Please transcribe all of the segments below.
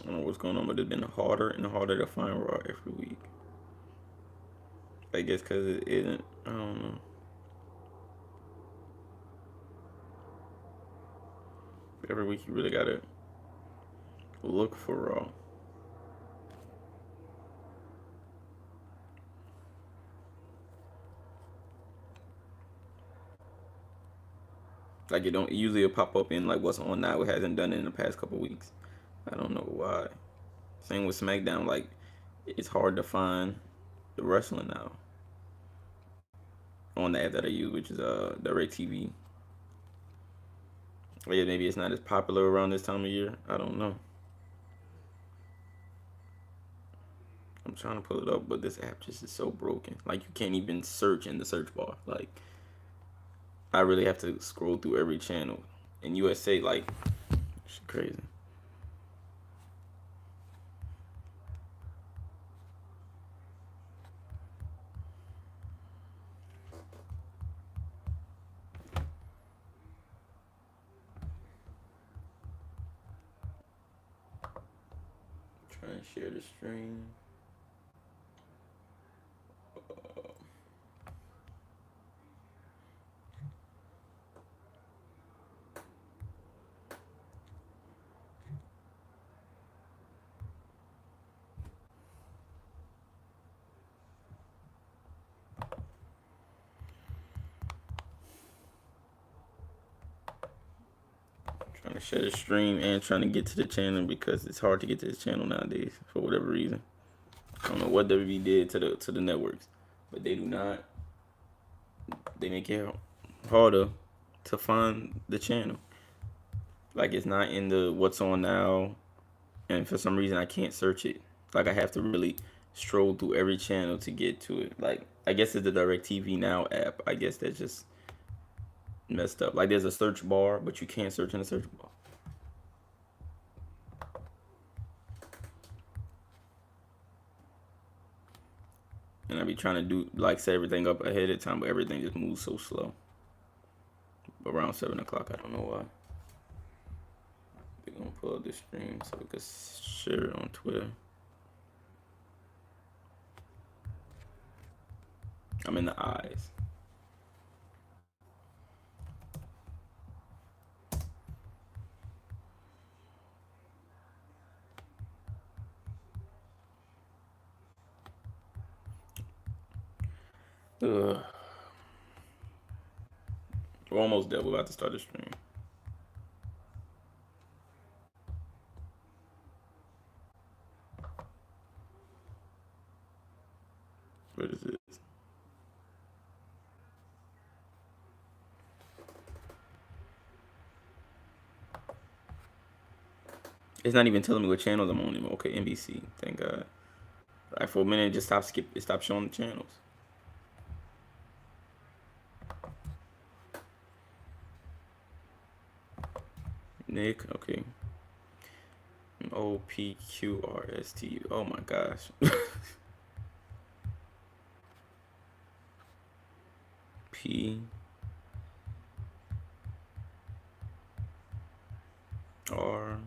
I don't know what's going on, but it's been harder and harder to find Raw every week. I guess because it isn't. I don't know. Every week you really gotta look for Raw. Like it don't usually pop up in like what's on now. It hasn't done it in the past couple weeks. I don't know why. Same with SmackDown. Like it's hard to find the wrestling now on the app that I use, which is DirecTV. Or yeah, maybe it's not as popular around this time of year. I don't know. I'm trying to pull it up, but this app just is so broken. Like you can't even search in the search bar. Like I really have to scroll through every channel. In USA, like it's crazy. Trying to share the stream. Trying to share the stream and trying to get to the channel because it's hard to get to this channel nowadays for whatever reason. I don't know what WWE did to the networks, but they do not. They make it harder to find the channel. Like it's not in the what's on now, and for some reason I can't search it. Like I have to really stroll through every channel to get to it. Like I guess it's the DirecTV Now app. I guess that's just messed up. Like there's a search bar, but you can't search in the search bar. And I be trying to do like set everything up ahead of time, but everything just moves so slow. Around 7 o'clock, I don't know why. We're gonna pull up the stream so we can share it on Twitter. I'm in the eyes. Ugh. We're almost there. We're about to start the stream. What is it? It's not even telling me what channels I'm on anymore. Okay, NBC. Thank God. Like for a minute, it just it stopped showing the channels. Nick, okay. OPQRST. Oh my gosh. P R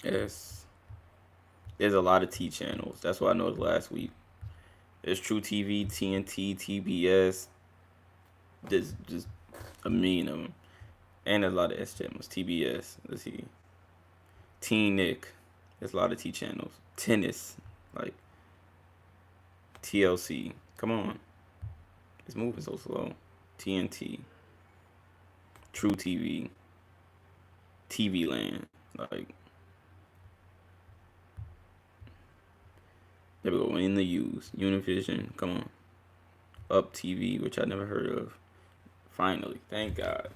S. There's a lot of T channels. That's what I noticed last week. There's True TV, TNT, TBS. There's just a million of them. And there's a lot of S channels. TBS. Let's see. Teen Nick. There's a lot of T channels. Tennis. Like TLC. Come on. It's moving so slow. TNT. True TV. TV Land. Like. There we go. In the U's. Univision. Come on. Up TV, which I never heard of. Finally. Thank God.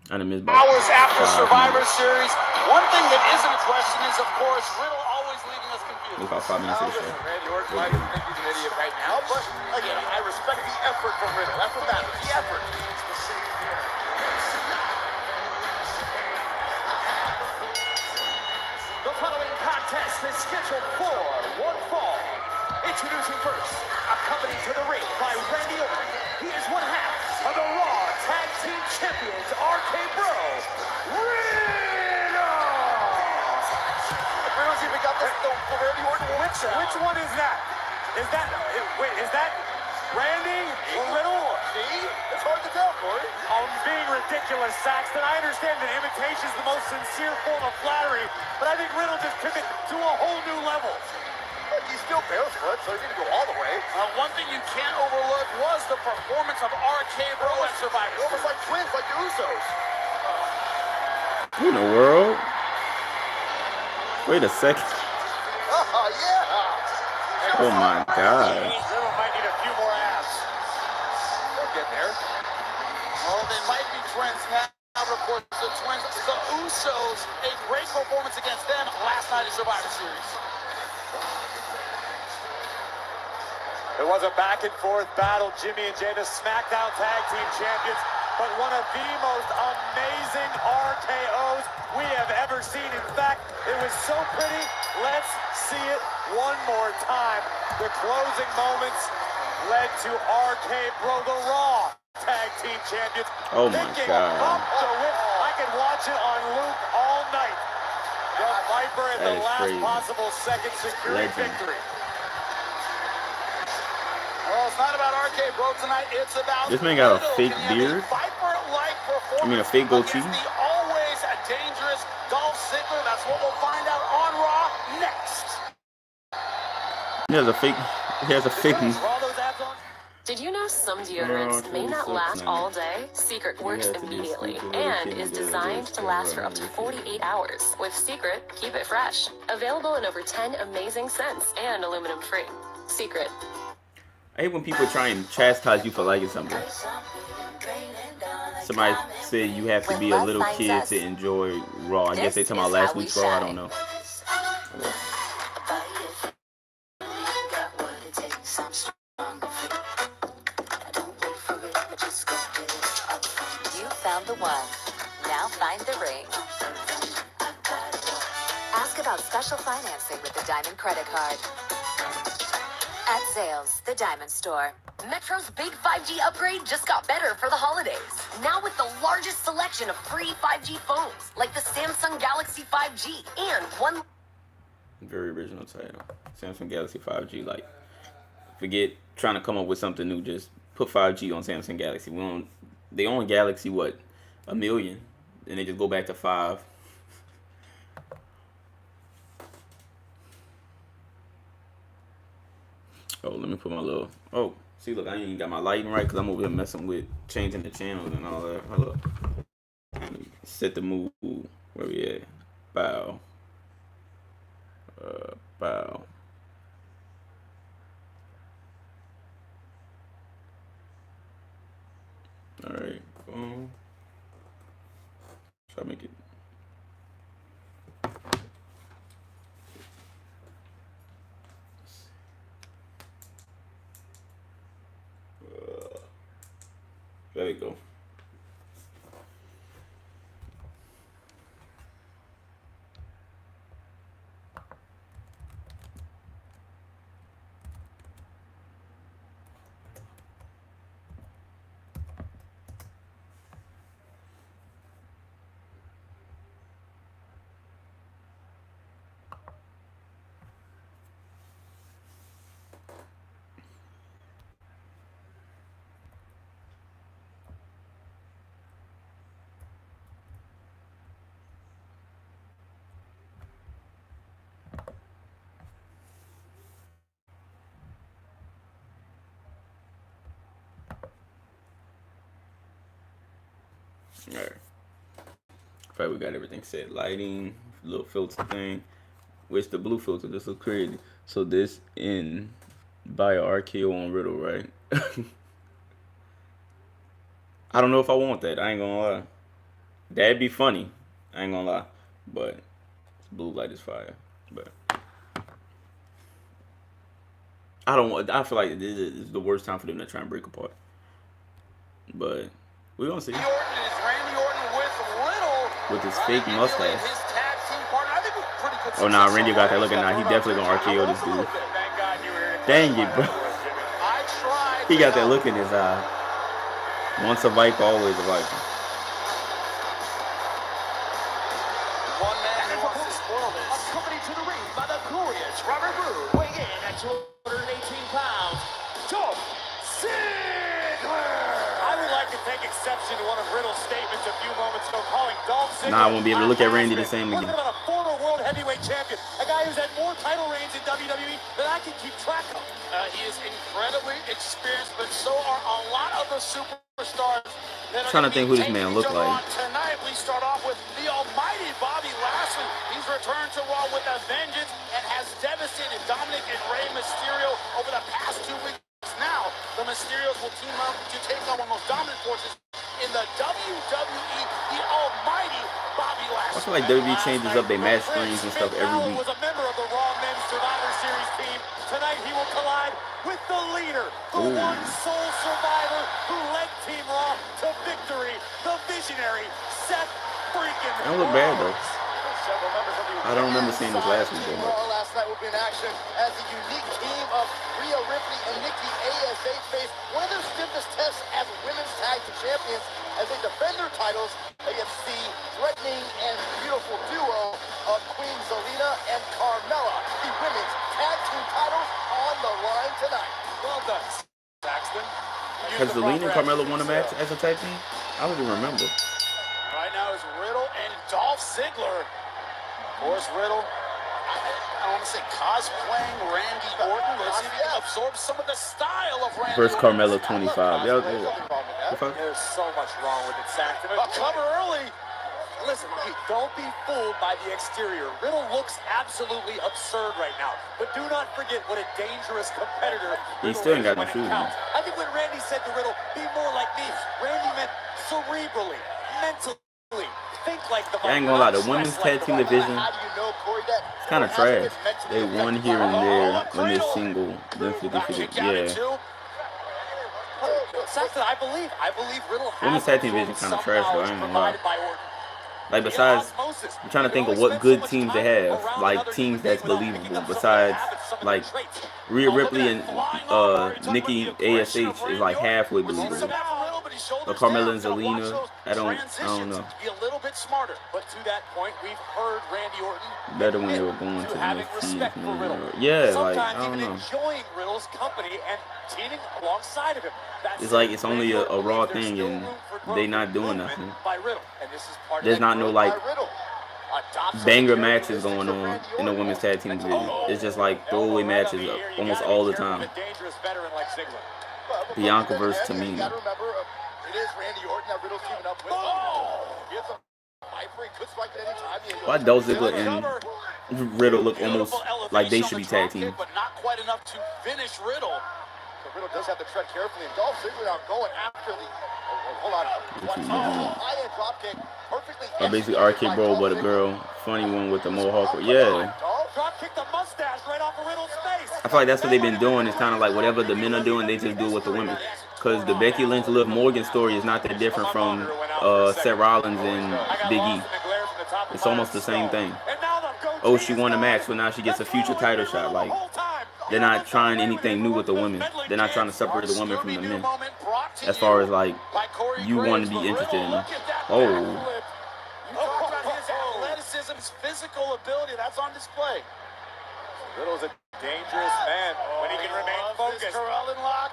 I done missed hours after Survivor Series. One thing that isn't a question is, of course, Riddle always leaving us confused. About 5 minutes of the show. Randy Orton might think he's an idiot right now, but again, I respect the effort from Riddle. Effort matters. The effort. The following contest is scheduled for one fall. Introducing first, accompanied to the ring by Randy Orton. He is one half of the Raw Tag Team Champions, RK Bro, Riddle! being ridiculous, Saxton. I understand that imitation is the most sincere form of flattery, but I think Riddle just took it to a whole new level. Look, he's still barefoot, so he didn't go all the way. One thing you can't overlook was the performance of RK-Bro at Survivor Series. Almost like twins, like the Usos. Who in the world? Wait a second. Oh, yeah. Oh my God. Riddle might need a few more abs. They'll get there. Well, they might be twins now, but of course, the twins, the Usos, a great performance against them last night in Survivor Series. It was a back-and-forth battle. Jimmy and Jay, the SmackDown Tag Team Champions, but one of the most amazing RKOs we have ever seen. In fact, it was so pretty. Let's see it one more time. The closing moments led to RK-Bro, the Raw Tag Team Champions. Oh my God. I could watch it on loop all night. The Viper at the last crazy. possible second securing Legend. victory. Well, it's not about RK-Bro tonight. It's about This man got a Riddle. fake Can you have beard? Viper-like I mean, a fake performance goatee? against the always dangerous Dolph Ziggler? That's what we'll find out on Raw next. He has a fake. He has a fake. Raw, those abs on? Did you know some deodorants may not last all day? Secret works immediately and is designed to last for up to 48 hours. With Secret, keep it fresh. Available in over 10 amazing scents and aluminum free. Secret. I hate when people try and chastise you for liking something. Somebody said you have to be a little kid to enjoy Raw. I guess they talking about last week's Raw. I don't know. You found the one. Now find the ring. Ask about special financing with the Diamond Credit Card. At Sales, the Diamond Store. Metro's big 5G upgrade just got better for the holidays. Now with the largest selection of free 5G phones, like the Samsung Galaxy 5G, and one... Very original title. Samsung Galaxy 5G. Like, forget trying to come up with something new. Just put 5G on Samsung Galaxy. They own Galaxy, what? 1 million. And they just go back to 5. Oh, let me put my little... Oh, see, look, I ain't even got my lighting right because I'm over here messing with changing the channels and all that. Hold up. Let me set the mood. Where we at? Bow. Bow. Alright. Try to make it... There we go. Alright. Alright, we got everything set. Lighting, little filter thing. Where's the blue filter? This looks crazy. So this in by a RKO on Riddle, right? I don't know if I want that. I ain't gonna lie. That'd be funny. I ain't gonna lie. But blue light is fire. But I don't want. I feel like this is the worst time for them to try and break apart. But we're gonna see. Randy Orton with Riddle. With his fake mustache. His tag team partner. I think it was pretty good. Oh, nah, Randy got that looking. Nah, he definitely gonna RKO this dude. Thank God you were here. Dang it, bro. I tried. He got that look in his eye. Once a Viper, always a Viper. One man who wants to spoil this. Accompanied to the ring by the glorious Robert Roode, weighing in at 218 pounds, Dolph Ziggler. I would like to take exception to one of Riddle's statements a few moments ago, calling Dolph Ziggler. Nah, I won't be able to look at Randy the same again. again. Talking about a former world heavyweight champion, a guy who's had more title reigns in WWE than I can keep track of. He is incredibly experienced, but so are a lot of the superstars. I'm trying to think who this man looked like. Tonight, we start off with the almighty Bobby Lashley. He's returned to Raw with a vengeance and has devastated Dominic and Rey Mysterio over the past 2 weeks. Now, the Mysterios will team up to take on one of the most dominant forces in the WWE, the almighty Bobby Lashley. I feel like WWE changes up their match screens and stuff every week. Was a member of the Raw Men's Survivor Series team. Tonight, he will collide with the leader, the one sole survivor who led Team Raw to victory, the visionary Seth freaking That don't look bad though. Several members of the I don't remember seeing this last week Team though. Raw last night will be in action as the unique team of Rhea Ripley and Nikki ASH face one of their stiffest tests as women's tag team champions as they defend their titles against the threatening and beautiful duo of Queen Zelina and Carmella. The women's tag team titles on the line tonight. Well done, Saxton. Has Zelina and Carmella won a match as a tag team? I don't even remember. Right now is Riddle and Dolph Ziggler. Of course, Riddle, I don't want to say cosplaying Randy Orton. Let's see if he can absorb some of the style of Randy Versus Orton. Carmella 25. Yeah, There's so much wrong with it, Saxton. A cover early. Listen, don't be fooled by the exterior. Riddle looks absolutely absurd right now. But do not forget what a dangerous competitor He Riddle still ain't is got no when it shoes counts. on. I think when Randy said to Riddle, be more like me, Randy meant cerebrally, mentally. Think like the I ain't gonna lie, the women's tag team division, How do you know, Corey, that it's kind of trash. They won here and there when they're single, then 50-50. Yeah. Saxton, I believe Riddle has Women's tag team division kind of trash though, I ain't gonna lie. provided by Orton. Like besides, I'm trying to think of what good teams they have, like teams that's believable. Besides, like Rhea Ripley and Nikki ASH is like halfway believable. But Carmella and Zelina, I don't know. Be a little bit smarter, but to that point, we've heard Randy Orton Better when they were going to having NXT. respect for Riddle. Yeah, like I Sometimes don't even know. enjoying Riddle's company and teaming alongside of him. It's like it's only a Raw thing and they not doing nothing. There's not no like banger matches going on in the women's tag team division. It's just like throwaway matches almost all the time. Bianca versus Tamina. It is Randy Orton that Riddle's teaming up with. Why Dolph Ziggler and Riddle look almost like they should be tag team? But not quite enough to finish Riddle. So Riddle does have to tread carefully, and Dolph Ziggler now going after the. Hold on. High-end dropkick, perfectly. Or basically arcade bro, but a girl, funny one with the mohawk. Yeah. Dropkick the mustache right off of Riddle's face. I feel like that's what they've been doing. It's kind of like whatever the men are doing, they just do it with the women. Because the Becky Lynch, Liv Morgan story is not that different from Seth Rollins and Big E. It's almost the same thing. Oh, she won a match, so now she gets a future title shot. Like, they're not trying anything new with the women. They're not trying to separate the women from the men. As far as, like, you want to be interested in them. Oh. Athleticism, physical ability, that's on display. Riddle's a dangerous man when he can remain focused. Corrallin lock.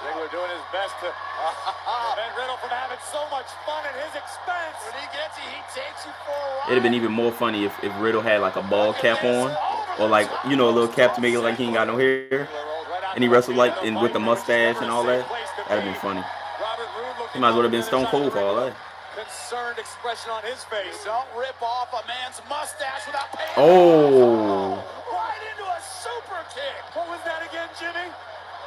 Ziggler doing his best to prevent Riddle from having so much fun at his expense. When he gets you, he takes you for a ride. It'd have been even more funny if Riddle had like a ball cap on, or like, you know, a little cap to make it like he ain't got no hair, and he wrestled like with the mustache and all that. That'd have been funny. He might as well have been Stone Cold for all that. Concerned expression on his face. Don't rip off a man's mustache without paying. Oh. Right into a super kick. What was that again, Jimmy?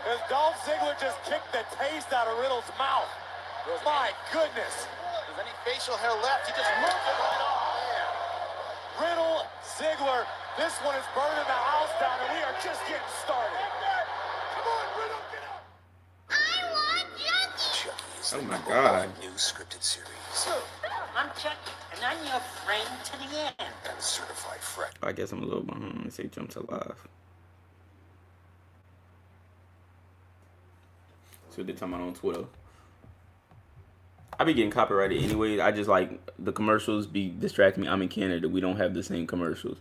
As Dolph Ziggler just kicked the taste out of Riddle's mouth. My goodness. There's any facial hair left, he just moved it right off. Riddle, Ziggler, this one is burning the house down, and we are just getting started. Come on, Riddle, get up. Oh my God. New scripted series. I'm Chucky, and I'm your friend to the end. And certified fresh. I guess I'm a little behind. Let me say jump to live. So they're talking about on Twitter. I be getting copyrighted anyway. I just like the commercials be distracting me. I'm in Canada. We don't have the same commercials.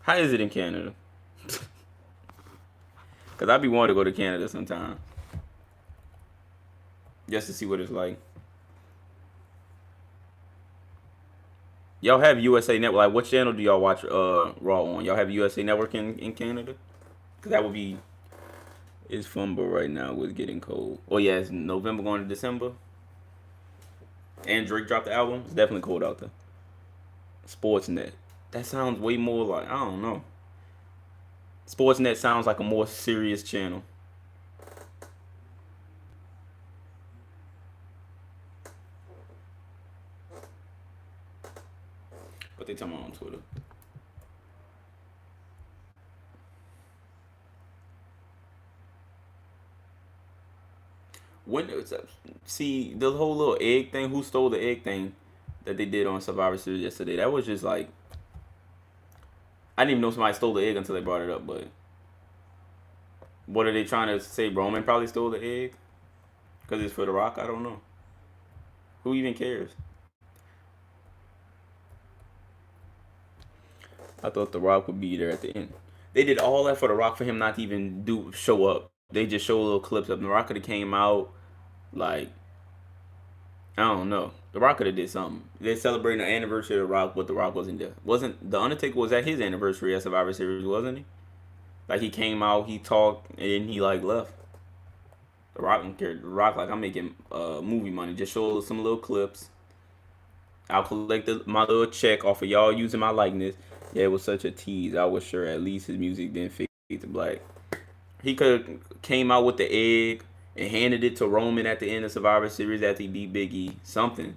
How is it in Canada? Because I be wanting to go to Canada sometime. just to see what it's like. Y'all have USA Network. Like, what channel do y'all watch Raw on? Y'all have USA Network in Canada? Because that would be... It's fumble right now with getting cold. Oh, yeah, it's November going to December. And Drake dropped the album. It's definitely cold out there. Sportsnet. That sounds way more like... I don't know. Sportsnet sounds like a more serious channel. What they talking about on Twitter? When see the whole little egg thing, who stole the egg thing that they did on Survivor Series yesterday? That was just like, I didn't even know somebody stole the egg until they brought it up. But what are they trying to say? Roman probably stole the egg because it's for The Rock. I don't know. Who even cares? I thought The Rock would be there at the end. They did all that for The Rock for him not to even show up. They just show little clips of The Rock could have came out, like, I don't know. The Rock could have did something. They're celebrating the anniversary of The Rock, but The Rock wasn't there. Wasn't The Undertaker was at his anniversary at Survivor Series, wasn't he? Like, he came out, he talked, and then he like left. The Rock don't care. The Rock like, I'm making movie money. Just show some little clips. I'll collect my little check off of y'all using my likeness. Yeah, it was such a tease. I was sure at least his music didn't fade to black. He could have came out with the egg and handed it to Roman at the end of Survivor Series after he beat Big E. Something.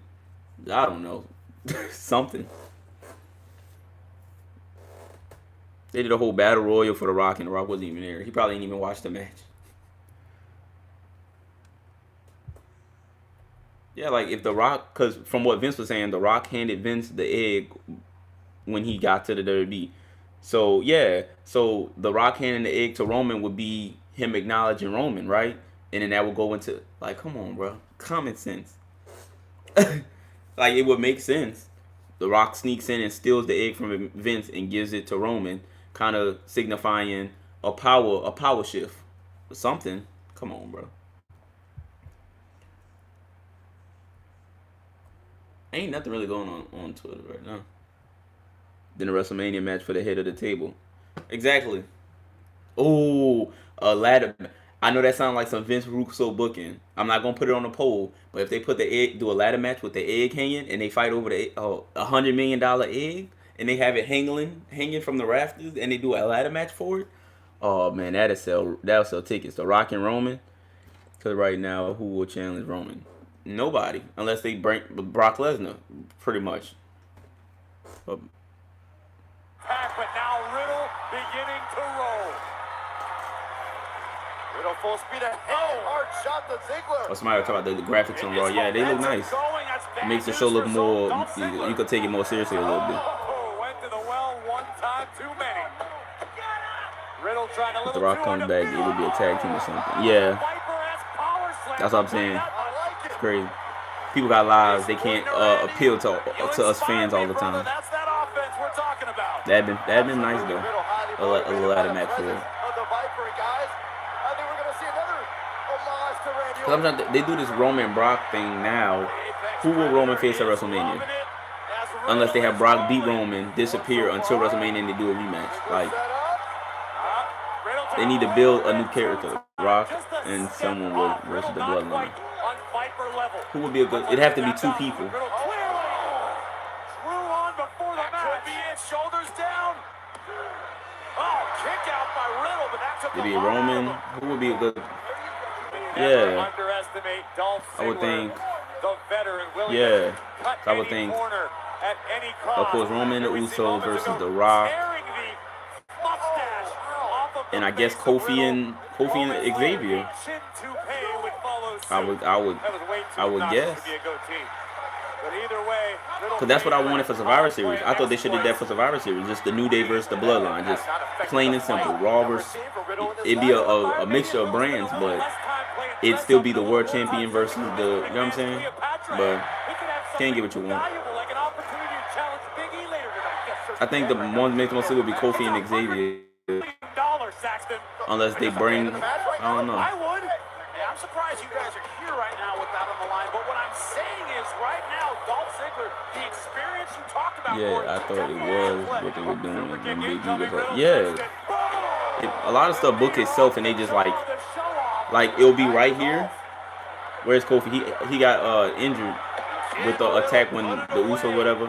I don't know. Something. They did a whole battle royal for The Rock, and The Rock wasn't even there. He probably didn't even watch the match. Yeah, like if The Rock, because from what Vince was saying, The Rock handed Vince the egg when he got to the WWE. So, yeah. So, The Rock handing the egg to Roman would be him acknowledging Roman, right? And then that would go into, like, come on, bro. Common sense. Like, it would make sense. The Rock sneaks in and steals the egg from Vince and gives it to Roman, kind of signifying a power shift. Something. Come on, bro. Ain't nothing really going on Twitter right now. Then a WrestleMania match for the head of the table. Exactly. Oh, a ladder. I know that sounds like some Vince Russo booking. I'm not gonna put it on a poll, but if they put the egg, do a ladder match with the egg hanging, and they fight over the $100 million egg, and they have it hanging from the rafters, and they do a ladder match for it. Oh man, that'll sell tickets. The Rock and Roman. Cause right now, who will challenge Roman? Nobody, unless they bring Brock Lesnar, pretty much. But now Riddle beginning to roll. Riddle full speed ahead. Hard shot to Ziggler. Oh, somebody talk about the graphics on Raw. Yeah, they look nice. It makes the show look more. You could take it more seriously a little bit. Went to the well one time too many. Riddle trying a If The Rock comes back, it would be a tag team or something. Yeah, that's what I'm saying. It's crazy. People got lives. They can't appeal to us fans all the time. That's that offense we're talking about. That'd been nice though. A ladder match for it. Cause they do this Roman Brock thing now. Who will Roman face at WrestleMania? Unless they have Brock beat Roman, disappear until WrestleMania, and they do a rematch. Like, they need to build a new character. Rock and someone versus the Bloodline. Who would be a good? It'd have to be two people. It'd be Roman. Who would be a good? Yeah, I would think. Yeah, I would think. Of course, Roman and the Usos versus The Rock, and I guess Kofi and Xavier. I would guess. Because that's what I wanted for Survivor Series. I thought they should have did that for Survivor Series. Just the New Day versus the Bloodline. Just plain and simple. Raw versus... It'd be a mixture of brands, but it'd still be the World Champion versus the... You know what I'm saying? But can't get what you want. I think the one that makes most sense would be Kofi and Xavier. Unless they bring... I don't know. I'm surprised you guys are here right now with that on the line, but what I'm saying is right now, Dolph Ziggler, the experience you talked about. Yeah, I thought it was what they were doing when Big E was up. Yeah, a lot of stuff book itself, and they just like it'll be right here. Where's Kofi? He got injured with the attack when the Usos whatever.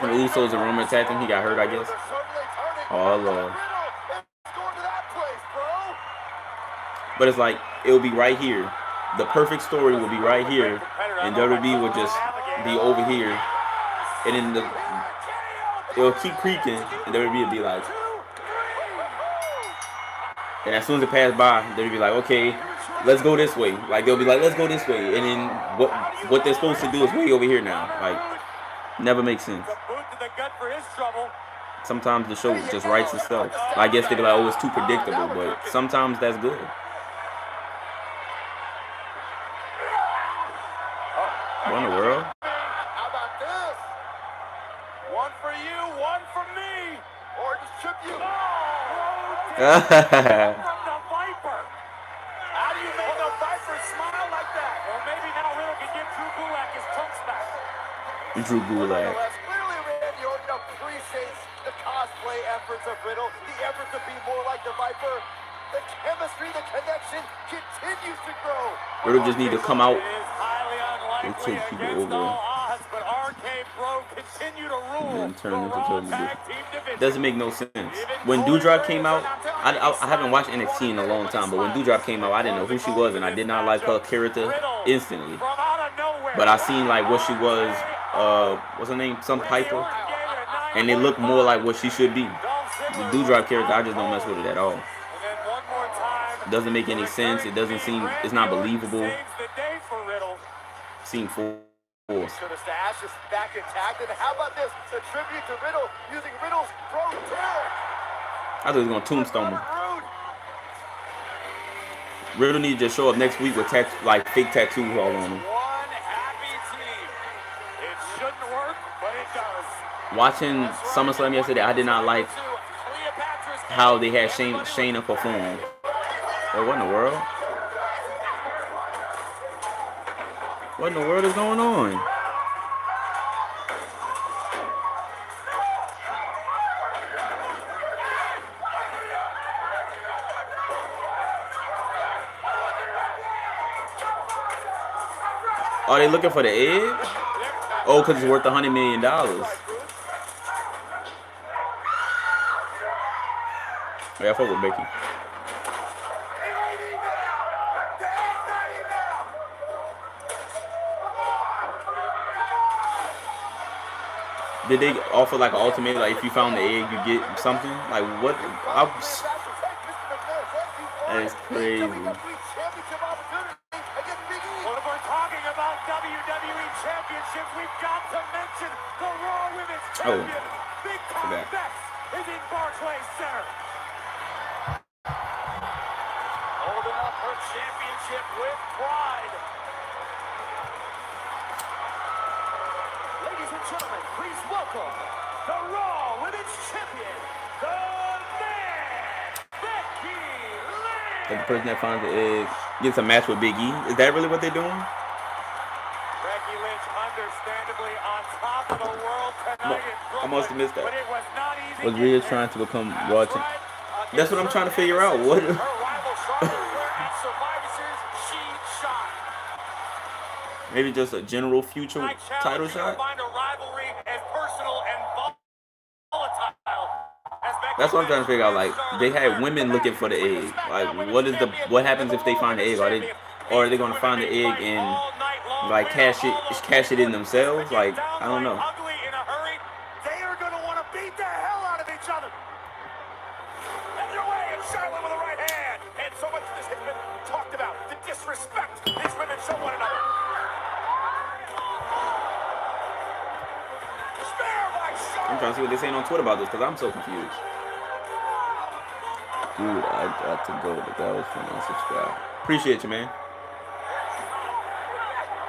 When the Usos and Roman attacked him, he got hurt, I guess. Oh Lord. But it's like it'll be right here. The perfect story will be right here, and WWE will just be over here, and then it'll keep creaking, and WWE will be like, and as soon as it passed by, they'll be like, okay, let's go this way. Like they'll be like, let's go this way, and then what they're supposed to do is way over here now. Like, never makes sense. Sometimes the show just writes itself. I guess they'll be like, oh, it's too predictable, but sometimes that's good. What in the world? How about this? One for you, one for me. Or just trip you. From the Viper. How do you make a Viper smile like that? Well, maybe now Riddle can give Drew Gulak his trunks back. Drew Gulak. Clearly, Randy Orton appreciates the cosplay efforts of Riddle, the effort to be more like the Viper. The chemistry, the connection continues to grow. Riddle just need to come out and take people over. And then turn into totally. Doesn't make no sense. When Doudrop came out, I haven't watched NXT in a long time, but when Doudrop came out, I didn't know who she was, and I did not like her character instantly. But I seen like what she was, what's her name? Some Piper. And it looked more like what she should be. The Doudrop character, I just don't mess with it at all. It doesn't make any sense. It doesn't seem, it's not believable. Seem forced. Ash is back intact, and how about this? A tribute to Riddle using Riddle's pro terror. I thought he was gonna tombstone him. Riddle need to just show up next week with like fake tattoos all on him. One happy team. It shouldn't work, but it does. Watching SummerSlam yesterday, I did not like how they had Shayna perform. What in the world? What in the world is going on? Are they looking for the egg? Oh, because it's worth $100 million. Oh, yeah, I fuck with Becky. Did they offer like an ultimatum, like if you found the egg, you get something? Like what? That is crazy. When we're talking about WWE championships, we've got to mention the Raw Women's Champion. Big Time Bex is in Barclays Center. Holding up her championship with pride. Ladies and gentlemen, please welcome the Raw Women's Champion, the man, Becky Lynch. Like the person that finds the egg gets a match with Big E. Is that really what they're doing? Becky Lynch, understandably on top of the world tonight in Brooklyn, I must have missed that. but it was not easy. Was Rhea trying to become Raw champion? That's what I'm trying to figure out. What? Her rival Charlotte Flair at Survivor Series, she shot. Maybe just a general future title shot? Find a rivalry as personal and volatile as Becky That's what I'm trying to figure out. Like, Lynch. they had women looking for the egg. Like, what happens if they find the egg? Are they gonna find the egg and like cash it in themselves? Like, I don't know. Ugly in a hurry. They are going to want to beat the hell out of each other. Underway, and Charlotte with a right hand. And so much of this has been talked about. The disrespect these women show one another. I'm trying to see what they're saying on Twitter about this because I'm so confused. Dude, I got to go, but that was funny. Subscribe. Appreciate you, man.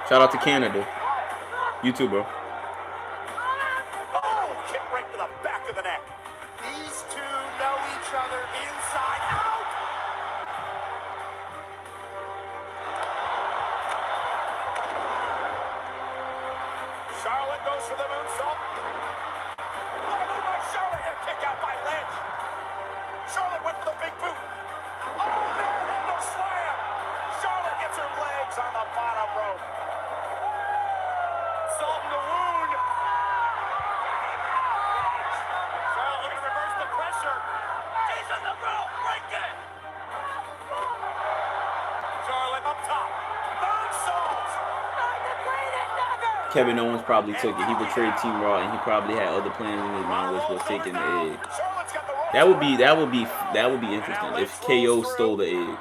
Shout out to Canada. You too, bro. Oh, kick right to the back of the neck. These two know each other inside out. Charlotte goes for the moonsault. What a move by Charlotte. And a kick out by Lynch. Charlotte went for the big boot. Oh, no slam. Charlotte gets her legs on the bottom rope. Salt in the wound. Charlotte looking to reverse the pressure. She's on the rope. Break it. Charlotte up top. Moonsault. Not the greatest ever. Kevin Owens probably took it. He betrayed Team Raw, and he probably had other plans in his mind, which was taking the egg. That would be interesting if KO stole the egg.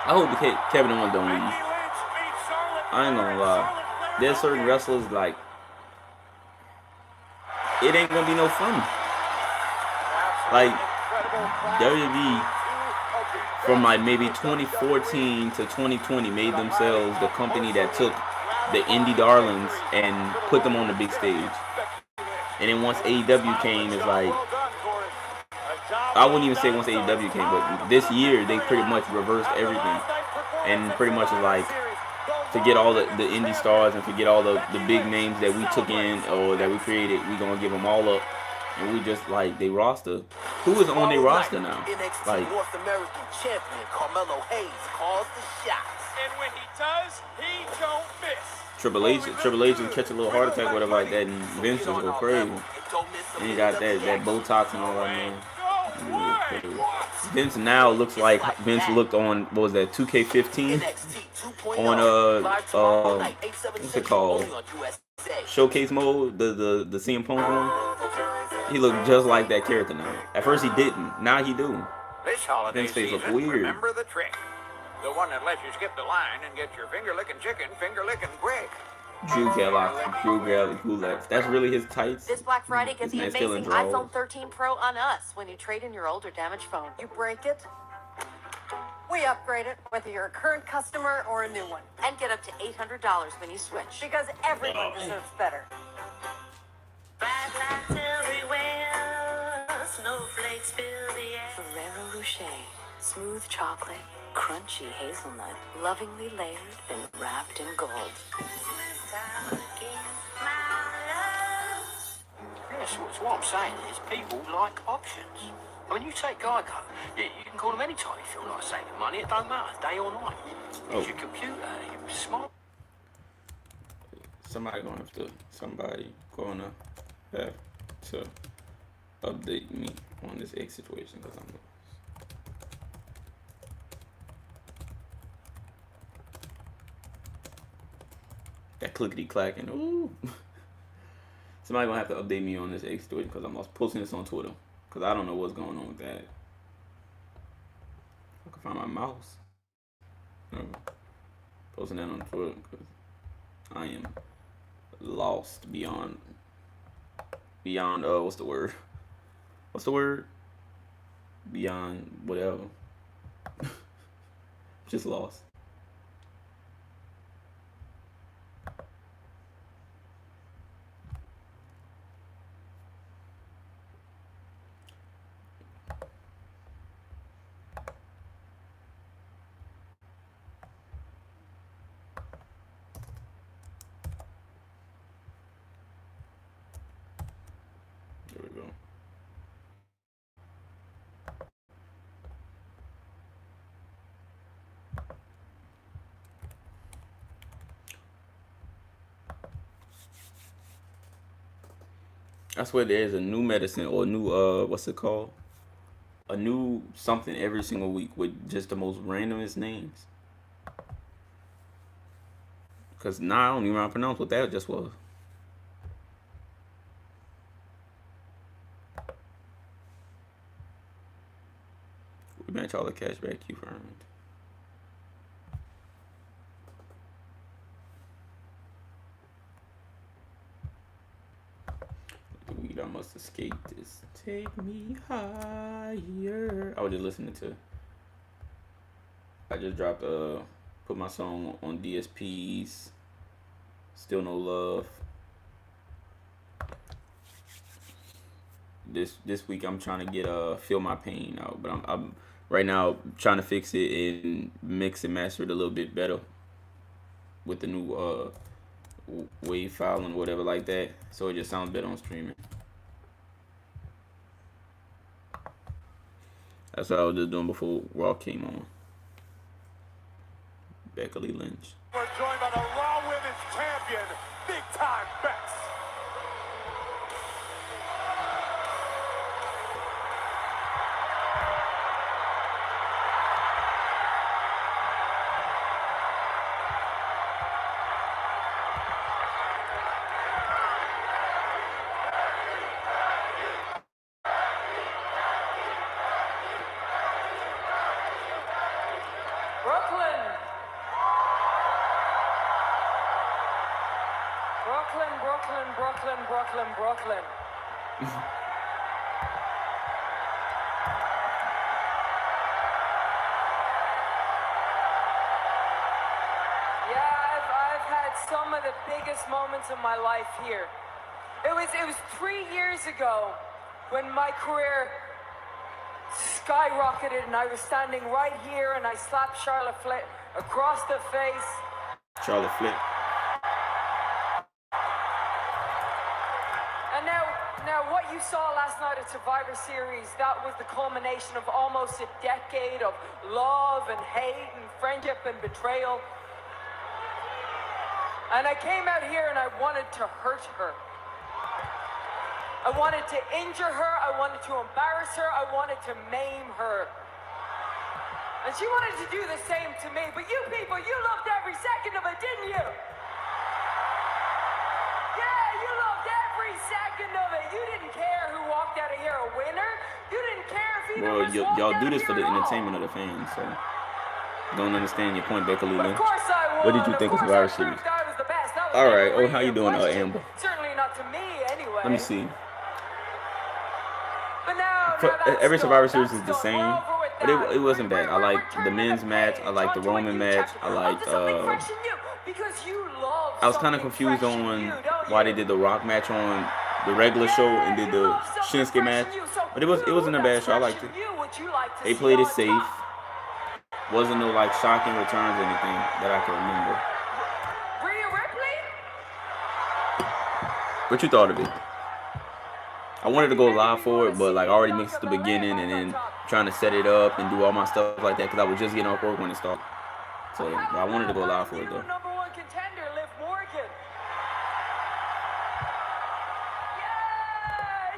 I hope Kevin Owens don't leave. I ain't gonna lie. There's certain wrestlers like it ain't gonna be no fun. Like WWE from like maybe 2014 to 2020 made themselves the company that took the indie darlings and put them on the big stage. And then once AEW came, it's like, I wouldn't even say once AEW came, but this year they pretty much reversed everything. And pretty much like, forget all the indie stars and forget all the big names that we took in or that we created. We're going to give them all up. And we just like, they roster. Who is on their roster now? Like, North American champion Carmelo Hayes calls the shots. And when he does, he don't miss. Triple H will catch a little heart attack, whatever like that, and Vince will go crazy. And he got that Botox and all that, man. Vince now looks like Vince looked on, what was that, 2K15? On, what's it called? Showcase mode, the CM Punk one. He looked just like that character now. At first he didn't, now he do. This holiday Vince face look season, weird. remember the trick. The one that lets you skip the line and get your finger-licking chicken, finger-licking Greg. Drew Gulak. That's really his tights. This Black Friday, get This the man's still in amazing draws. iPhone 13 Pro on us when you trade in your old or damaged phone. You break it, we upgrade it, whether you're a current customer or a new one. And get up to $800 when you switch. Because everyone deserves better. Everywhere, snowflakes fill the air. Ferrero Rocher, smooth chocolate, crunchy hazelnut, lovingly layered and wrapped in gold. Yes, so what I'm saying is people like options. I mean, you take Geico, you can call them any time you feel like saving money. It don't matter, day or night. Use your computer, your smart. Somebody gonna have to update me on this egg situation because I'm lost. That clickety clacking. Ooh. Somebody gonna have to update me on this egg situation because I'm lost. Posting this on Twitter because I don't know what's going on with that. I can find my mouse. Posting that on Twitter because I am lost beyond what's the word beyond whatever. Just lost. There we go. I swear there's a new medicine or a new what's it called? A new something every single week with just the most randomest names. Cause now I don't even know how to pronounce what that just was. We match all the cash back you earned. The weed I must escape this. Take me higher. I was just listening to. I just dropped put my song on DSP's Still No Love. This week I'm trying to get Feel My Pain out, but I'm right now trying to fix it and mix and master it a little bit better. with the new wave file and whatever like that, so it just sounds better on streaming. That's what I was just doing before Raw came on. Becky Lynch. We're joined by the Raw Women's Champion, Big Time Bex. Brooklyn. Yeah, I've had some of the biggest moments of my life here. It was 3 years ago when my career skyrocketed and I was standing right here and I slapped Charlotte Flair across the face. Charlotte Flair. Now, what you saw last night at Survivor Series, that was the culmination of almost a decade of love and hate and friendship and betrayal. And I came out here and I wanted to hurt her. I wanted to injure her, I wanted to embarrass her, I wanted to maim her. And she wanted to do the same to me, but you people, you loved every second of it, didn't you? Second of it. You didn't care who walked out of here a winner. You didn't care if either of us walked y'all out do this of for the here at all. entertainment of the fans, so don't understand your point, Becky Lynch. Of course I won. What did you think of Survivor Series? I was the best. That was All right. never Oh, how you really a doing, question. Amber? Certainly not to me, anyway. Let me see. But now Every Survivor Series is that's the done. same, We're over with but that. it wasn't bad. I like We're the turning men's match. I like the page onto a Roman new match. chapter. I like Onto something fresh and new, because you love I was kind of something confused fresh and on new, don't why you? they did the Rock match on the regular show and did the Shinsuke match, but it wasn't a bad show. I liked it. They played it safe. Wasn't no like shocking returns or anything that I can remember. Rhea Ripley? What you thought of it? I wanted to go live for it, but like I already mixed the beginning and then trying to set it up and do all my stuff like that because I was just getting off work when it started. So but I wanted to go live for it though. Number one contender, Liv Morgan.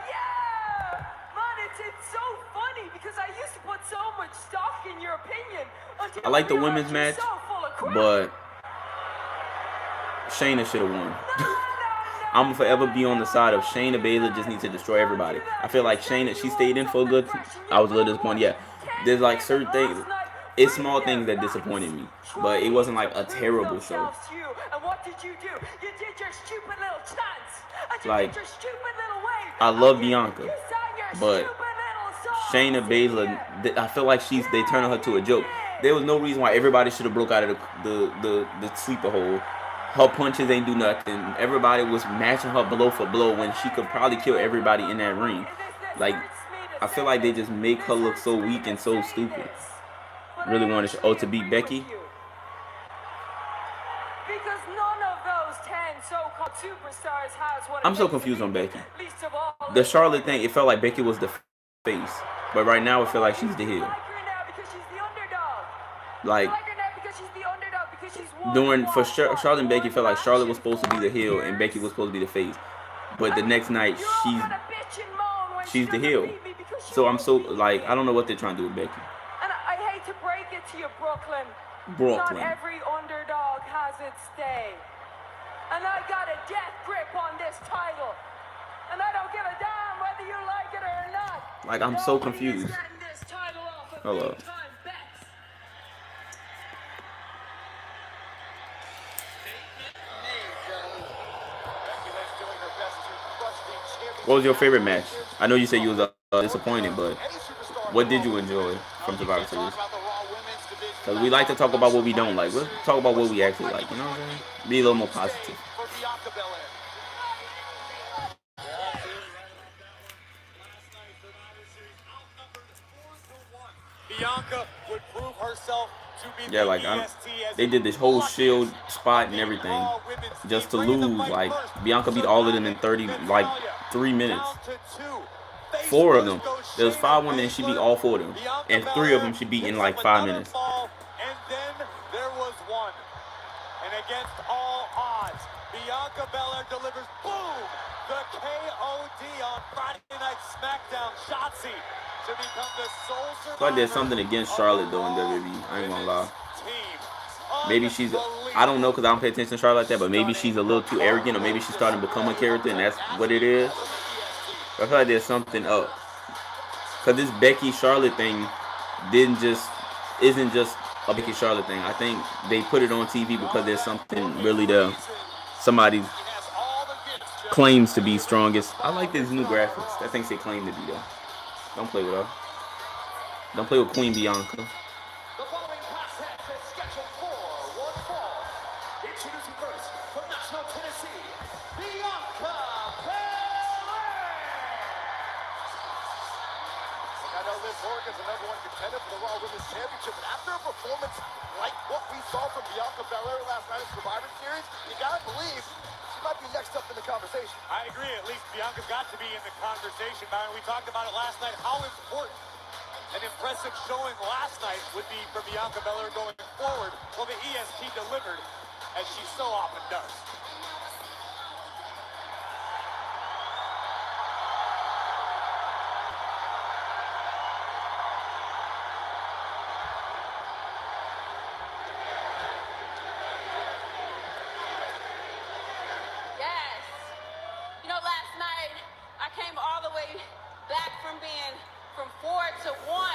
Yeah! Man, it's so funny because I used to put so much stock in your opinion. I like the women's match, but Shayna should have won. I'm gonna forever be on the side of Shayna Baszler just needs to destroy everybody. I feel like Shayna, she stayed in for a good. I was a little disappointed. Yeah, there's like certain things. It's small things that disappointed me, but it wasn't like a terrible show. And what did you do? You did your stupid little chants. Like, I love Bianca, but Shayna Baszler, I feel like they turning her to a joke. There was no reason why everybody should have broke out of the sleeper hole. Her punches ain't do nothing. Everybody was matching her blow for blow when she could probably kill everybody in that ring. Like, I feel like they just make her look so weak and so stupid. Really wanted to beat Becky. Because none of those 10 so-called superstars has what I'm so confused on Becky. The Charlotte thing, it felt like Becky was the face, but right now it felt like she's the heel. Like Charlotte and Becky, felt like Charlotte was supposed to be the heel and Becky was supposed to be the face, but the next night she's the heel. So I'm so like I don't know what they're trying to do with Becky. And I hate to break it to you, Brooklyn. Not every underdog has its day. And I got a death grip on this title. And I don't give a damn whether you like it or not. Like, I'm so confused. Hello. What was your favorite match? I know you said you was disappointed, but what did you enjoy from Survivor Series? Because we like to talk about what we don't like. Let's talk about what we actually like, you know what I'm saying? Be a little more positive. Bianca would prove her herself to be Yeah, the like EST as they did this whole luckiest Shield spot and on the everything Raw women's just to team. Bringing the lose. fight Like first, Bianca beat all of them in 30, like Natalya 3 minutes. down to 2. Face 4 of first them. goes There was Shayna 5 women, and she beat Baszler. all 4 of them, Bianca and 3 of Belair them she beat in picks like up 5 another minutes. fall, and then there was one. And against all odds, Bianca Belair delivers, boom, the KOD on Friday Night SmackDown. Shotzi to become the sole survivor. So I did something against Charlotte though in WWE. I ain't gonna lie. Team. Maybe she's, I don't know because I don't pay attention to Charlotte like that, but maybe she's a little too arrogant, or maybe she's starting to become a character, and that's what it is. I feel like there's something up. Because this Becky Charlotte thing isn't just a Becky Charlotte thing. I think they put it on TV because there's something really there. Somebody claims to be strongest. I like these new graphics. That thing say claim to be there. Don't play with her. Don't play with Queen Bianca. The following contest is scheduled for one fall. Introducing first from Nashville, Tennessee, Bianca Belair. I know Liv Morgan's the #1 contender for the Raw Women's Championship, but after a performance like what we saw from Bianca Belair last night at Survivor Series, you gotta believe she might be next up in the conversation. I agree. At least Bianca's got to be in the conversation, Byron. We talked about it last night, how important an impressive showing last night would be for Bianca Belair going forward. Well, the EST delivered, as she so often does. Yes. You know, last night I came all the way back from being from 4 to 1.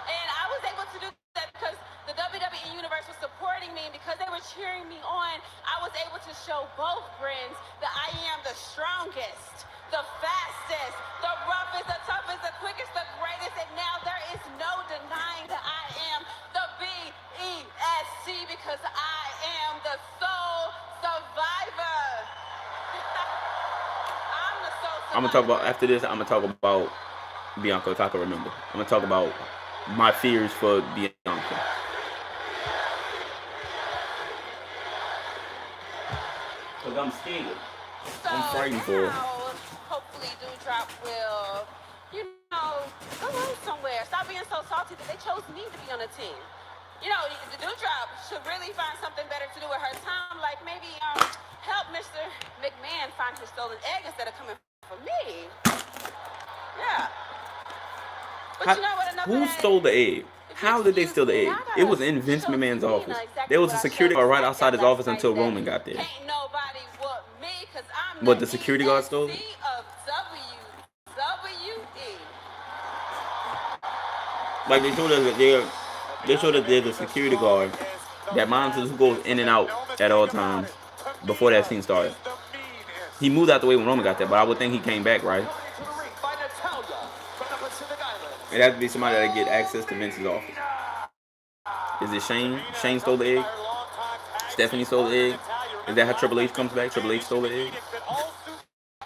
And I was able to do that because the WWE Universe was supporting me, and because they were cheering me on, I was able to show both brands that I am the strongest, the fastest, the roughest, the toughest, the quickest, the greatest, and now there is no denying that I am the BESC because I am the sole survivor. I'm the sole survivor. I'm gonna talk about, after this, I'm gonna talk about Bianca if I can remember. I'm gonna talk about my fears for Bianca. Cause I'm scared. I'm frightened for her. Hopefully Dewdrop will, you know, go on somewhere. Stop being so salty that they chose me to be on the team. You know, the Dewdrop should really find something better to do with her time, like maybe help Mr. McMahon find his stolen egg instead of coming for me. Yeah. But you know what? Who stole the egg? How did they steal the egg? It was in Vince McMahon's office. There was a security guard right outside his office until Roman got there. Ain't nobody whoop me because I'm But the security guard stole it? of WWE. Like they showed us that there's a security guard that monitors who goes in and out at all times before that scene started. He moved out the way when Roman got there, but I would think he came back, right? It has to be somebody that get access to Vince's office. Is it Shane? Shane stole the egg? Stephanie stole the egg? Is that how Triple H comes back? Triple H stole the egg?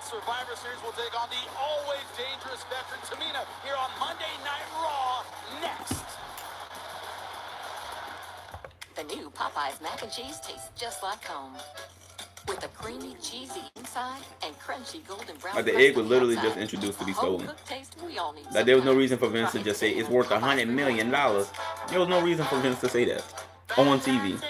Survivor Series will take on the always dangerous veteran Tamina here on Monday Night Raw next. The new Popeyes mac and cheese tastes just like home. With a creamy, cheesy inside and crunchy golden brown. Like the egg was literally just introduced to be stolen. Like there was no reason for Vince to just say it's worth $100 million. There was no reason for Vince to say that on TV.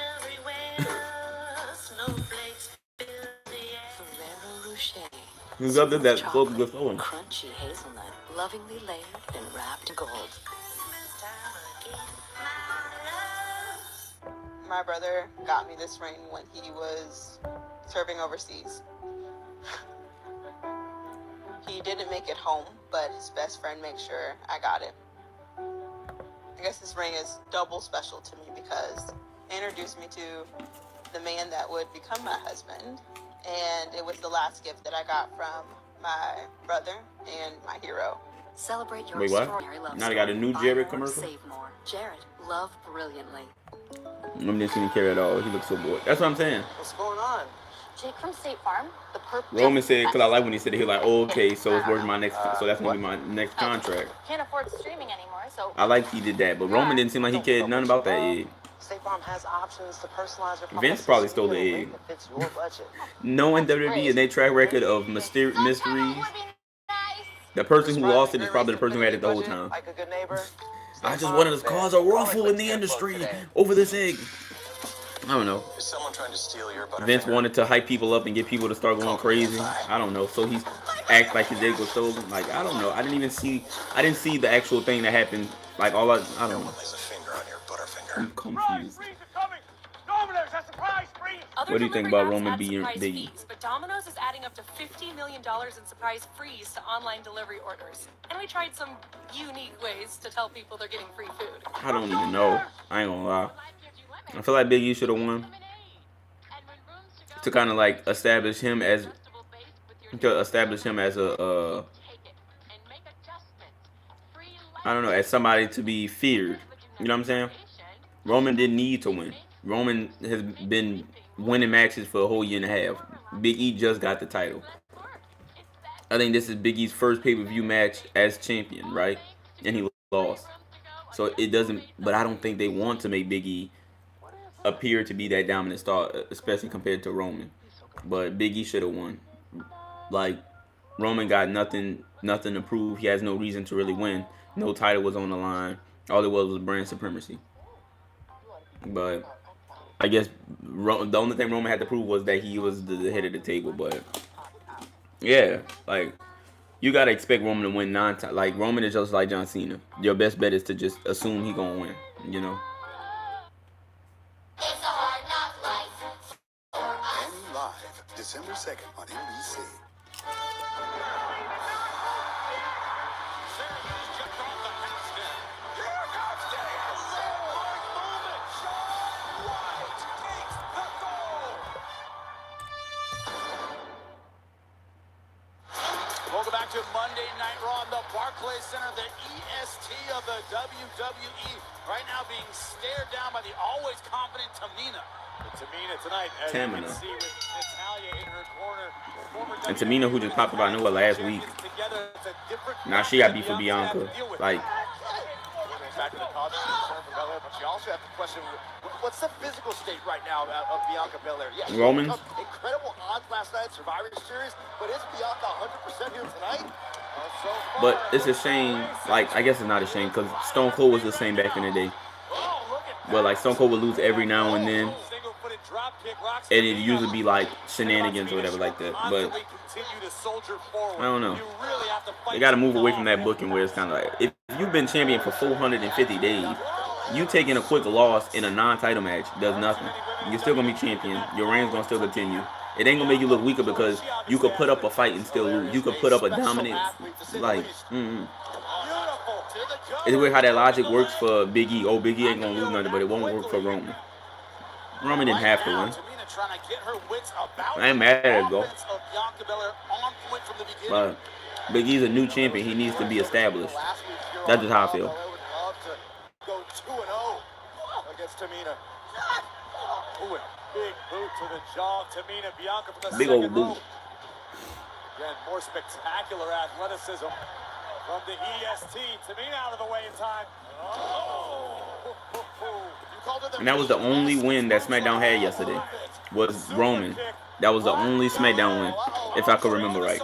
Who's up to that supposed to be stolen? Crunchy hazelnut, lovingly layered and wrapped in gold. My brother got me this ring when he was serving overseas. He didn't make it home, but his best friend made sure I got it. I guess this ring is double special to me because it introduced me to the man that would become my husband, and it was the last gift that I got from my brother and my hero. Celebrate your Wait, what? extraordinary love. Now they got a new Jared commercial? Save more. Jared, love brilliantly. I didn't see him care at all. He looks so bored. That's what I'm saying. What's going on? Jake from State Farm, the purple. Roman said, because I like when he said it, he like, oh, okay, so it's worth my next, so that's gonna be my next contract. Can't afford streaming anymore, so. I like he did that, but Roman didn't seem like he cared nothing about that egg. State Farm has options to personalize your Vince probably stole the egg. Knowing WWE and their track record of mysteries, the person who lost it is probably the person who had it the whole time. Like a good neighbor. I just wanted to cause a ruffle in the industry over this egg. I don't know. Is someone trying to steal your butterfinger? Vince wanted to hype people up and get people to start going crazy. I don't know. So he's act like his egg was stolen. Like, I don't know. I didn't see the actual thing that happened. Like, I don't know. I'm confused. What do you think about Roman being Biggie? But Domino's is adding up to $50 million in surprise frees to online delivery orders. And we tried some unique ways to tell people they're getting free food. I don't even know. I ain't gonna lie. I feel like Big E should have won to kind of like establish him as a I don't know, as somebody to be feared. You know what I'm saying? Roman didn't need to win. Roman has been winning matches for a whole year and a half. Big E just got the title. I think this is Big E's first pay-per-view match as champion, right? And he lost. So it doesn't, but I don't think they want to make Big E appear to be that dominant star, especially compared to Roman. But Big E should have won. Like, Roman got nothing to prove. He has no reason to really win. No title was on the line. All it was brand supremacy. But I guess the only thing Roman had to prove was that he was the head of the table. But yeah, like, you gotta expect Roman to win 9 times. Like, Roman is just like John Cena. Your best bet is to just assume he gonna win. You know. Live, December 2nd on NBC. Welcome back to Monday Night Raw in the Barclays Center, the EST of the WWE. Right now being stared down by the always confident Tamina. Tamina tonight, as you can see with Natalya in her corner. And Tamina, who just popped up out of nowhere last week. Now she got beef with Bianca. Like, Back to the concert from Belair, but you also have to question what's the physical state right now of Bianca Belair. Yeah, Roman. Incredible odds last night, Survivor Series, but is Bianca 100% here tonight? But it's a shame. Like, I guess it's not a shame because Stone Cold was the same back in the day. But like, Stone Cold would lose every now and then, and it'd usually be like shenanigans or whatever like that. But I don't know. They got to move away from that booking where it's kind of like, if you've been champion for 450 days, you taking a quick loss in a non-title match does nothing. You're still gonna be champion. Your reign's gonna still continue. It ain't gonna make you look weaker because you could put up a fight and still lose. You could put up a dominant, like, It's weird how that logic works for Big E. Oh, Big E ain't gonna lose nothing, but it won't work for Roman. Roman didn't have to win. I ain't mad at it, though. But Big E's a new champion. He needs to be established. That's just how I feel. Go 2-0 against Tamina. Ooh, big boot to the jaw. Tamina, Bianca for the big old boot. Again, more spectacular athleticism from the EST. Tamina out of the way in time. And that was the only win that SmackDown had yesterday. Was Roman. That was the only SmackDown win, if I could remember right.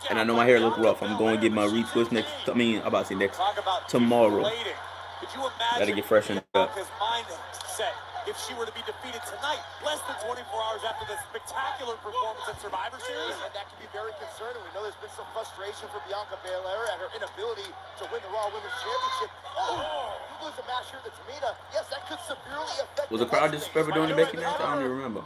And I know my hair looks rough. I'm going to get my retwist next. I'm about to say next tomorrow. Gotta get freshened up. If she were to be defeated tonight, less than 24 hours after the spectacular performance at Survivor Series. And that can be very concerning. We know there's been some frustration for Bianca Belair at her inability to win the Raw Women's Championship. You lose a match here to Tamina. Yes, that could severely affect. Was the crowd disrespectful during the Becky match? I don't even remember.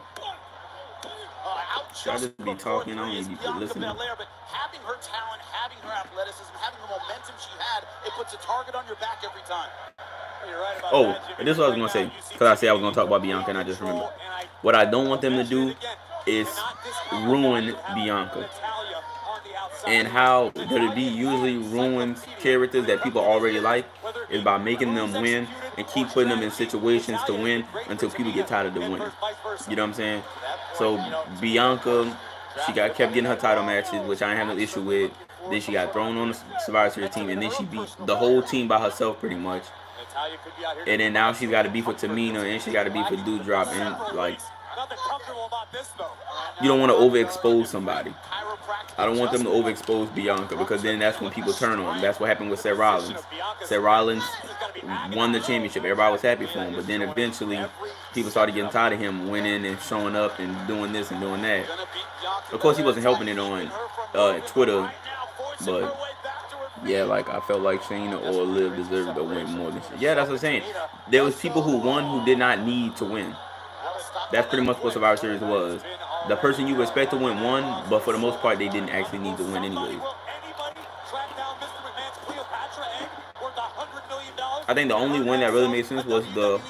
Should I just be talking? I don't need people listening. But having her talent, having her athleticism, having the momentum she had, it puts a target on your back every time. Oh, and this is what I was going to say, because I said I was going to talk about Bianca and I just remembered. What I don't want them to do is ruin Bianca. And how WWE usually ruins characters that people already like is by making them win and keep putting them in situations to win until people get tired of the winning. You know what I'm saying? So Bianca, she kept getting her title matches, which I ain't have no issue with. Then she got thrown on the Survivor Series team, and then she beat the whole team by herself pretty much. And then now she's got to beef with Tamina, and she got to beef with Doudrop, and like, you don't want to overexpose somebody. I don't want them to overexpose Bianca because then that's when people turn on them. That's what happened with Seth Rollins. Seth Rollins won the championship. Everybody was happy for him, but then eventually people started getting tired of him winning and showing up and doing this and doing that. Of course, he wasn't helping it on Twitter, but yeah, like I felt like Shayna or Liv deserved to win more than she. Yeah, that's what I'm saying. There was people who won who did not need to win. That's pretty much what Survivor Series was. The person you expect to win won, but for the most part, they didn't actually need to win anyway. I think the only win that really made sense was the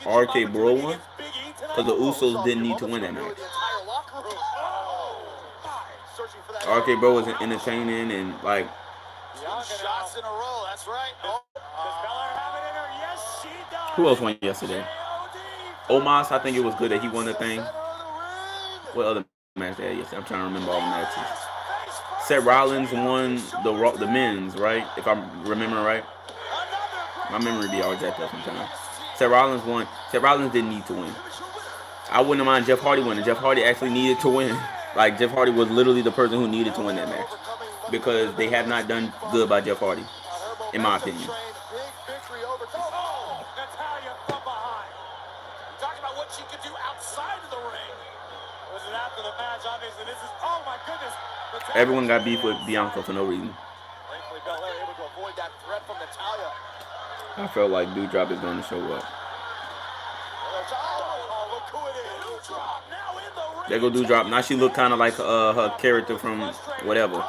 RK Bro one, because the Usos didn't need to win that match. RK Bro was entertaining and like. Shots in a row, that's right. Who else won yesterday? Omos, I think it was good that he won the thing. What other match they had yesterday? I'm trying to remember all the matches. Seth Rollins won the men's, right? If I'm remembering right. My memory be all jacked up sometimes. Seth Rollins won. Seth Rollins didn't need to win. I wouldn't mind Jeff Hardy winning. Jeff Hardy actually needed to win. Like, Jeff Hardy was literally the person who needed to win that match. Because they have not done good by Jeff Hardy, in my opinion. Everyone got beef with Bianca for no reason. I felt like Doudrop is going to show up. There go Doudrop. Now she look kind of like her character from whatever.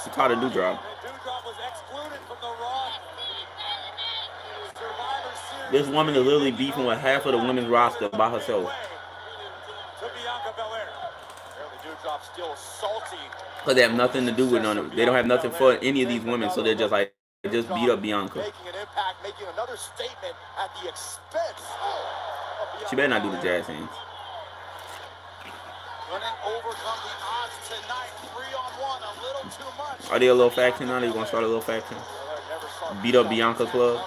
I'm tired of Doudrop. This woman is literally beefing with half of the women's roster by herself. Because they have nothing to do with none of it. They don't have nothing for any of these women, so they're just like, just beat up Bianca. She better not do the jazz hands. Are they a little faction now? Are you gonna start a little faction? Beat up Bianca Club.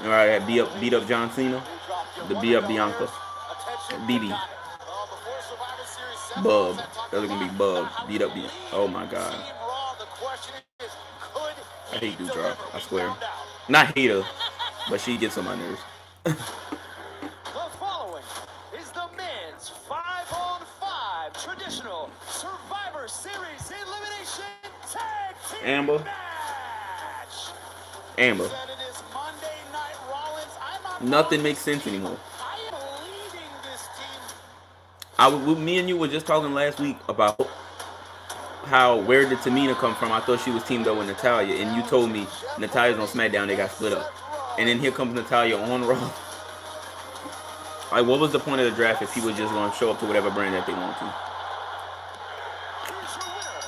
Alright, beat up John Cena. The beat up Bianca. BB. Bub. That's gonna be Bub. Beat up Bianca. Oh my god. I hate Doudrop, I swear. Not hate her, but she gets on my nerves. The following is the men's 5-on-5 traditional Survivor Series elimination tag team Amber. match. Amber. Nothing makes sense anymore. Me and you were just talking last week about how where did Tamina come from? I thought she was teamed up with Natalya, and you told me Natalya's on SmackDown. They got split up, and then here comes Natalya on Raw. Like, what was the point of the draft if people just gonna show up to whatever brand that they want to? Here's your winner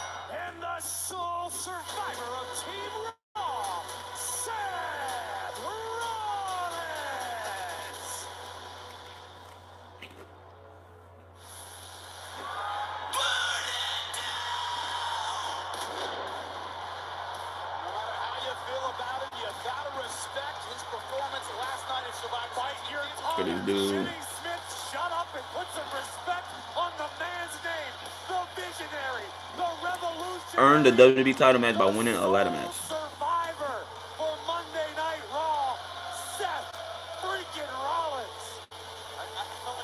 and the sole survivor of Team Raw, Seth Rollins. Look at this dude. Shut up and put some respect on the man's name, the visionary, the revolution. Earned the WWE title match by winning a ladder match. Survivor for Monday Night Raw, Seth freaking Rollins.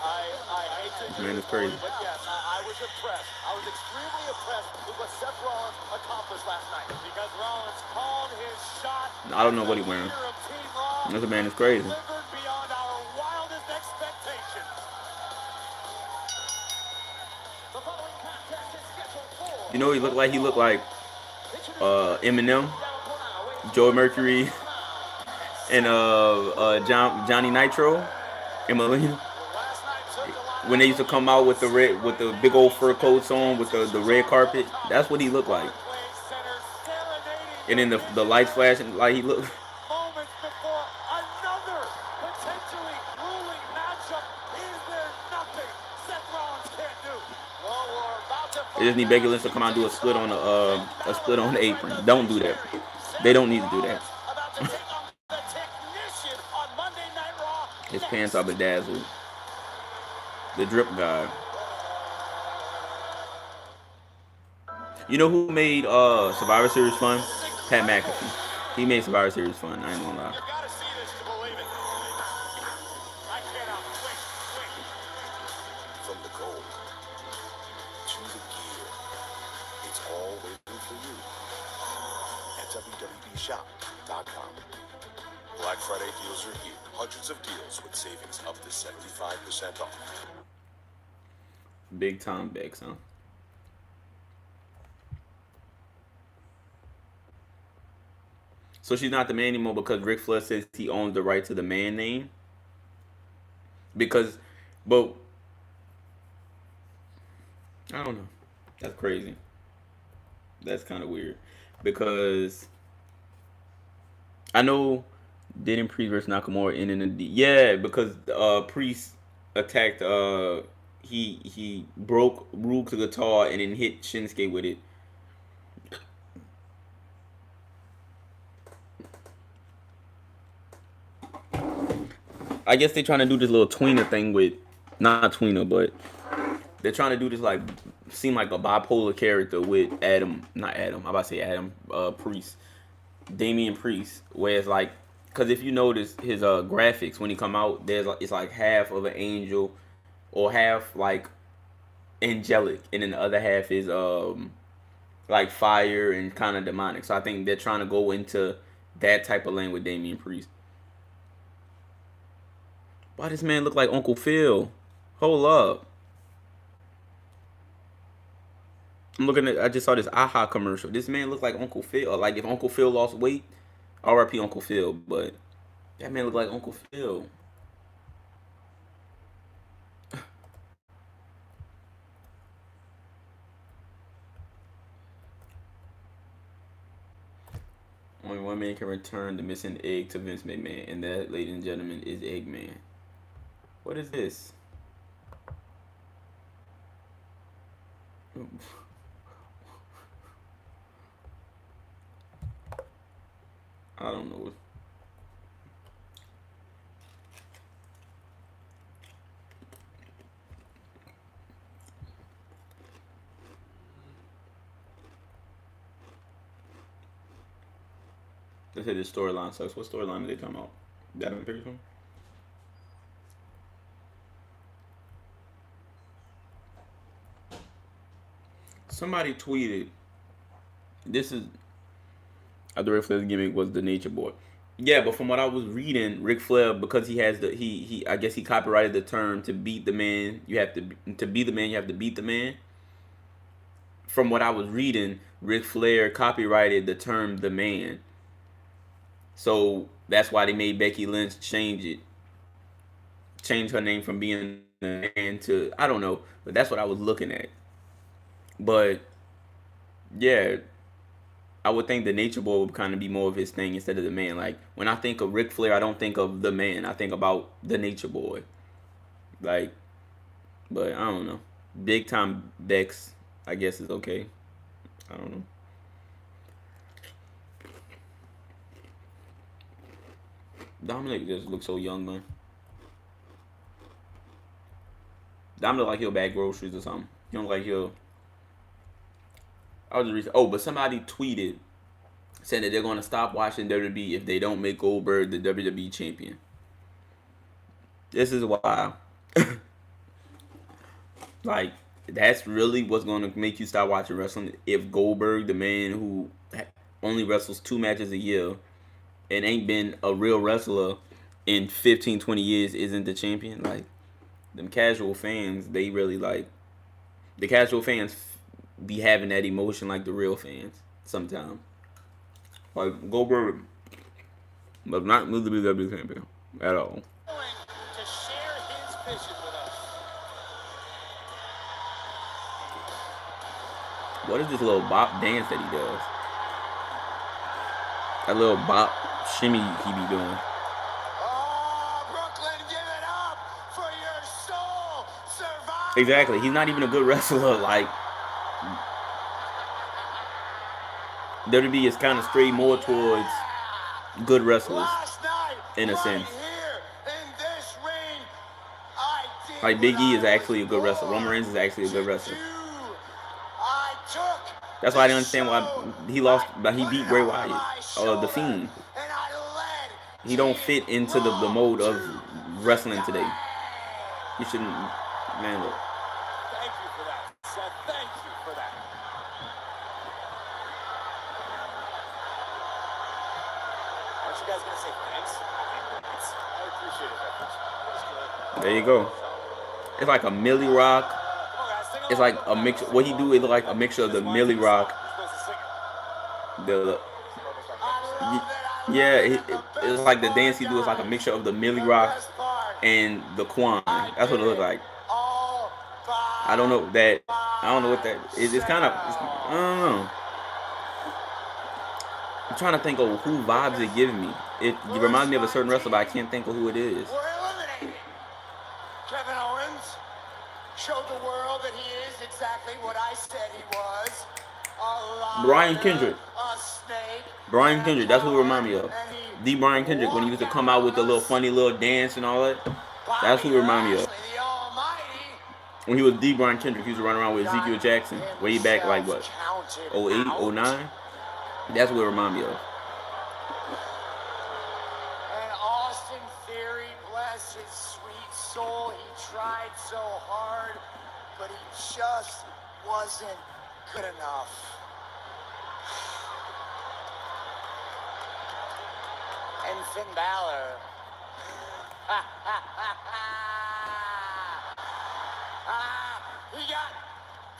I hate to Man, it's crazy. But yes, I was impressed. I was extremely impressed with what Seth Rollins accomplished last night. Because Rollins called his shot. I don't know what he's wearing. This man is crazy. Beyond our wildest expectations. The following contest is scheduled for You know what he looked like? He looked like Eminem, Joe Mercury, and Johnny Nitro and Melina. When they used to come out with the big old fur coats on with the red carpet, that's what he looked like. And then the lights flashing like he looked. Moments before another potentially grueling matchup. Is there nothing Seth Rollins can't do? Well, we're about to They just need Becky Lynch to come out and do a split on the apron. Don't do that. They don't need to do that. About to take on the technician on Monday Night Raw. His pants are bedazzled. The drip guy. You know who made Survivor Series fun? Pat McAfee. He made Survivor Series fun. I ain't gonna lie. You gotta see this to believe it. I cannot wait. From the gold to the gear, it's all waiting for you at WWEshop.com. Black Friday deals are here. Hundreds of deals with savings up to 75% off. Big time Bex, huh? So she's not the man anymore because Ric Flair says he owns the right to the man name. But I don't know. That's crazy. That's kind of weird because I know didn't Priest versus Nakamura end in yeah, because Priest attacked he broke Rook's guitar and then hit Shinsuke with it. I guess they're trying to do this little tweener thing with, not tweener, but they're trying to do this like, seem like a bipolar character with Priest, Damian Priest, where it's like, because if you notice his graphics when he come out, it's like half of an angel, or half like angelic, and then the other half is like fire and kind of demonic. So I think they're trying to go into that type of lane with Damian Priest. Why this man look like Uncle Phil? Hold up. I'm looking at, I just saw this AHA commercial. This man look like Uncle Phil. Like if Uncle Phil lost weight, R.I.P. Uncle Phil, but that man look like Uncle Phil. Only one man can return the missing egg to Vince McMahon, and that, ladies and gentlemen, is Eggman. What is this? I don't know. They said this storyline sucks. What storyline are they talking about? That in the picture? Somebody tweeted, this is, the Ric Flair's gimmick was the Nature Boy. Yeah, but from what I was reading, Ric Flair, because he has I guess he copyrighted the term to beat the man, you have to be the man, you have to beat the man. From what I was reading, Ric Flair copyrighted the term the man. So that's why they made Becky Lynch change her name from being the man to, I don't know, but that's what I was looking at. But yeah, I would think the Nature Boy would kind of be more of his thing instead of the man. Like when I think of Ric Flair, I don't think of the man. I think about the Nature Boy. Like, but I don't know. Big time Bex, I guess, is okay. I don't know. Dominic just looks so young, man. Dominic look like he'll bag groceries or something. He don't look like he'll. I was just but somebody tweeted saying that they're going to stop watching WWE if they don't make Goldberg the WWE champion. This is why. Like, that's really what's going to make you stop watching wrestling. If Goldberg, the man who only wrestles 2 matches a year and ain't been a real wrestler in 15, 20 years, isn't the champion. Like, them casual fans, they really like, the casual fans be having that emotion like the real fans sometimes. Like Goldberg, but not the WWE champion at all. To share his vision with us. What is this little bop dance that he does? That little bop shimmy he be doing. Oh, Brooklyn, give it up for your soul survivor. Exactly. He's not even a good wrestler. Like, WWE is kind of strayed more towards good wrestlers, in a sense. Like, Big E is actually a good wrestler. Roman Reigns is actually a good wrestler. That's why I didn't understand why he lost, but he beat Bray Wyatt, The Fiend. He don't fit into the mode of wrestling today. You shouldn't, man, look. Thank you for that, Seth. Thank you for that. Aren't you guys going to say thanks? I appreciate it, There you go. It's like a Millie Rock. It's like a mix. What he do is like a mixture of the Millie Rock. It's like the dance he do is like a mixture of the Millie Rock and the Quan. That's what it looks like. I don't know what that is. It's kind of, I don't know. I'm trying to think of who vibes it gives me. It reminds me of a certain wrestler, but I can't think of who it is. Kevin Owens showed the world that he is exactly what I said he was. Brian Kendrick. Brian Kendrick, that's who it reminds me of. The Brian Kendrick, when he used to come out with the little funny little dance and all that. That's who it reminds me of. When he was the Brian Kendrick, he used to run around with Ezekiel Jackson. Way back, like what? 08, 09? That's what it reminds me of. And Austin Theory, bless his sweet soul, he tried so hard, but he just wasn't good enough. And Finn Balor. He got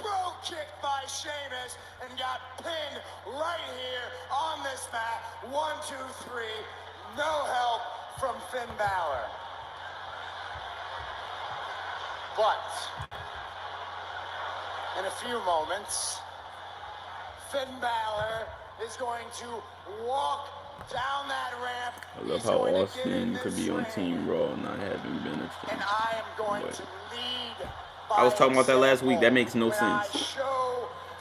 bro kicked by Sheamus and got pinned right here on this mat. 1, 2, 3. No help from Finn Balor. But in a few moments, Finn Balor is going to walk down that ramp. I love how Austin could be on Team Raw and not having been a and I am going to lead. I was talking about that last week. That makes no sense.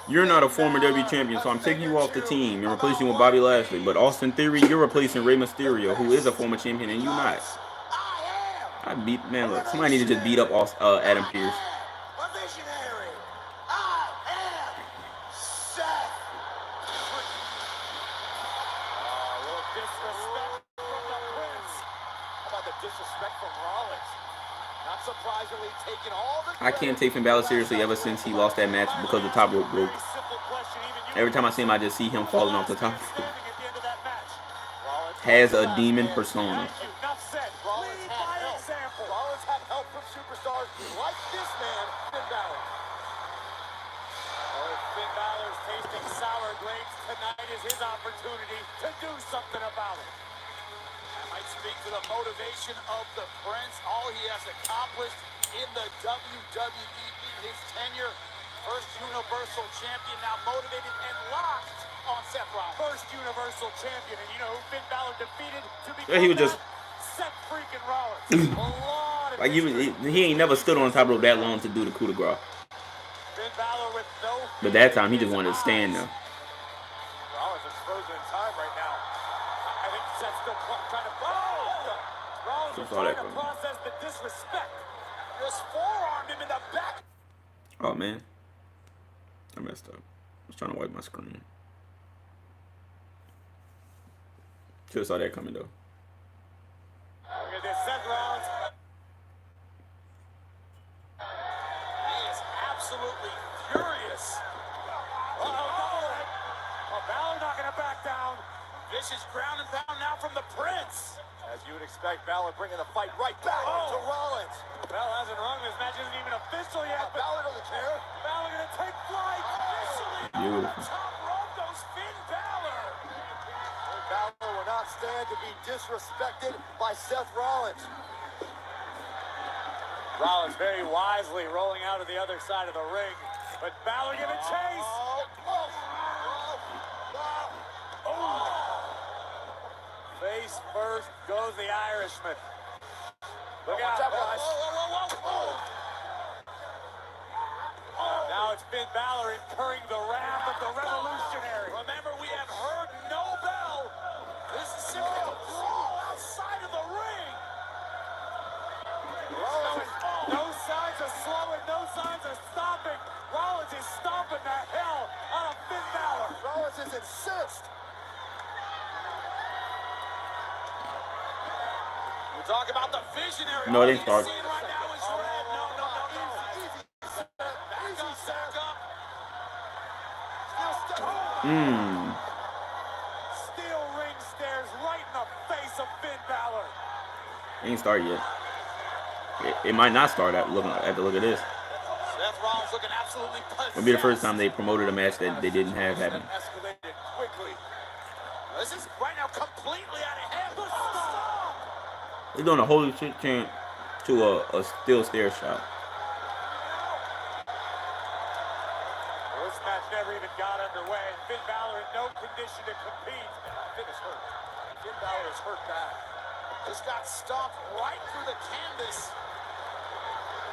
You're not a former WWE champion, so I'm taking you off the team and replacing you with Bobby Lashley. But Austin Theory, you're replacing Rey Mysterio, who is a former champion, and you're not. Look, somebody need to just beat up Adam Pearce. I can't take Finn Balor seriously ever since he lost that match because the top rope broke. Every time I see him, I just see him falling off the top rope. Has a demon persona. Rollins had help from superstars like this man, Finn Balor. Oh, Finn Balor's tasting sour grapes. Tonight is his opportunity to do something about it. That might speak to the motivation of the Prince. All he has accomplished in the WWE in his tenure. First Universal Champion, now motivated and locked on Seth Rollins. First Universal Champion, and you know who Finn Balor defeated to become he was just Seth freaking Rollins. like he ain't never stood on top rope that long to do the coup de grace. Finn Balor with no. But that time he just wanted to stand there. Rollins is frozen in time right now. I think Seth's still trying to. Rollins is trying to process the disrespect. Just forearmed him in the back. Oh man, I messed up. I was trying to wipe my screen. Should have saw that coming though. Look at this, Seth Rollins. He is absolutely furious. Balor not going to back down. Vicious ground and pound now from the Prince. As you would expect, Balor bringing the fight right back to Rollins. Balor hasn't run. This match isn't even official yet. Balor doesn't care. Balor going to take flight. Officially. Top rope goes Finn Balor. Balor will not stand to be disrespected by Seth Rollins. Rollins very wisely rolling out of the other side of the ring. But Balor giving chase. Face first goes the Irishman. Look out, guys. Now it's Finn Balor incurring the wrath of the Revolutionary. Remember, we have heard no bell. This is simply a brawl outside of the ring. No signs of slowing, no signs of stopping. Rollins is stomping the hell out of Finn Balor. Rollins is incensed. We talk about the visionary. No, they start. Right now is red. No. Back up. Steel ring stares right in the face of Finn Balor. It ain't started yet. It might not start at the look at this. Seth Rollins looking absolutely possessed. It'll be the first time they promoted a match that they didn't have happen. Escalated quickly. This is right now completely out of hand. The stop. They're doing a holy shit chant to a steel stair shot. This match never even got underway. Finn Balor in no condition to compete. Finn is hurt. Finn Balor is hurt bad. Just got stomped right through the canvas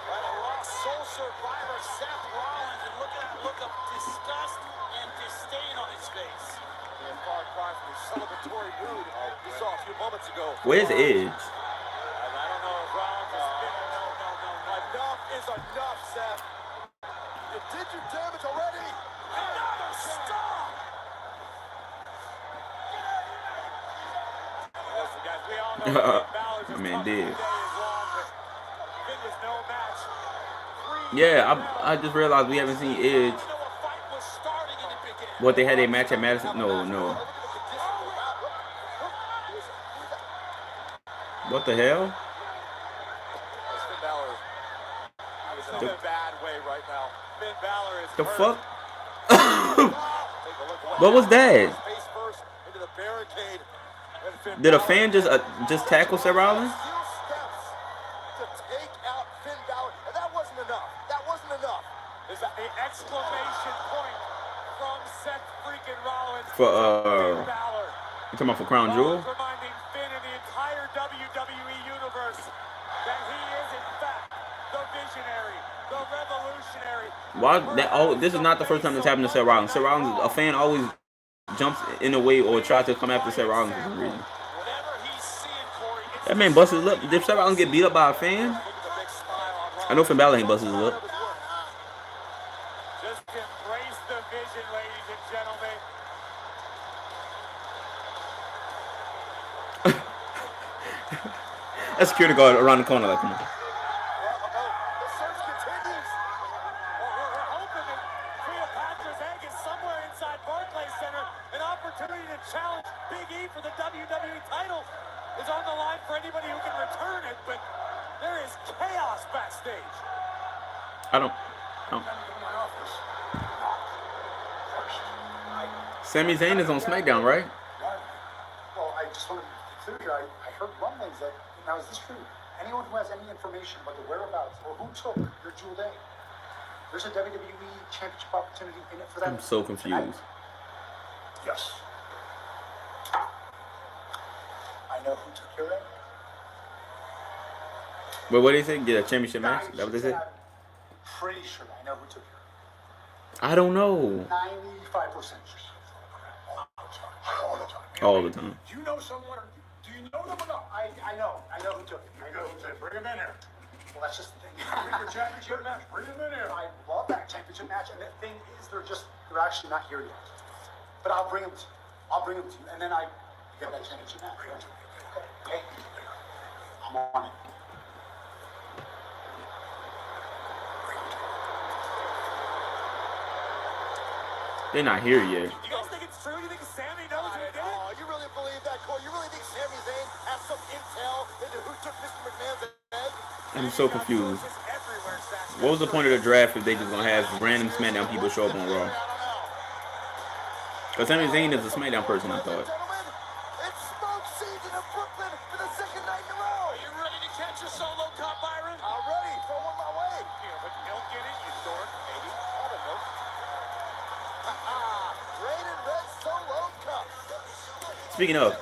by the Raw Soul Survivor Seth Rollins, and look at that look of disgust and disdain on his face. And far cry from the celebratory mood we saw a few moments ago. Where's Edge? I don't know if Rollins is spinning. No. Enough is enough, Seth. You did your damage already. Another stop. Listen, guys, we all know My man did. Yeah, I just realized we haven't seen Edge. What, they had a match at Madison? No. What the hell? The fuck? What was that? Did a fan just tackle Seth Rollins? Exclamation point from Seth freaking Rollins. For you talking about for Crown Jewel? Reminding Finn and the entire WWE universe that he is in fact the visionary, the revolutionary. Why this is not the first time this happened to Seth Rollins. Seth Rollins, a fan always jumps in the way or tries to come after Seth Rollins for some reason. That man busted his lip. Did Seth Rollins get beat up by a fan? I know Finn Balor ain't busted his lip. That security guard around the corner, like, come on. The search continues. We're hoping that Cleopatra's Egg is somewhere inside Barclays Center. An opportunity to challenge Big E for the WWE title is on the line for anybody who can return it, but there is chaos backstage. I don't. Sami Zayn is on SmackDown, right? Well, I just want to be clear here. I heard rumblings that. Now, is this true? Anyone who has any information about the whereabouts or who took your Jewel Day, there's a WWE Championship opportunity in it for them. I'm so confused. Tonight? Yes. I know who took your ring. But what did they say? Get a championship match? Is that what they said? I'm pretty sure I know who took your ring. I don't know. 95%. All the time. Do you know someone? Do you know them or not? I know who took it. I know who took it. Bring him in here. Well, that's just the thing. Bring your championship match. Bring him in here. I love that championship match, and the thing is, they're actually not here yet. But I'll bring them to you, and then I get that championship match. Okay. I'm on it. They're not here yet. You guys think it's true? You think Sami knows who did it? Oh, you really believe that, Cole? You really think Sami Zayn has some intel into who took Mr. McMahon's egg? I'm so confused. What was the point of the draft if they just gonna have random SmackDown people show up on Raw? Because Sami Zayn is a SmackDown person, I thought. It's smoke season in Brooklyn for the second night in a row. Are you ready to catch a solo cup, Byron? I'm ready. Throw on my way. Yeah, but don't get it, you dork. Maybe. I don't know. Red and red solo cup. Speaking of,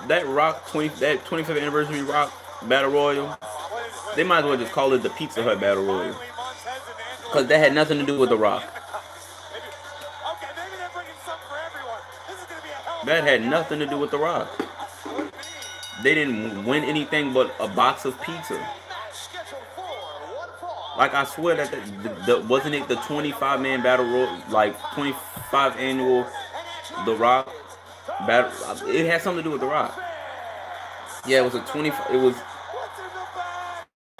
that Rock 25th anniversary Rock Battle Royal, they might as well just call it the Pizza Hut Battle Royal, because that had nothing to do with The Rock. That had nothing to do with The Rock. They didn't win anything but a box of pizza. Like, I swear that wasn't it the 25-man battle royal, like 25 annual The Rock battle? It had something to do with The Rock. Yeah, it was a 25. It was.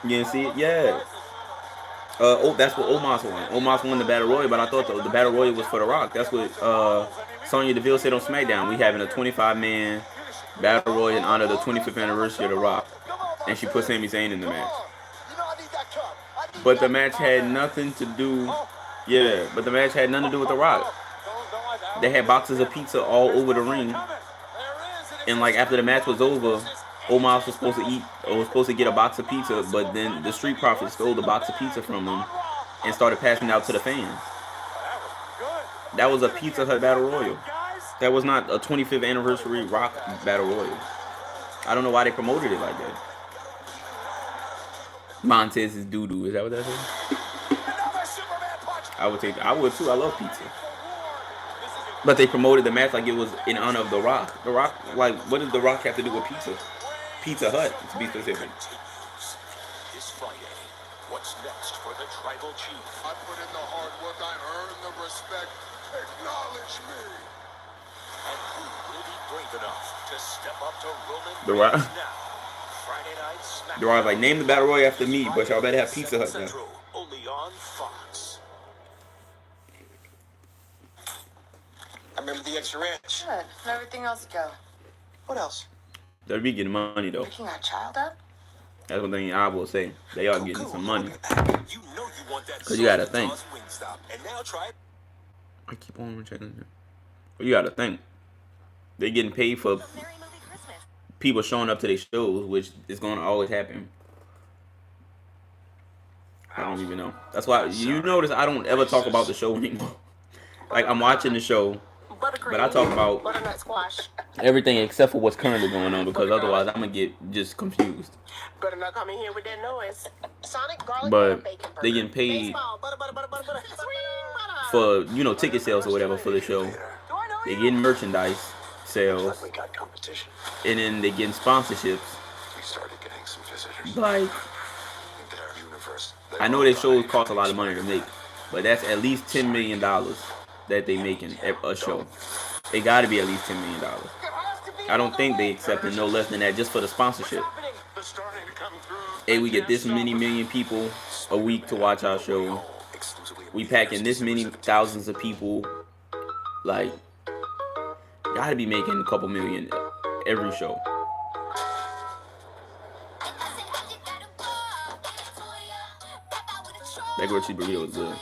You didn't see it? Yeah. That's what Omos won. Omos won the battle royal, but I thought the battle royal was for The Rock. That's what Sonya Deville said on SmackDown. We having a 25-man battle royal in honor of the 25th anniversary of The Rock, and she put Sami Zayn in the match. But the match had nothing to do. Yeah, but the match had nothing to do with The Rock. They had boxes of pizza all over the ring, and like after the match was over, Omos was supposed to eat, or was supposed to get a box of pizza, but then the Street Profits stole the box of pizza from him and started passing it out to the fans. That was a Pizza Hut Battle Royal. That was not a 25th anniversary Rock Battle Royal. I don't know why they promoted it like that. Montez is doo-doo. Is that what that is? I would too. I love pizza. But they promoted the match like it was in honor of The Rock. The Rock, like, what does The Rock have to do with pizza? Pizza Hut, to be specific. This Friday, what's next for the tribal chief? I put in the hard work, I earned the respect. Acknowledge me. And who will be brave enough to step up to Roman The Rock. now? Friday night SmackDown. The Rock like, name the battle royal after me, but y'all better have Pizza Hut now. Only on Fox. I remember the extra inch. Good. And everything else go. What else? They'll be getting money though. Picking our child up? That's one thing I will say. They are getting some money. You know you want that. Cause you gotta think. And now try it. I keep on checking. But you gotta think. They're getting paid for people showing up to their shows, which is gonna always happen. I don't even know. That's why you notice I don't ever talk about the show anymore. Like, I'm watching the show, but I talk about everything except for what's currently going on, because otherwise I'm gonna get just confused. Better not come in here with that noise. Sonic garlic But they getting paid for, you know, ticket sales or whatever for the show. They getting merchandise sales, and then they getting sponsorships. Like, I know their shows cost a lot of money to make, but that's at least $10 million that they making a show. It got to be at least $10 million. I don't think they accepting no less than that just for the sponsorship. Hey, we get this many million people a week to watch our show. We packing this many thousands of people. Like, gotta be making a couple million every show. That grilled cheese burrito is good.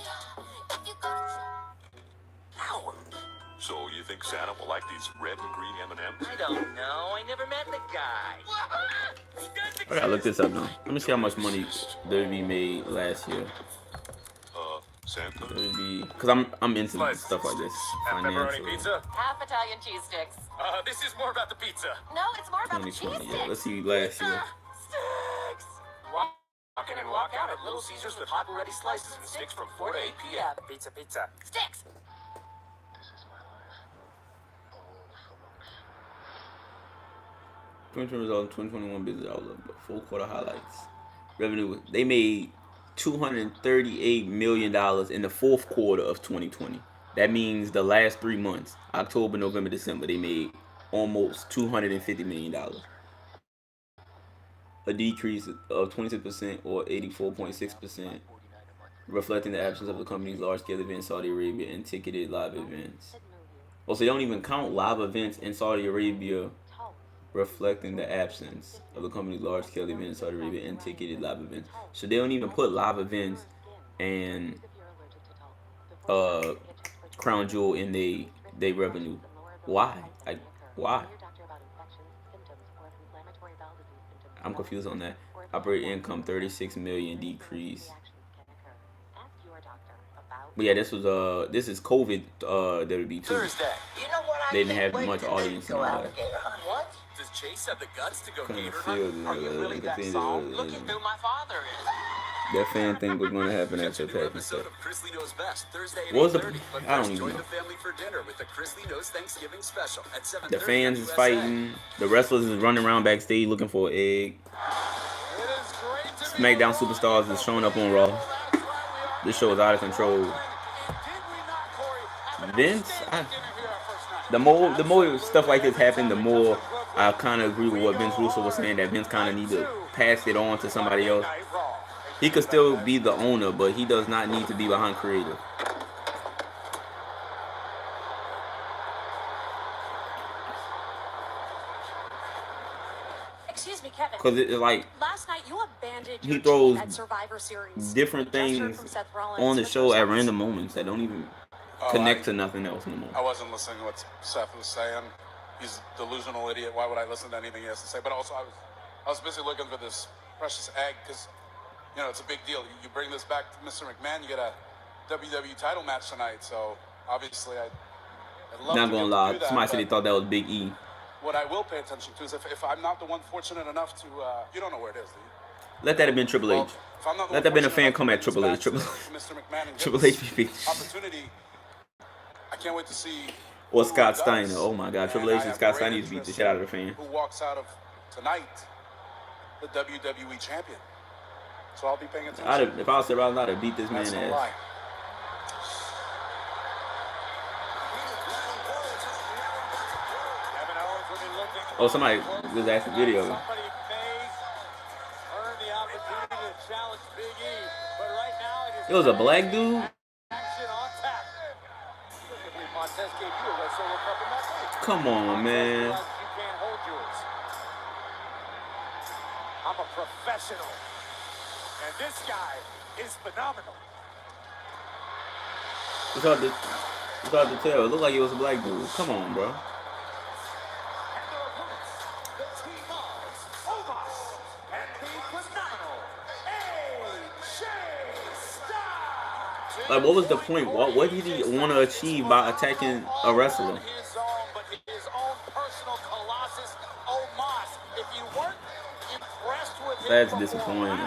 So you think Santa will like these red and green M&Ms? I don't know. I never met the guy. I gotta look this up now. Let me see how much money WWE made last year. Santa? WWE, because I'm into stuff like this. Financial. Half Italian cheese sticks. This is more about the pizza. No, it's more about the cheese 2020. sticks. Yeah, let's see last year. Sticks. Walk in and walk out at Little Caesars with hot and ready slices and sticks from 4 to 8 p.m. Pizza, pizza. Sticks. 2020 results, 2021 business outlook, but full quarter highlights. Revenue, they made $238 million in the fourth quarter of 2020. That means the last 3 months, October, November, December, they made almost $250 million. A decrease of 26% or 84.6%, reflecting the absence of the company's large-scale events in Saudi Arabia and ticketed live events. Well, so they don't even count live events in Saudi Arabia, reflecting the absence of the company's large-scale events in Saudi Arabia and ticketed live events. So they don't even put live events and Crown Jewel in they revenue. Why? Why? I'm confused on that. Operating income 36 million decrease. But yeah, this is COVID WWE too. Thursday. You know what They didn't have much audience and all that. What? Does Chase have the guts to go Couldn't gator feel hunt? Are you really that the soft? Look at who my father is. that fan thing was going to happen Catch after a new attacking episode stuff. of Chris Lee Knows Best Thursday at What was the? 8:30. But I don't first, even join know. the family for dinner with the Chris Lee Knows Thanksgiving special at 7:30. The fans on is USA. fighting. The wrestlers is running around backstage looking for an egg. SmackDown superstars is showing up on Raw. This show is out of control. Vince, the more stuff like this happen, the more I kind of agree with what Vince Russo was saying, that Vince kind of need to pass it on to somebody else. He could still be the owner, but he does not need to be behind creative. Excuse me, Kevin. Because it's like last night you abandoned he your throws team at Survivor Series. different things on the show at random moments that don't even connect to nothing else no more. I wasn't listening to what Seth was saying. He's a delusional idiot. Why would I listen to anything he has to say? But also, I was busy looking for this precious egg because, you know, it's a big deal. You bring this back to Mr. McMahon, you get a WWE title match tonight. So obviously, I'd love Not to gonna do lie, that, somebody said they but thought that was Big E. what I will pay attention to is if I'm not the one fortunate enough to, you don't know where it is, do you? Let that have been Triple H. If I'm not the Let one that have been a fortunate fan enough come to at bring Triple this H. back Triple, to Mr. McMahon and get Triple this H be opportunity, I can't wait to see. or who Scott does. Steiner. Oh my God, Triple And H I and have Scott great Steiner used to beat the interest shit out of in the fan. Who walks out of tonight the WWE champion? So I'll be paying attention. If I was around, I'd have beat this man That's no ass. lie. Oh, somebody was asking video. Somebody may earn the opportunity to challenge Big E, but right now it is It was a black dude. action on tap. Montez gave you a solo cup in that fight. Come on, man. You can't hold yours. I'm a professional, and this guy is phenomenal. It's hard to tell. It looked like it was a black dude. Come on, bro. Like, what was the point? What did he want to achieve by attacking a wrestler? That's disappointing.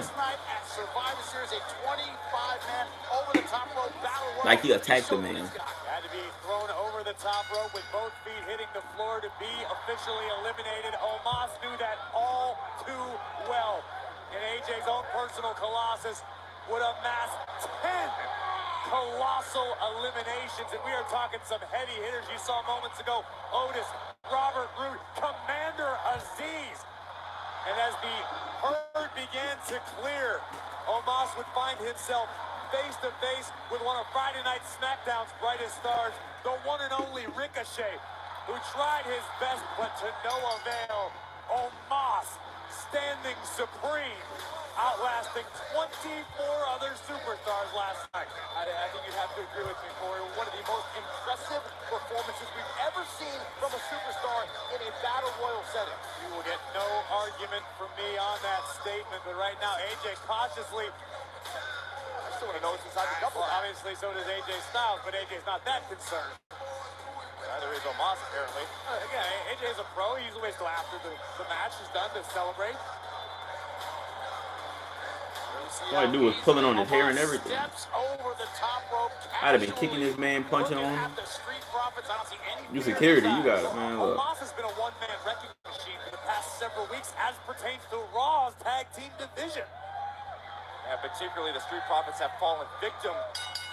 Like, he attacked the man. Had to be thrown over the top rope with both feet hitting the floor to be officially eliminated. Omos knew that all too well. And AJ's own personal Colossus would amass 10 colossal eliminations. And we are talking some heavy hitters you saw moments ago. Otis, Robert Roode, Commander Aziz. And as the herd began to clear, Omos would find himself face to face with one of Friday Night SmackDown's brightest stars, the one and only Ricochet, who tried his best but to no avail. Omos standing supreme, outlasting 24 other superstars last night. I think you'd have to agree with me, Corey. One of the most impressive performances we've ever seen from a superstar in a battle royal setting. You will get no argument from me on that statement, but right now, AJ cautiously. I still want to know what's inside the double. Well, obviously, so does AJ Styles, but AJ's not that concerned. Neither is Omos, apparently. Again, AJ's a pro. He usually waits till after the match is done to celebrate. All I do was pulling on his hair and everything. I'd have been kicking this man, punching on him. You security, you got it, man. Look. Omos has been a one-man wrecking machine for the past several weeks as pertains to Raw's tag team division. And particularly the Street Profits have fallen victim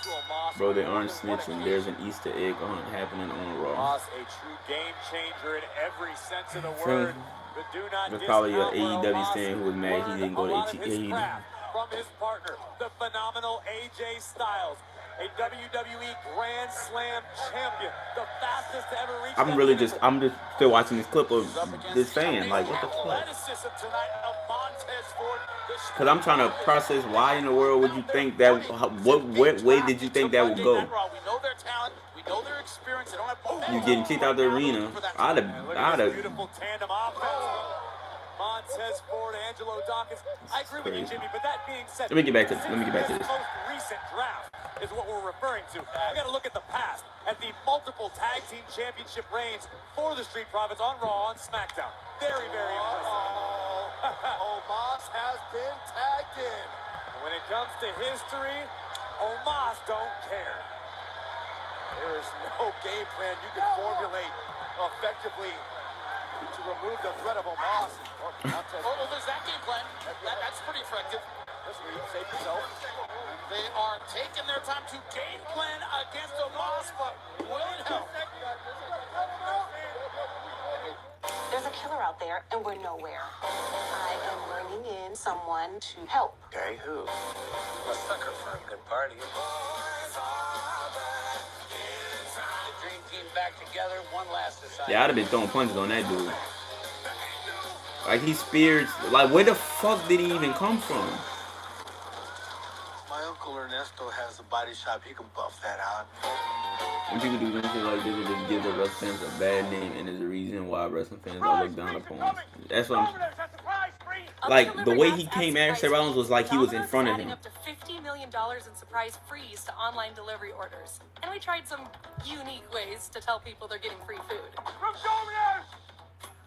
to Omos. Bro, they aren't snitching. There's an Easter egg happening on Raw. Omos, a true game changer in every sense of the word. But do not There's probably an discount AEW stand who was mad he didn't go to AEW. From his partner, the phenomenal AJ Styles, a WWE Grand Slam champion, the fastest to ever reach. I'm just still watching this clip of this fan. Like, what the fuck? Because I'm trying to process why in the world would you think that, what way did you think that would go? We know their talent, we know their experience. They don't have You getting kicked out the arena. I'd have. Beautiful tandem offense. Montez Ford, Angelo Dawkins. I agree with you, Jimmy, but that being said, Let me get back to this. The most recent draft is what we're referring to. We got to look at the past. at the multiple tag team championship reigns for the Street Profits on Raw and SmackDown. Very, very impressive. Omos has been tagged in. When it comes to history, Omos don't care. There is no game plan you can formulate effectively to remove the threat of Omos. Oh, there's that game plan. That's pretty effective. Save yourself. They are taking their time to game plan against Omos, but will it help? There's a killer out there, and we're nowhere. I am bringing in someone to help. Okay, who? A sucker for a good party. The dream team back together, one last assignment. Yeah, I'd have been throwing punches on that dude. Like, he speared. Like, where the fuck did he even come from? My uncle Ernesto has a body shop. He can buff that out. When people do shit like this, it just gives the wrestling fans a bad name, and there's a reason why wrestling fans are looked down upon. That's what I'm. Like, the way he came at Seth Rollins was like he was in front of him. Up to $50 million in surprise frees to online delivery orders. And we tried some unique ways to tell people they're getting free food. From Domino's!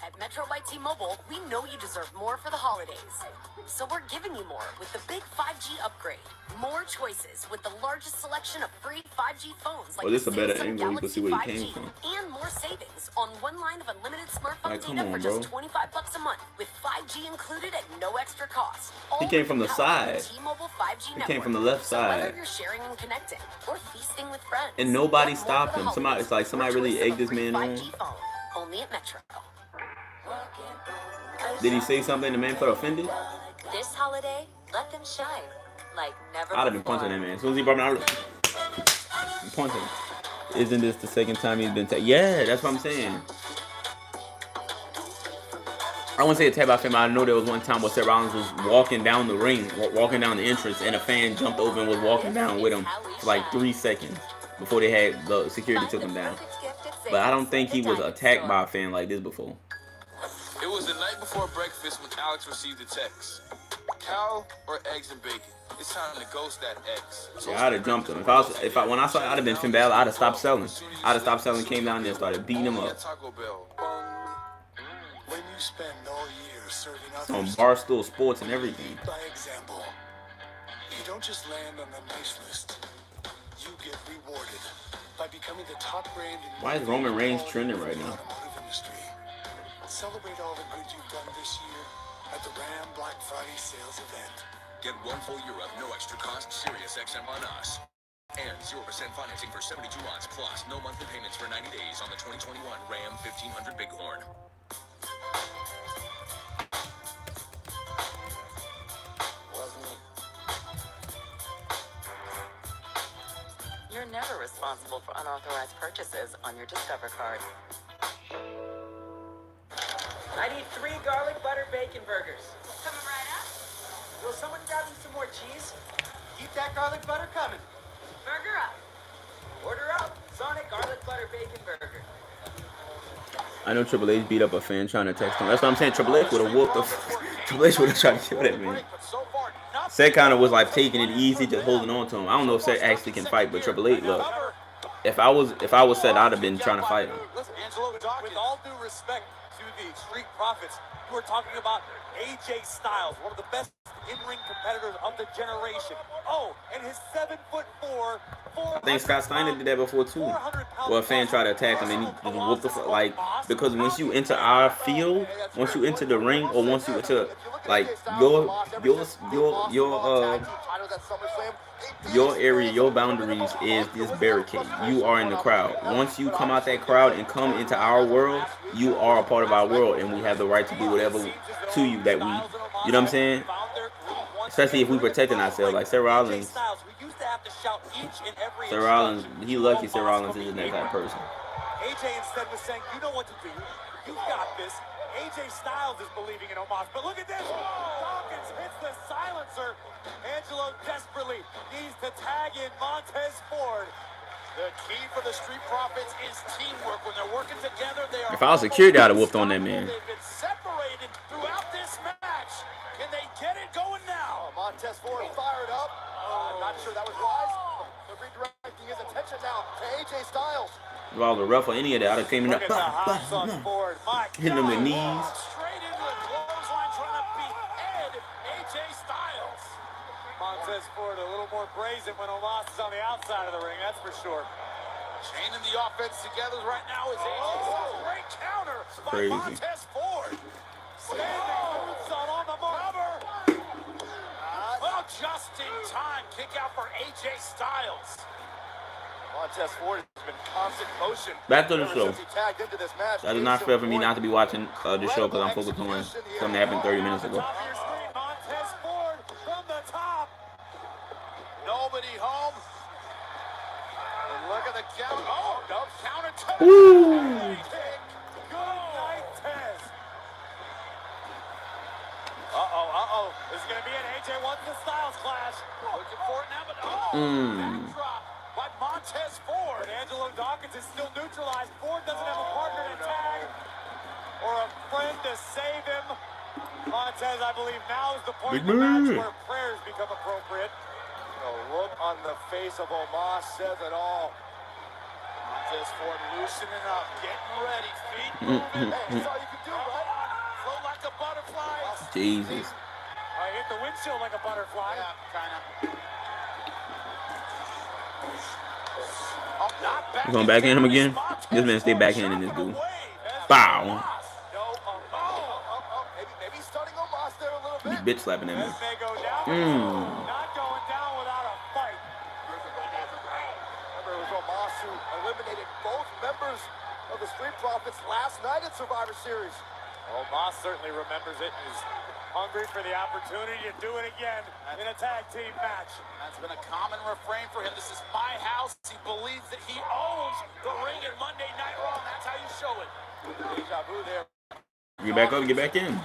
At Metro by T-Mobile, we know you deserve more for the holidays. So we're giving you more with the big 5G upgrade. More choices with the largest selection of free 5G phones like Well, this is a better Samsung angle. You can see where he Galaxy came 5G. from. And more savings on one line of unlimited smartphone Like, come data for on, just bro. $25 a month with 5G included at no extra cost. He came from the side. T-Mobile 5G He came from the left So whether side. you're sharing and connecting or feasting with friends, And nobody get more stopped for the him. Somebody, it's like somebody really egged this man on. 5G phone, only at Metro. Did he say something the man felt offended? This holiday, let them shine like never I'd have been before. punching that man. As soon as he brought me out, I'm punching him. Isn't this the second time he's been tagged? Yeah, that's what I'm saying. I wouldn't say a tag by fan, but I know there was one time where Seth Rollins was walking down the ring, walking down the entrance, and a fan jumped over and was walking down with him for like 3 seconds before they had the security took him down. But I don't think he was attacked by a fan like this before. It was the night before breakfast when Alex received a text. Cow or eggs and bacon? It's time to ghost that eggs. Yeah, I'd have jumped him. When I saw it, I'd have been Finn Balor, I'd have stopped selling. I'd have stopped selling, came down there and started beating him up. Taco Bell. When you spend all year serving On others Barstool Sports and everything. by example, you don't just land on the nice list. You get rewarded by becoming the top brand in Why is Roman Reigns trending right now? automotive industry. Celebrate all the good you've done this year at the Ram Black Friday sales event. Get 1 full year of no extra cost Sirius XM on us. And 0% financing for 72 months, plus no monthly payments for 90 days on the 2021 Ram 1500 Bighorn. You're never responsible for unauthorized purchases on your Discover card. I need 3 garlic butter bacon burgers. Coming right up. Will someone grab me some more cheese? Keep that garlic butter coming. Burger up. Order up. Sonic garlic butter bacon burger. I know Triple H beat up a fan trying to text him. That's what I'm saying. Triple H would have whooped the. Triple H would have tried to kill that man. Seth kind of was like taking it easy, just holding on to him. I don't know if Seth actually can fight, but Triple H, look. If I was Seth, I'd have been trying to fight him. Listen, Angelo, with all due respect to the Street Profits, you were talking about AJ Styles, one of the best in-ring competitors of the generation. Oh, and his 7'4", I think Scott Steiner did that before too. Well, a fan tried to attack him and he just whooped the like because once you enter our field, once you enter the ring, or once you enter like your area, your boundaries is this barricade. You are in the crowd. Once you come out that crowd and come into our world, you are a part of our world, and we have the right to do whatever to you that we, you know what I'm saying? Especially if we protecting ourselves, like Seth Rollins. Seth Rollins, he lucky Seth Rollins isn't that type of person. AJ instead was saying, you know what to do. You've got this. AJ Styles is believing in Omos. But look at this. Dawkins hits the silencer. Angelo desperately needs to tag in Montez Ford. The key for the Street Profits is teamwork. When they're working together, they are. If I was security, I'd have whooped on that man. They've been separated throughout this match. Can they get it going now? Montez Ford fired up. I'm not sure that was wise. They're redirecting his attention now. to AJ Styles. If I was a ref or any of that, I'd have came in there, hitting them with knees. Straight into the clothesline, trying to behead AJ Styles. Montez Ford a little more brazen when Omos is on the outside of the ring, that's for sure. Chaining the offense together right now is AJ Styles. Great counter by Montez Ford. Standing moonsault on the mark. Well, just in time, kick out for AJ Styles. Montez Ford has been constant motion. Back to the show. He tagged into this match. That is not fair for me not to be watching the show because I'm focused on something that happened 30 minutes ago. Montez Ford from the top. Nobody home. And look at the count. Oh, no counter to Ooh. Good night, Tez. This is going to be an AJ wants the Styles clash. Looking for it now, but backdrop by Montez Ford. Angelo Dawkins is still neutralized. Ford doesn't have a partner to tag or a friend to save him. Montez, I believe now is the point of the match where prayers become appropriate. The look on the face of Omos says it all. Montez Ford loosening up, getting ready, feet moving. Hey, that's all you can do, right? Flow like a butterfly. Jesus. I hit the windshield like a butterfly. Yeah, kind of. Oh, not back. You going back in him again? This man stay backhanding this dude. Bow. Maybe starting Omos there a little bit. He's bitch slapping at me. This may go down. Not going down without a fight. Remember, it was Omos who eliminated both members of the Street Profits last night at Survivor Series. Omos certainly remembers it and is hungry for the opportunity to do it again in a tag team match. That's been a common refrain for him. This is my house. He believes that he owns the ring in Monday Night Raw. That's how you show it. Deja vu there. Get back up, get back in.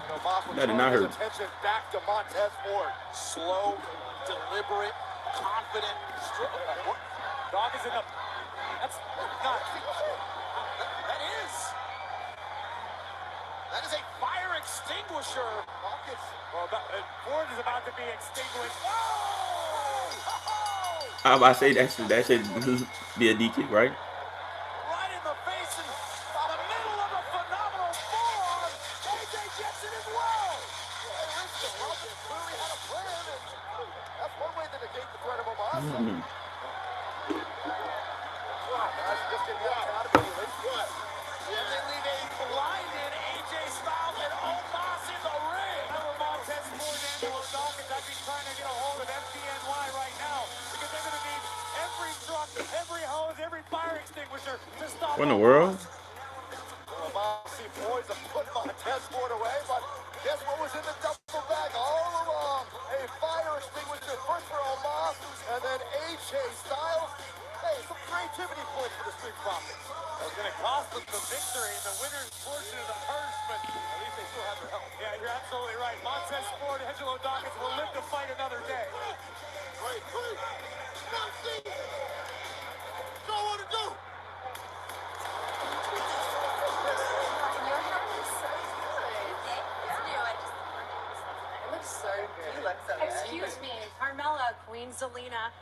That did not hurt. Attention back to Montez Ford. Slow, deliberate, confident. Dawkins in the... That's not... That is a fire extinguisher. Well, Ford is about to be extinguished. I was about to say that should be a DQ, right? Right in the face and the middle of a phenomenal forearm. AJ gets it as well. Clearly had a plan, and that's one way to negate the threat of Omos. Just getting out of the And they leave a blinded AJ Styles and Omos in the ring. Montez Ford and Angelo Dawkins, I'd be trying to get a hold of FDNY right now because they're going to need every truck, every hose, every fire extinguisher to stop. What in the world? Omos boys have put Montez Ford away, but guess what was in the duffel bag all along? A fire extinguisher first for Omos, and then AJ Styles. Hey, some creativity points for the Street Profits. It was going to cost them the victory in the winner's portion of the purse, but at least they still have their help. Yeah, you're absolutely right. Montez Ford and Angelo Dawkins will live to fight another day. Wait. Nothing. Go on to do. Your hair looks so good. It's new. It looks so good. You look so good. Excuse me, Carmella, Queen Zelina.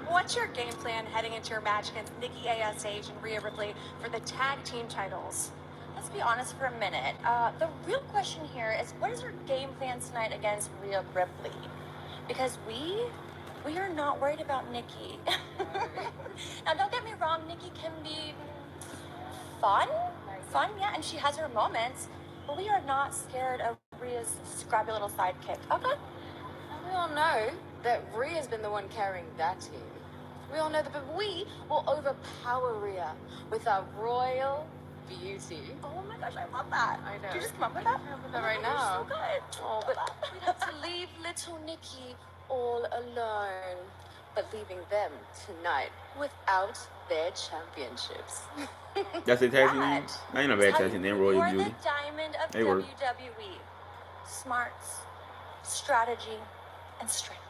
What's your game plan heading into your match against Nikki ASH and Rhea Ripley for the tag team titles? Let's be honest for a minute. The real question here is, what is your game plan tonight against Rhea Ripley? Because we are not worried about Nikki. Now, don't get me wrong, Nikki can be fun, yeah, and she has her moments, but we are not scared of Rhea's scrappy little sidekick, okay? We all know that Rhea's been the one carrying that team. We all know that, but we will overpower Rhea with our royal beauty. Oh my gosh, I love that. I know. Did you just come up with that? I with that right now. So good. Oh, but we'd have to leave little Nikki all alone. But leaving them tonight without their championships. That's the tag team? I ain't no bad tag team. They're Royal You're Beauty. the diamond of They work. WWE. Smarts, strategy, and strength.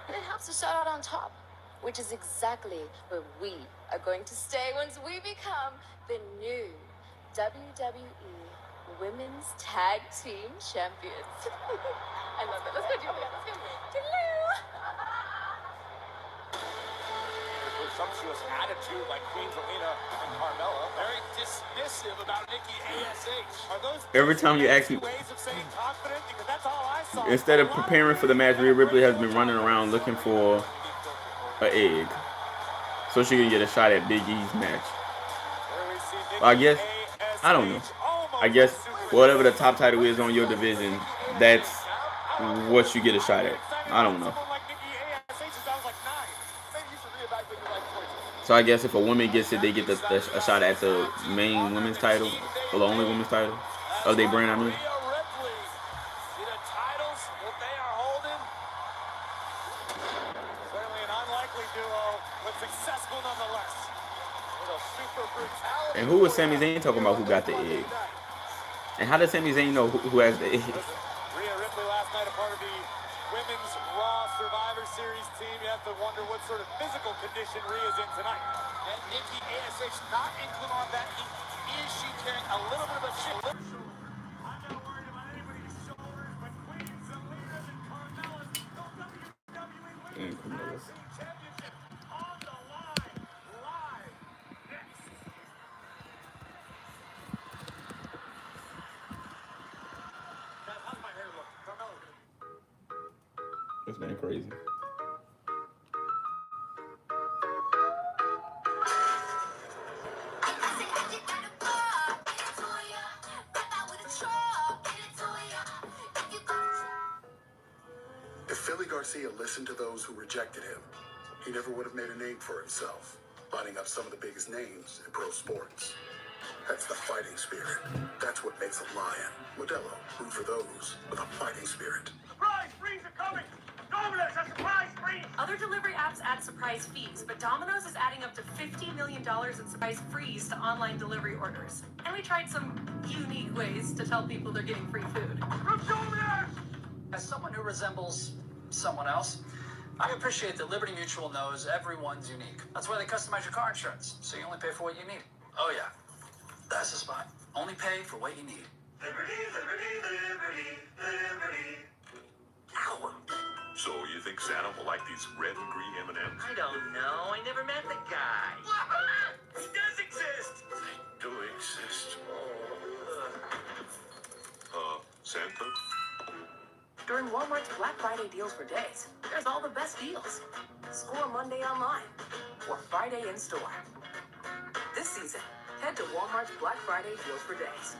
It helps to start out on top, which is exactly where we are going to stay once we become the new WWE Women's Tag Team Champions. I love it. Let's go, Julia. Let's go. presumptuous attitude like Queen Zelina and Carmella. Very dismissive about Nikki ASH. Are those Every time you ask me, ways of saying confident? Because that's all I saw. instead of preparing for the match, Rhea Ripley has been running around looking for an egg so she can get a shot at Big E's match. Well, I guess, I don't know. I guess whatever the top title is on your division, that's what you get a shot at. I don't know. So I guess if a woman gets it, they get a shot at the main women's title, or the only women's title of their brand, I mean. And who was Sami Zayn talking about who got the egg? And how does Sami Zayn know who has the egg? Rhea Ripley last night, a part of the Women's Raw Survivor Series team. You have to wonder what sort of physical condition Rhea's in tonight. And Nikki ASH not included on that. Is she carrying a little bit of a chip? I'm not worried about anybody's shoulders, but Queen Zelina and Carmella's WWE Women's Tag Team Championship on the line, live next. Guys, how's my hair look? Carmella's gonna... This man crazy. If Philly Garcia listened to those who rejected him, he never would have made a name for himself, lining up some of the biggest names in pro sports. That's the fighting spirit. That's what makes a lion. Modelo, root for those with a fighting spirit. Surprise! Freeze are coming! Domino's, a surprise freeze! Other delivery apps add surprise fees, but Domino's is adding up to $50 million in surprise frees to online delivery orders. And we tried some unique ways to tell people they're getting free food. From Domino's! As someone who resembles someone else, I appreciate that Liberty Mutual knows everyone's unique. That's why they customize your car insurance, so you only pay for what you need. Oh yeah, that's the spot. Only pay for what you need. Liberty, liberty, liberty, liberty. Ow. So you think Santa will like these red and green M&Ms? I don't know. I never met the guy. He does exist! They do exist. Santa? During Walmart's Black Friday deals for days, there's all the best deals. Score Monday online or Friday in store. This season, head to Walmart's Black Friday deals for days.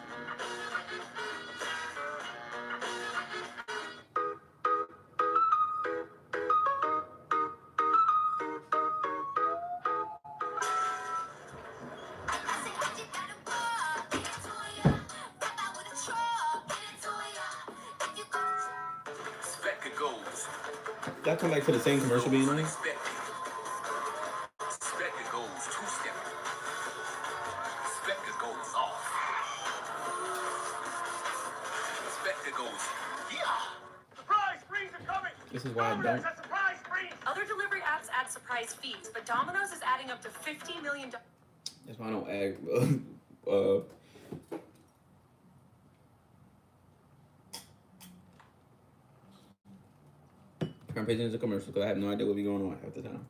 That come back to the same commercial being on? Spectre goes two-step. Spectre goes off. Spectre goes, yeah. Surprise! Freeze are coming! This is why I don't. Domino's, a surprise freeze! Other delivery apps add surprise fees, but Domino's is adding up to $50 million. That's why I don't act. I'm pitching into commercial because I have no idea what be going on half the time.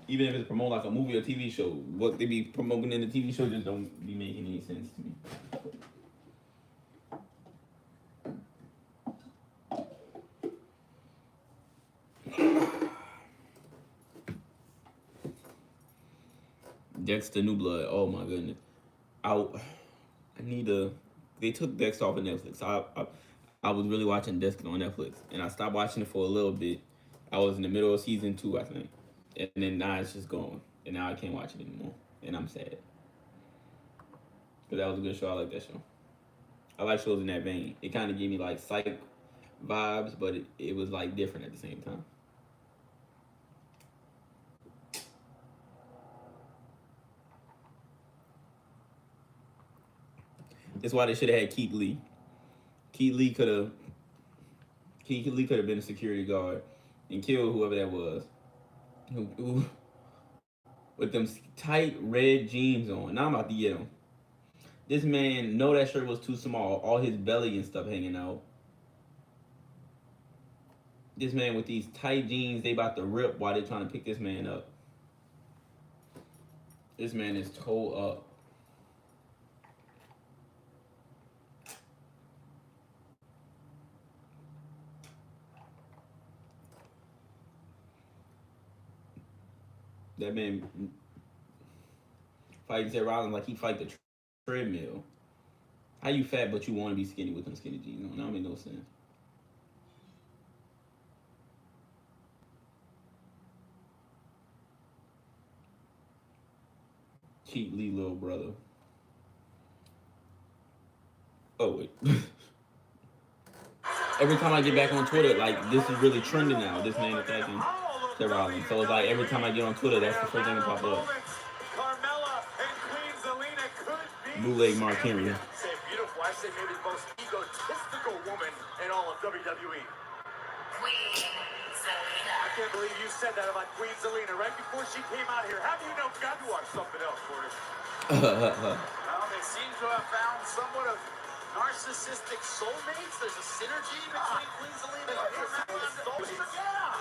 Even if it's promoting like a movie or TV show, what they be promoting in the TV show just don't be making any sense to me. Dexter New Blood. Oh my goodness. I need to. They took Dexter off of Netflix. I was really watching Dexter on Netflix, and I stopped watching it for a little bit. I was in the middle of season 2, I think, and then now it's just gone, and now I can't watch it anymore, and I'm sad. Because that was a good show. I like that show. I like shows in that vein. It kind of gave me like psych vibes, but it was like different at the same time. That's why they should have had Keith Lee. Keith Lee could have been a security guard and killed whoever that was. Who with them tight red jeans on. Now I'm about to get him. This man, know that shirt was too small. All his belly and stuff hanging out. This man with these tight jeans, they about to rip while they trying to pick this man up. This man is toe up. That man fighting Seth Rollins like he fight the treadmill. How you fat but you want to be skinny with them skinny jeans? No, that make no sense. Cheap Lee little brother. Oh wait. Every time I get back on Twitter, like this is really trending now. This man attacking Seth Rollins. So it's like every time I get on Twitter, that's the first thing that pop up. Bootleg Mark Henry. Say beautiful. I say maybe the most egotistical woman in all of WWE. Queen Zelina. I can't believe you said that about Queen Zelina right before she came out here. How do you know? Got to watch something else for it. Well, they seem to have found somewhat of narcissistic soulmates. There's a synergy between Queen Zelina and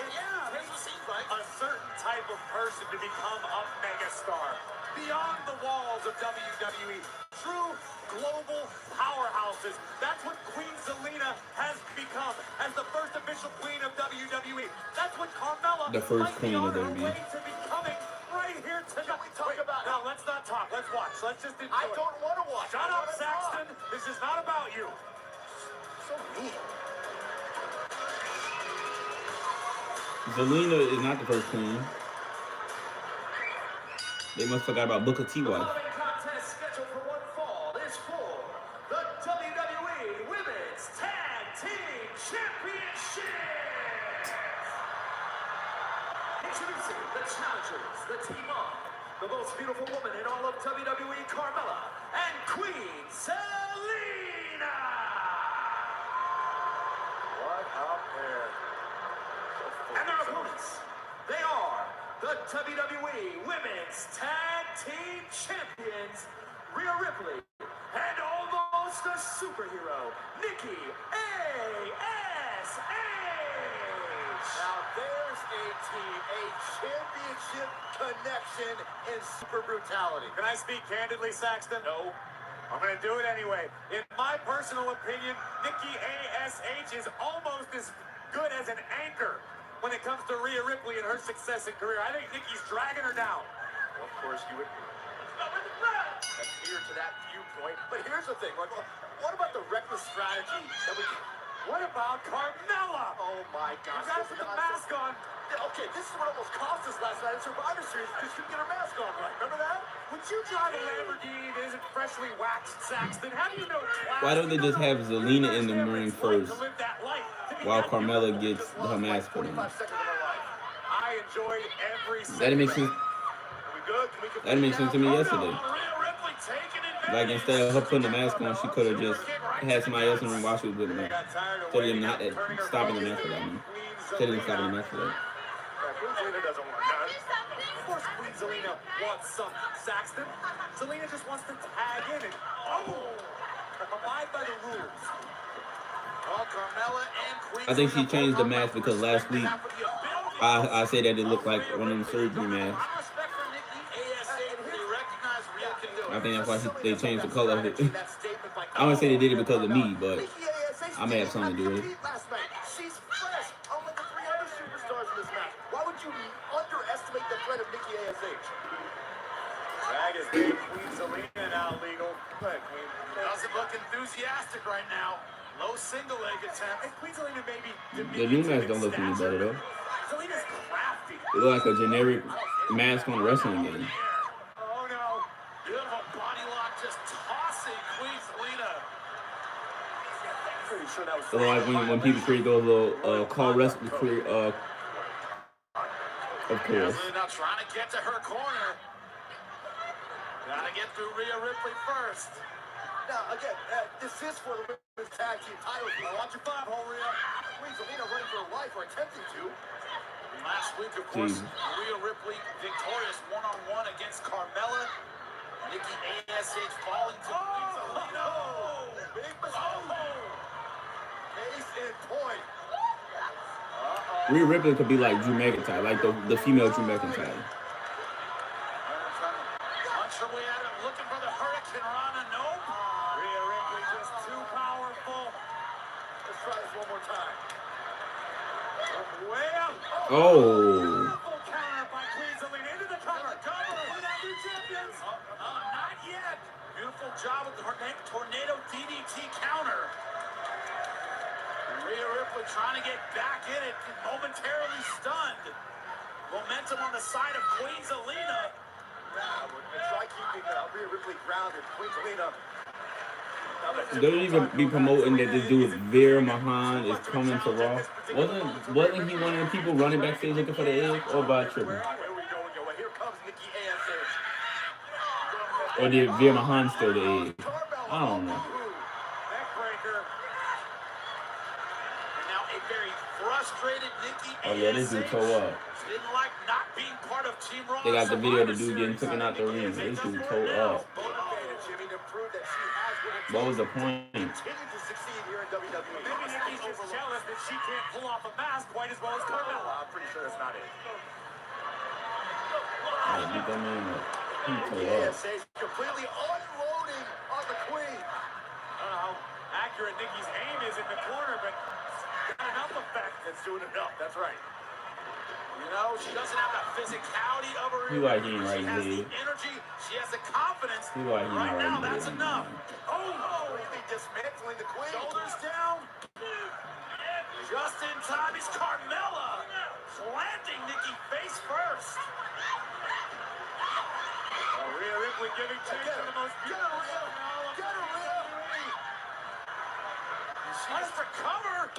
Yeah, that's what seems like. A certain type of person to become a megastar. Beyond the walls of WWE. True global powerhouses. That's what Queen Zelina has become as the first official queen of WWE. That's what Carmella The first might queen be of on her WWE. way to becoming right here tonight. we talk about it? No, let's not talk. Let's watch. Let's just enjoy. I don't want to watch. Shut up, Saxton. This is not about you. So mean. Zelina is not the first queen. They must forgot about Booker T. The wife. following contest scheduled for one fall is for the WWE Women's Tag Team Championship. Introducing the challengers, the team of the most beautiful woman in all of WWE, Carmella, and Queen Zelina. What a pair. And their opponents, they are the WWE Women's Tag Team Champions, Rhea Ripley, and almost a superhero, Nikki A.S.H. Now there's a team, a championship connection in super brutality. Can I speak candidly, Saxton? No. I'm going to do it anyway. In my personal opinion, Nikki A.S.H. is almost as good as an anchor when it comes to Rhea Ripley and her success and career. I think Nikki's dragging her down. Of course you would adhere to that viewpoint. But here's the thing, like, what about the reckless strategy that we... What about Carmella? Oh my gosh. You gotta put the mask on. Okay, this is what almost cost us last night in Survivor Series because she couldn't get her mask on right. Remember that? Would you drive a Lamborghini that isn't freshly waxed, Saxton? How do you know class? Why don't they just have Zelina in the ring first while Carmella gets her mask put on? I enjoyed every That didn't make sense. That didn't make sense to me yesterday. Like instead of her putting the mask on, she could have just had somebody else in the ring while she was with them. Instead of them not stopping the match for that. Instead of them stopping the match for that. Zelina doesn't want that. Of course Queen Zelina wants something, Saxton. Zelina just wants to tag in and abide by the rules. Well, Carmella and Queen I think she changed the mask because last week I said that it looked like one of them surgery masks. I think that's why they changed the color of it. I wouldn't say they did it because of me, but I may have something to do with it. She's fresh, unlike the three other superstars in this match. Why would you underestimate the threat of Nikki A.S.H.? Drag is made Queen Zelina now legal. Go ahead, Queen. Doesn't look enthusiastic right now. Low single leg attempt. And Queen Zelina maybe The new mask don't look any better though. Zelina's crafty. It look like a generic mask on a wrestling game. Oh no. Beautiful body lock, just tossing Queen Zelina. Pretty sure that was It look like when people create those little call wrestling career, of course. Zelina trying to get to her corner. Gotta get through Rhea Ripley first. Now, again, this is for the women's tag team titles. Watch your 5-hole, Rhea. Queen Zelina running for her life or attempting to. Last week, of course, Rhea Ripley victorious one-on-one against Carmella. Nikki A.S.H. falling to Queen Zelina. No! Big mistake. Case in point. Rhea Ripley could be like Drew McIntyre, like the female Drew McIntyre. Punch her way out of looking for the Hurricane Rana. Nope. Rhea Ripley just too powerful. Let's try this one more time. Way up. Oh. Beautiful counter by Queen Zelina into the cover. We're not new champions. Not yet. Beautiful job with the tornado DDT counter. Rhea Ripley trying to get back in it, momentarily stunned. Momentum on the side of Queen Zelina. Yeah, try keeping Rhea Ripley grounded. Queen Zelina. Don't even be promoting that this dude Veer Mahan is coming to Raw. Wasn't he one of the people running backstage looking for the egg, or by tripping? Where are we going? Here comes Nikki ASH. Or did Veer Mahan steal the egg? I don't know. Neckbreaker. And now a very frustrated Nikki Oh yeah, this dude toe up. didn't like not being part of Team Raw. They got the video of the dude getting taken out the ring. This dude toe up. What was the point? Continue to succeed here in WWE. Maybe Nikki's just jealous that she can't pull off a mask quite as well as Carmella. I'm pretty sure that's not it. Yeah, beat that man up. He toe up. ASH completely unloading on the Queen. I don't know how accurate Nikki's aim is in the corner, but got enough effect. It's doing enough. That's right. You know, she doesn't have that physicality of her. He like he ain't right She has the here. energy. She has the confidence. He like he Right ain't now, right that's here. enough. Completely dismantling the Queen. Shoulders down. Just in time is Carmella planting Nikki face first. Rhea Ripley giving chase to the most beautiful woman in all of WWE. She has to cover.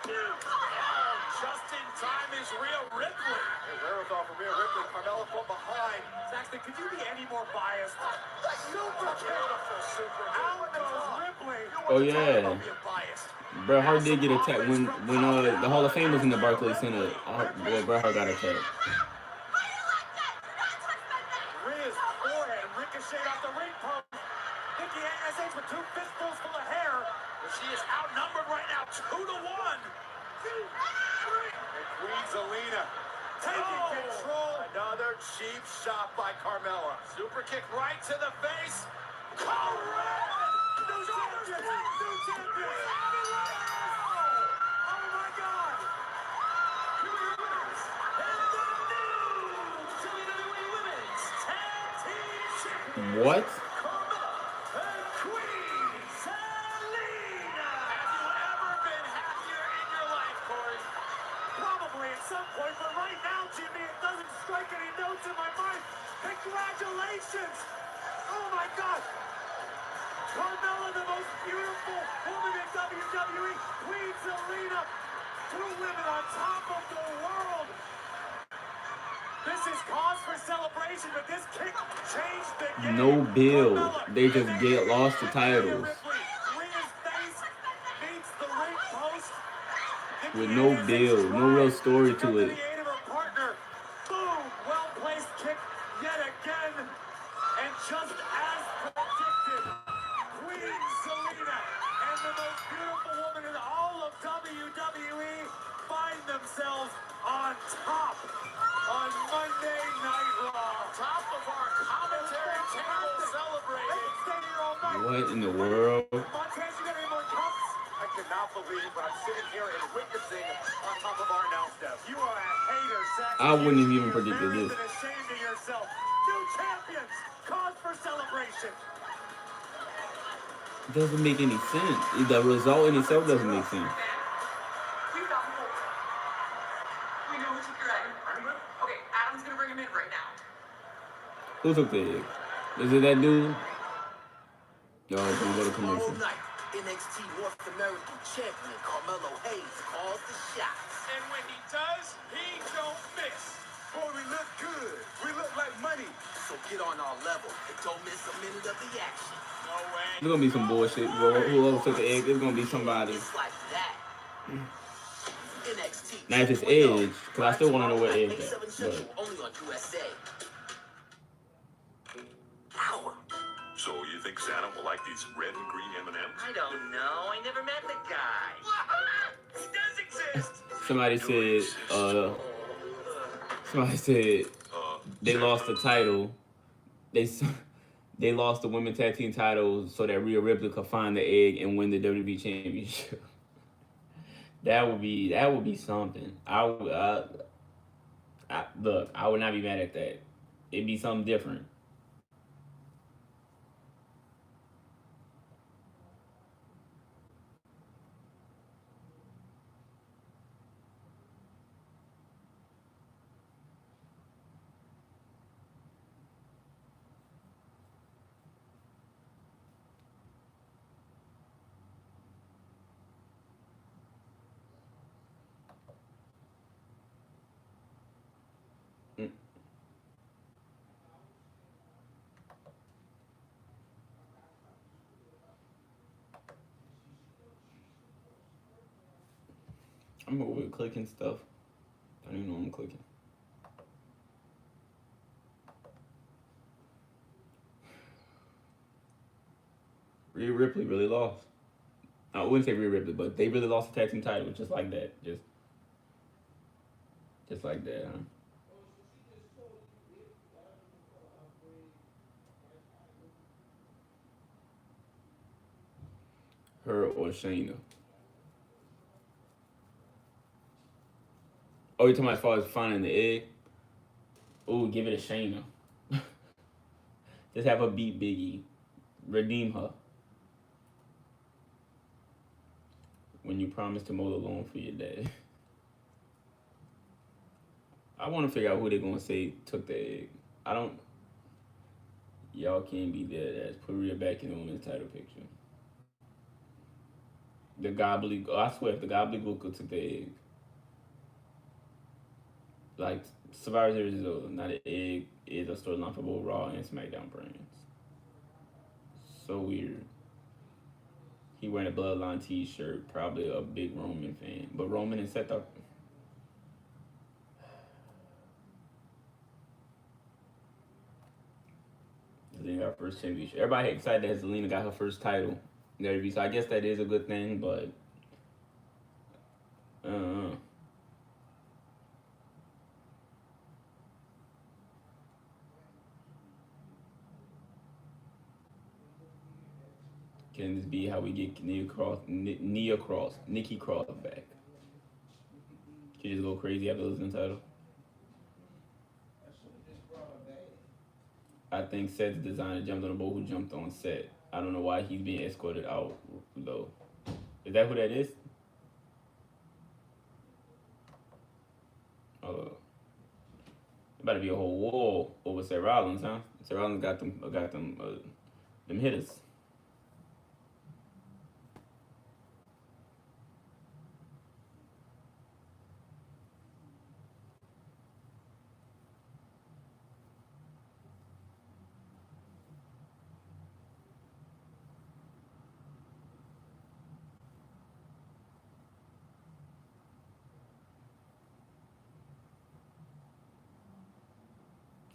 Just in time is Rhea Ripley. Wherewithal from Rhea Ripley. Carmella from behind. Saxton, could you be any more biased? Super beautiful super. Out goes Ripley. Oh yeah. Bret Hart did get attacked when the Hall of Fame was in the Barclays Center. Bret Hart got attacked. Rhea's forehead ricocheted off the ring post. Nikki ASH with two fistfuls full of hair. She is outnumbered right now, 2-1. And Queen Zelina taking control. Another cheap shot by Carmella. Super kick right to the face. Correct! New champions! New champions! Oh my God! And the new WWE Women's Tag Team Champions. What? Carmella and Queen Zelina. Have you ever been happier in your life, Corey? Probably at some point, but right now, Jimmy, it doesn't strike any notes in my mind. Congratulations! Oh my God! Carmella, the most beautiful woman in WWE. Queen Zelina, two women on top of the world. This is cause for celebration, but this kick changed the game. No build. Carmella, They just get lost the titles Rhea's face meets the ring post. with no build, no real story to it. The aid of her partner. Boom! Well-placed kick yet again. And just as predicted, Queen Zelina and the most beautiful woman in all of WWE find themselves on top on Monday Night Raw. Top of our commentary table celebrating. What in the world? Montez, you got any more cups? I cannot believe what I'm sitting here and witnessing on top of our announce desk. You are a hater, Zach. I wouldn't have even predicted this. You're ashamed of yourself. New champions, cause for celebration. Doesn't make any sense. The result in itself doesn't make sense. We've got more. We know who took your egg. Okay, Adam's gonna bring him in right now. Who took the egg? Is it that dude? No, it's gonna go to commercial. Tomorrow night, NXT North American Champion Carmelo Hayes calls the shots. And when he does, he don't miss. Boy, we look good. We look like money. So get on our level and don't miss a minute of the action. No way. There's gonna be some bullshit. Whoever took the egg, there's gonna be somebody. It's like that. NXT. Now if it's Edge, because I still want to know where Edge is. But Only on USA. Power. So you think Santa will like these red and green M&Ms? I don't know. I never met the guy. He does exist. Somebody said they lost the title. They lost the women's tag team titles so that Rhea Ripley could find the egg and win the WWE championship. That would be something. Look, I would not be mad at that. It'd be something different. I'm over here clicking stuff. I don't even know I'm clicking. Rhea Ripley really lost. I wouldn't say Rhea Ripley, but they really lost the tag team title just like that. Just like that, huh? Her or Shayna. Oh, you're talking about as far as finding the egg? Ooh, give it a Shayna. Just have her beat Biggie. Redeem her. When you promise to mow the lawn for your dad. I want to figure out who they're going to say took the egg. Y'all can't be there. That's put Rhea back in the women's title picture. The gobbledygook. I swear, if the gobbledygook took the egg. Like, Survivor Series is over. Now the egg is a storyline for both Raw and SmackDown brands. So weird. He wearing a Bloodline t-shirt. Probably a big Roman fan. But Roman and Seth are... Zelina got her first championship. Everybody excited that Zelina got her first title. So I guess that is a good thing, but... Can this be how we get Nikki Cross back? She just go crazy after losing the title. I think Seth's designer jumped on the boat who jumped on Seth. I don't know why he's being escorted out, though. Is that who that is? About to be a whole war over Seth Rollins, huh? Seth Rollins got them hitters.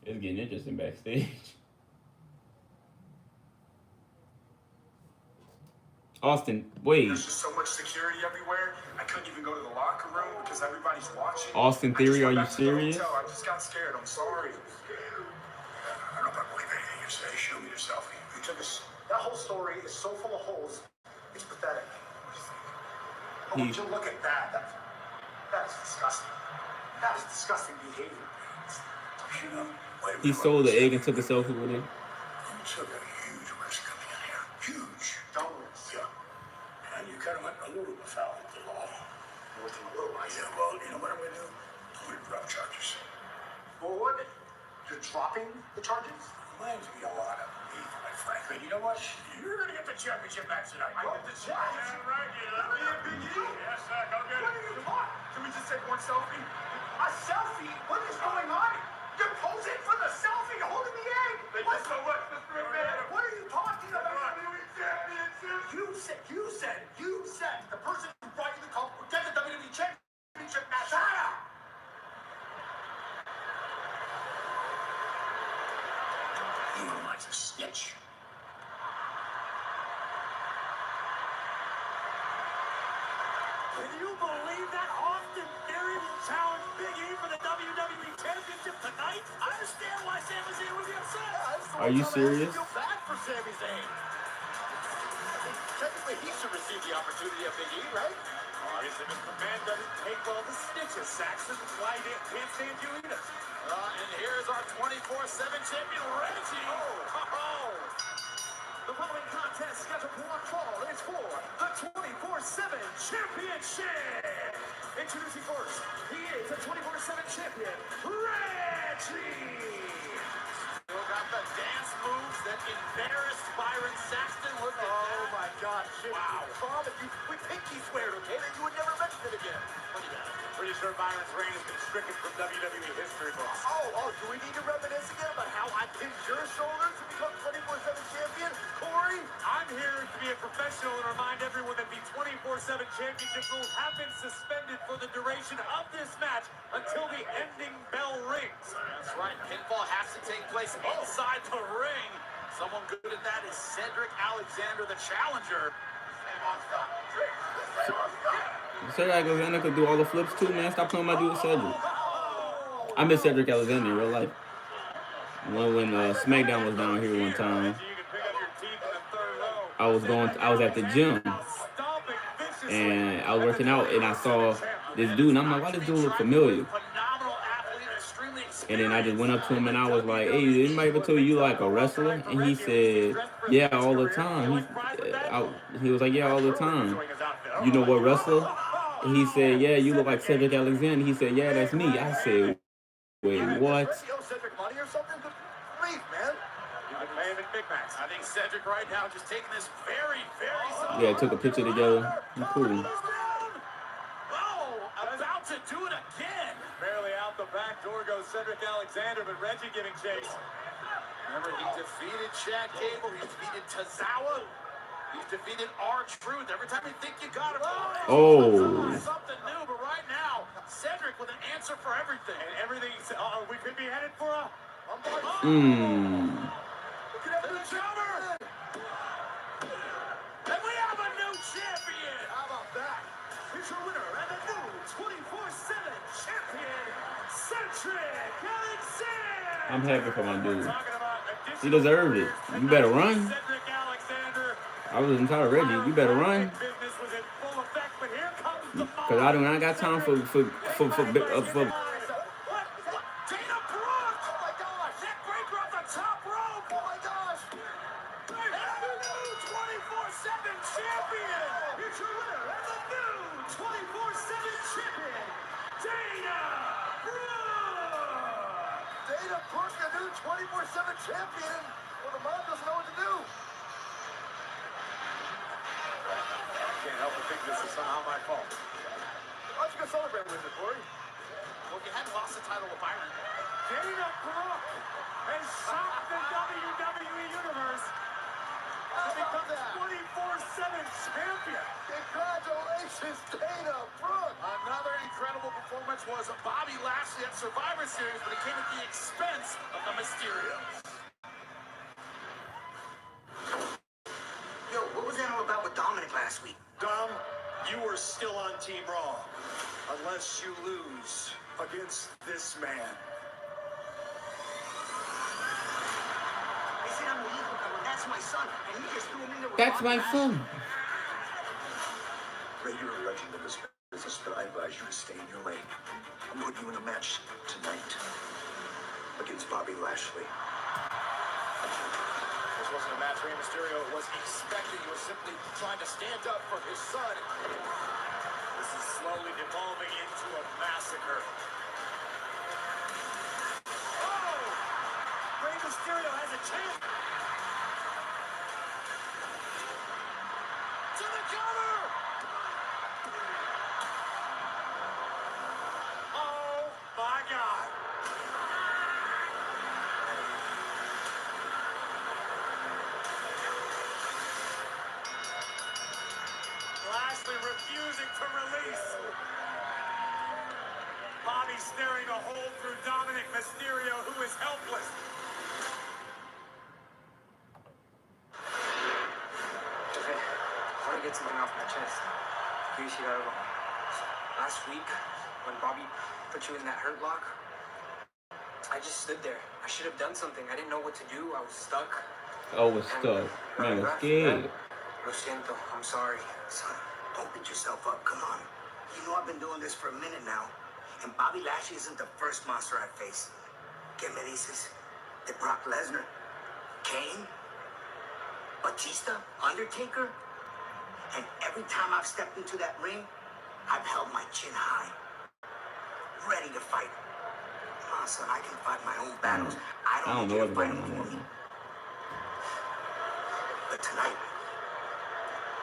It's getting interesting backstage. Austin, wait. There's just so much security everywhere. I couldn't even go to the locker room because everybody's watching. Austin Theory, are you serious? I just got scared. I'm sorry. I don't know if I believe anything you say. Show me your selfie. You took us. That whole story is so full of holes. It's pathetic. I want you to look at that. That is disgusting. That is disgusting behavior. You know, he sold the egg and took a selfie with him. You took a huge risk coming in here. Huge. Don't risk. Yeah. And you kind of went a little afoul of the law. Within a little while. Yeah, well, you know what I'm going to do? I'm going to drop charges. What? You're dropping the charges? Reminds me a lot of me, quite frankly. You know what? You're going to get the championship match tonight. I get the championship. Right, you let me and Big E. Yes, sir. Go get it. What are you talking? Can we just take one selfie? A selfie? What is going on? You're posing for the selfie, holding the egg. What's so what, Mr. McMahon? What are you talking about? You said the person who brought you the cup would get the WWE Championship match. Shut up! You know like a snitch. Can you believe that, Austin? Austin Theory will challenge Big E for the WWE Championship tonight. I understand why Sami Zayn would be upset. Are you serious? I feel bad for Sami Zayn. I think technically he should receive the opportunity of Big E, right? Obviously, Mr. Man doesn't take well the stitches, Saxon. That's why he can't stand you either. And here's our 24/7 champion, Reggie. The following contest scheduled for one fall is for the 24/7 Championship. Introducing first, he is the 24/7 champion, Reggie. Still got the dance moves that embarrassed Byron Saxton. Look at that. Oh my God! Wow. Bob, if we pinky sweared, okay, then you would never mention it again. Look at that. Pretty sure Byron's reign has been stricken from WWE history books. Oh, do we need to reminisce again about how I pinned your shoulders to become 24/7 champion, Corey? I'm here to be a professional and remind everyone that the 24/7 championship rules have been suspended for the duration of this match until the ending bell rings. That's right. Pinfall has to take place inside the ring. Someone good at that is Cedric Alexander, the challenger. Cedric Alexander could do all the flips too, man. Stop playing my dude Cedric. I miss Cedric Alexander in real life. When SmackDown was down here one time, I was at the gym and I was working out and I saw this dude and I'm like, why does this dude look familiar? And then I just went up to him and I was like, hey, anybody ever told you like a wrestler? And he said, yeah, all the time. He was like, yeah, all the time. You know what wrestler? And he said, yeah, you look like Cedric Alexander. He said, yeah, that's me. I said, wait, what? Cedric money or something? Please, man. You've been paying in big max. I think Cedric right now just taking this very, very slow. Yeah, took a picture together. Cool. About to do it again. Barely out the back door goes Cedric Alexander, but Reggie giving chase. Remember, he defeated Chad Gable. He defeated Tozawa. He's defeated R-Truth. Every time you think you got him. Something new, but right now, Cedric with an answer for everything. And everything, we could be headed for a... Look at the jumper. And we have a new champion. How about that? Here's your winner and the new 24/7 champion, Cedric Alexander. I'm happy for my dude. He deserved it. You better run. I was entitled Reggie. You better run. Cause I ain't got time for champion. Well, the mom doesn't know what to do. I can't help but think this is somehow my fault. Why don't you go celebrate with me, Corey? Well, you hadn't lost the title with Byron. Dana Brooke has shocked the WWE Universe to become the 24/7 champion. Congratulations, Dana Brooke. Another incredible performance was Bobby Lashley at Survivor Series, but it came at the expense of the Mysterios. Yo, what was that all about with Dominic last week? Dom, you are still on Team Raw. Unless you lose against this man. They said I'm illegal, but that's my son, and he just threw him in there with That's my son. Ray, you're a legend in this business, but I advise you to stay in your lane. I'm putting you in a match tonight against Bobby Lashley. This wasn't a match Rey Mysterio was expecting. He was simply trying to stand up for his son. This is slowly devolving into a massacre. Oh! Rey Mysterio has a chance. To the cover! Oh my God! Lashley refusing to release. Bobby staring a hole through Dominic Mysterio, who is helpless. Okay, I want to get something off my chest. Last week, when Bobby put you in that hurt lock, I just stood there. I should have done something. I didn't know what to do. I was stuck. Oh, was stuck. Man, was scared. Lo siento. I'm sorry. Son, don't beat yourself up. Come on. You know I've been doing this for a minute now. And Bobby Lashley isn't the first monster I face. ¿Qué me dices? De Brock Lesnar, Kane, Batista, Undertaker. And every time I've stepped into that ring, I've held my chin high. Ready to fight. Come on, son, I can fight my own battles. I don't know need you what's to fight going them on. for me. But tonight,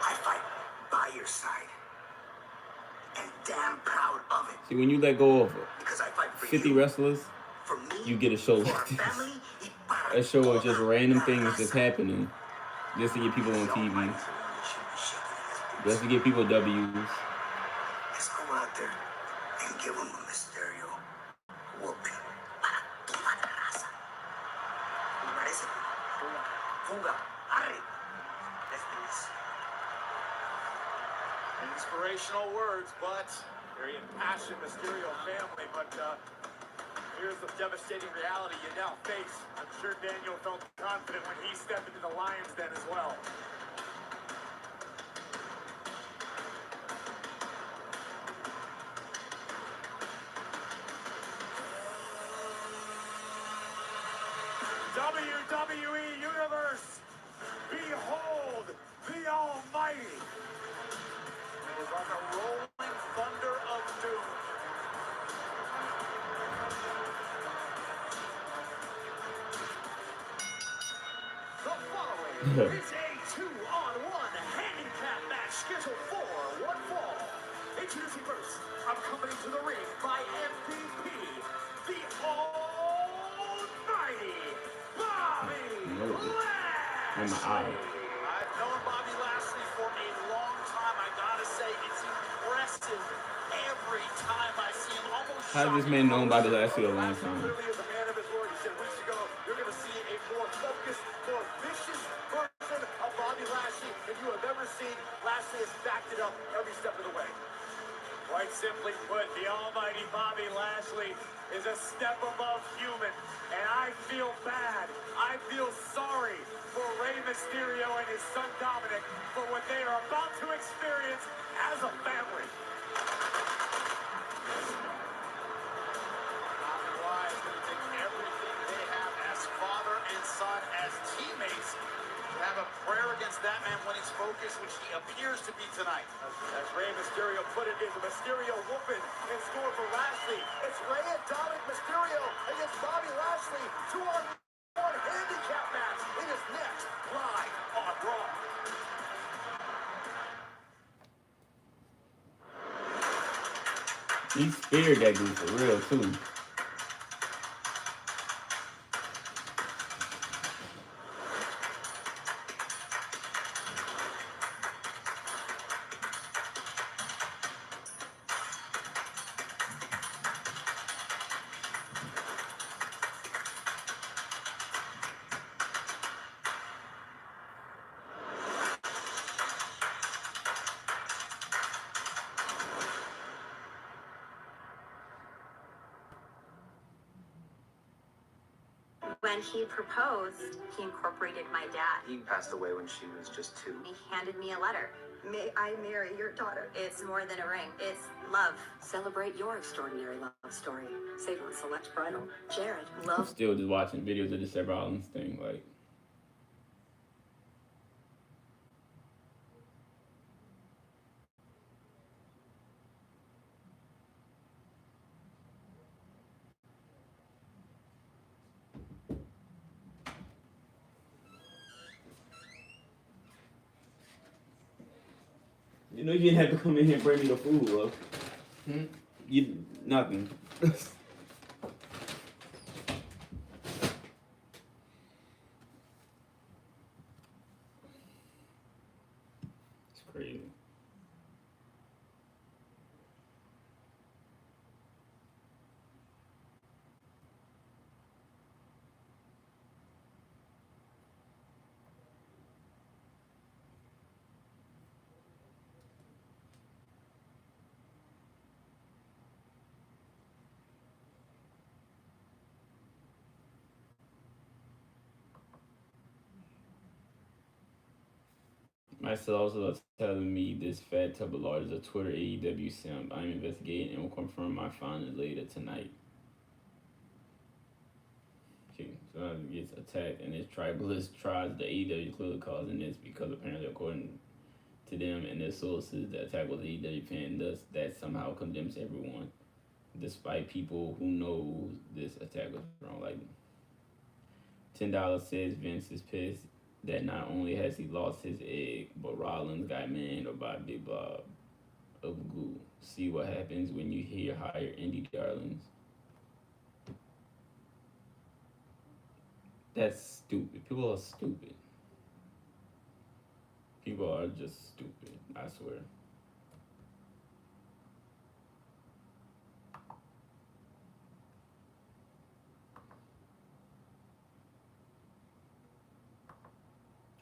I fight by your side. And damn proud of it. See, when you let go of Because I fight for 50 you, wrestlers, for me, you get a show for like our this. family, y para A show of just toda random la things just raza. happening. Just to get people on TV. Almighty should be shaking his boots. Just to get people W's. Let's go out there and give him a Mysterio whooping. Para toda la raza. ¿Me parece? Fuga. Arre. Let's do this. Inspirational words, but very impassioned Mysterio family. But here's the devastating reality you now face. I'm sure Daniel felt confident when he stepped into the Lions Den as well. WWE Universe, behold the Almighty. It is like a rolling thunder of doom. The following is a 2-on-1 handicap match scheduled for one fall. Introducing first, accompanied to the ring by MVP, the Almighty Bobby Lashley. I've known Bobby Lashley for a long time. I gotta say, it's impressive every time I see him. Almost How does this man know Bobby Lashley a long time? clearly is a man of his word. He said weeks ago, you're going to see a more focused, more vicious version of Bobby Lashley than you have ever seen. Lashley has backed it up every step of the way. Quite simply put, the almighty Bobby Lashley is a step above human. And I feel bad. I feel sorry for Rey Mysterio and his son Dominic for what they are about to experience as a family. Why is going to take everything they have as father and son, as teammates, to have a prayer against that man when he's focused, which he appears to be tonight. As Rey Mysterio put it, is a Mysterio whooping in store for Lashley. It's Rey and Dominic Mysterio against Bobby Lashley. 2-on-1 handicap match. It is next live on Raw. He speared that dude for real, too. When he proposed, he incorporated my dad. He passed away when she was just 2. He handed me a letter. May I marry your daughter? It's more than a ring. It's love. Celebrate your extraordinary love story. Save on select bridal. Jared, I'm love. still just watching videos of the Seth Rollins thing, like. You know you didn't have to come in here and bring me the food, look. You nothing. It's crazy. My also telling me this fat tub of lard is a Twitter AEW simp. I'm investigating and will confirm my findings later tonight. Okay, so he gets attacked, and this tribalist tries the AEW clearly causing this because apparently, according to them and their sources, the attack was AEW fan. Thus, that somehow condemns everyone, despite people who know this attack was wrong. Like $10 says Vince is pissed that not only has he lost his egg, but Rollins got manned by Big Bob of Goo. See what happens when you hear higher indie darlings. That's stupid. People are stupid. People are just stupid, I swear.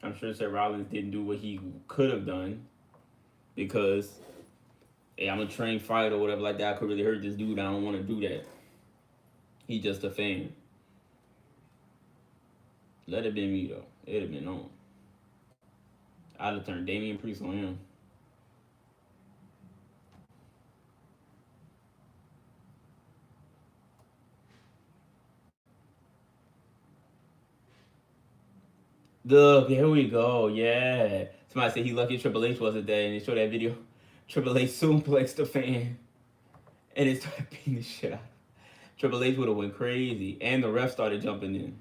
I'm sure Seth Rollins didn't do what he could have done because, hey, I'm a trained fighter or whatever like that. I could really hurt this dude. I don't want to do that. He's just a fan. Let it been me, though. It'd have been on. I'd have turned Damian Priest on him. Look, here we go. Yeah. Somebody said he lucky Triple H wasn't there, and they showed that video. Triple H suplexed the fan, and it started beating the shit out of him. Triple H would have went crazy, and the ref started jumping in.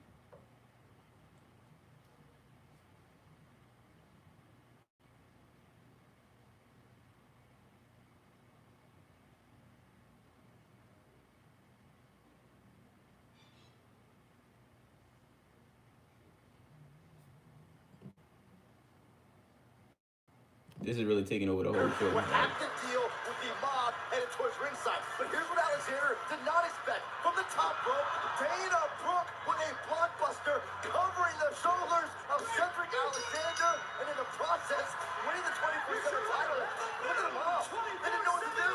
This is really taking over the whole show. What happened to deal with the mob headed towards ringside. But here's what Alexander did not expect. From the top rope, Dana Brooke with a blockbuster covering the shoulders of Cedric Alexander, and in the process, winning the 24/7 title. Look at the mob. They didn't know what to do.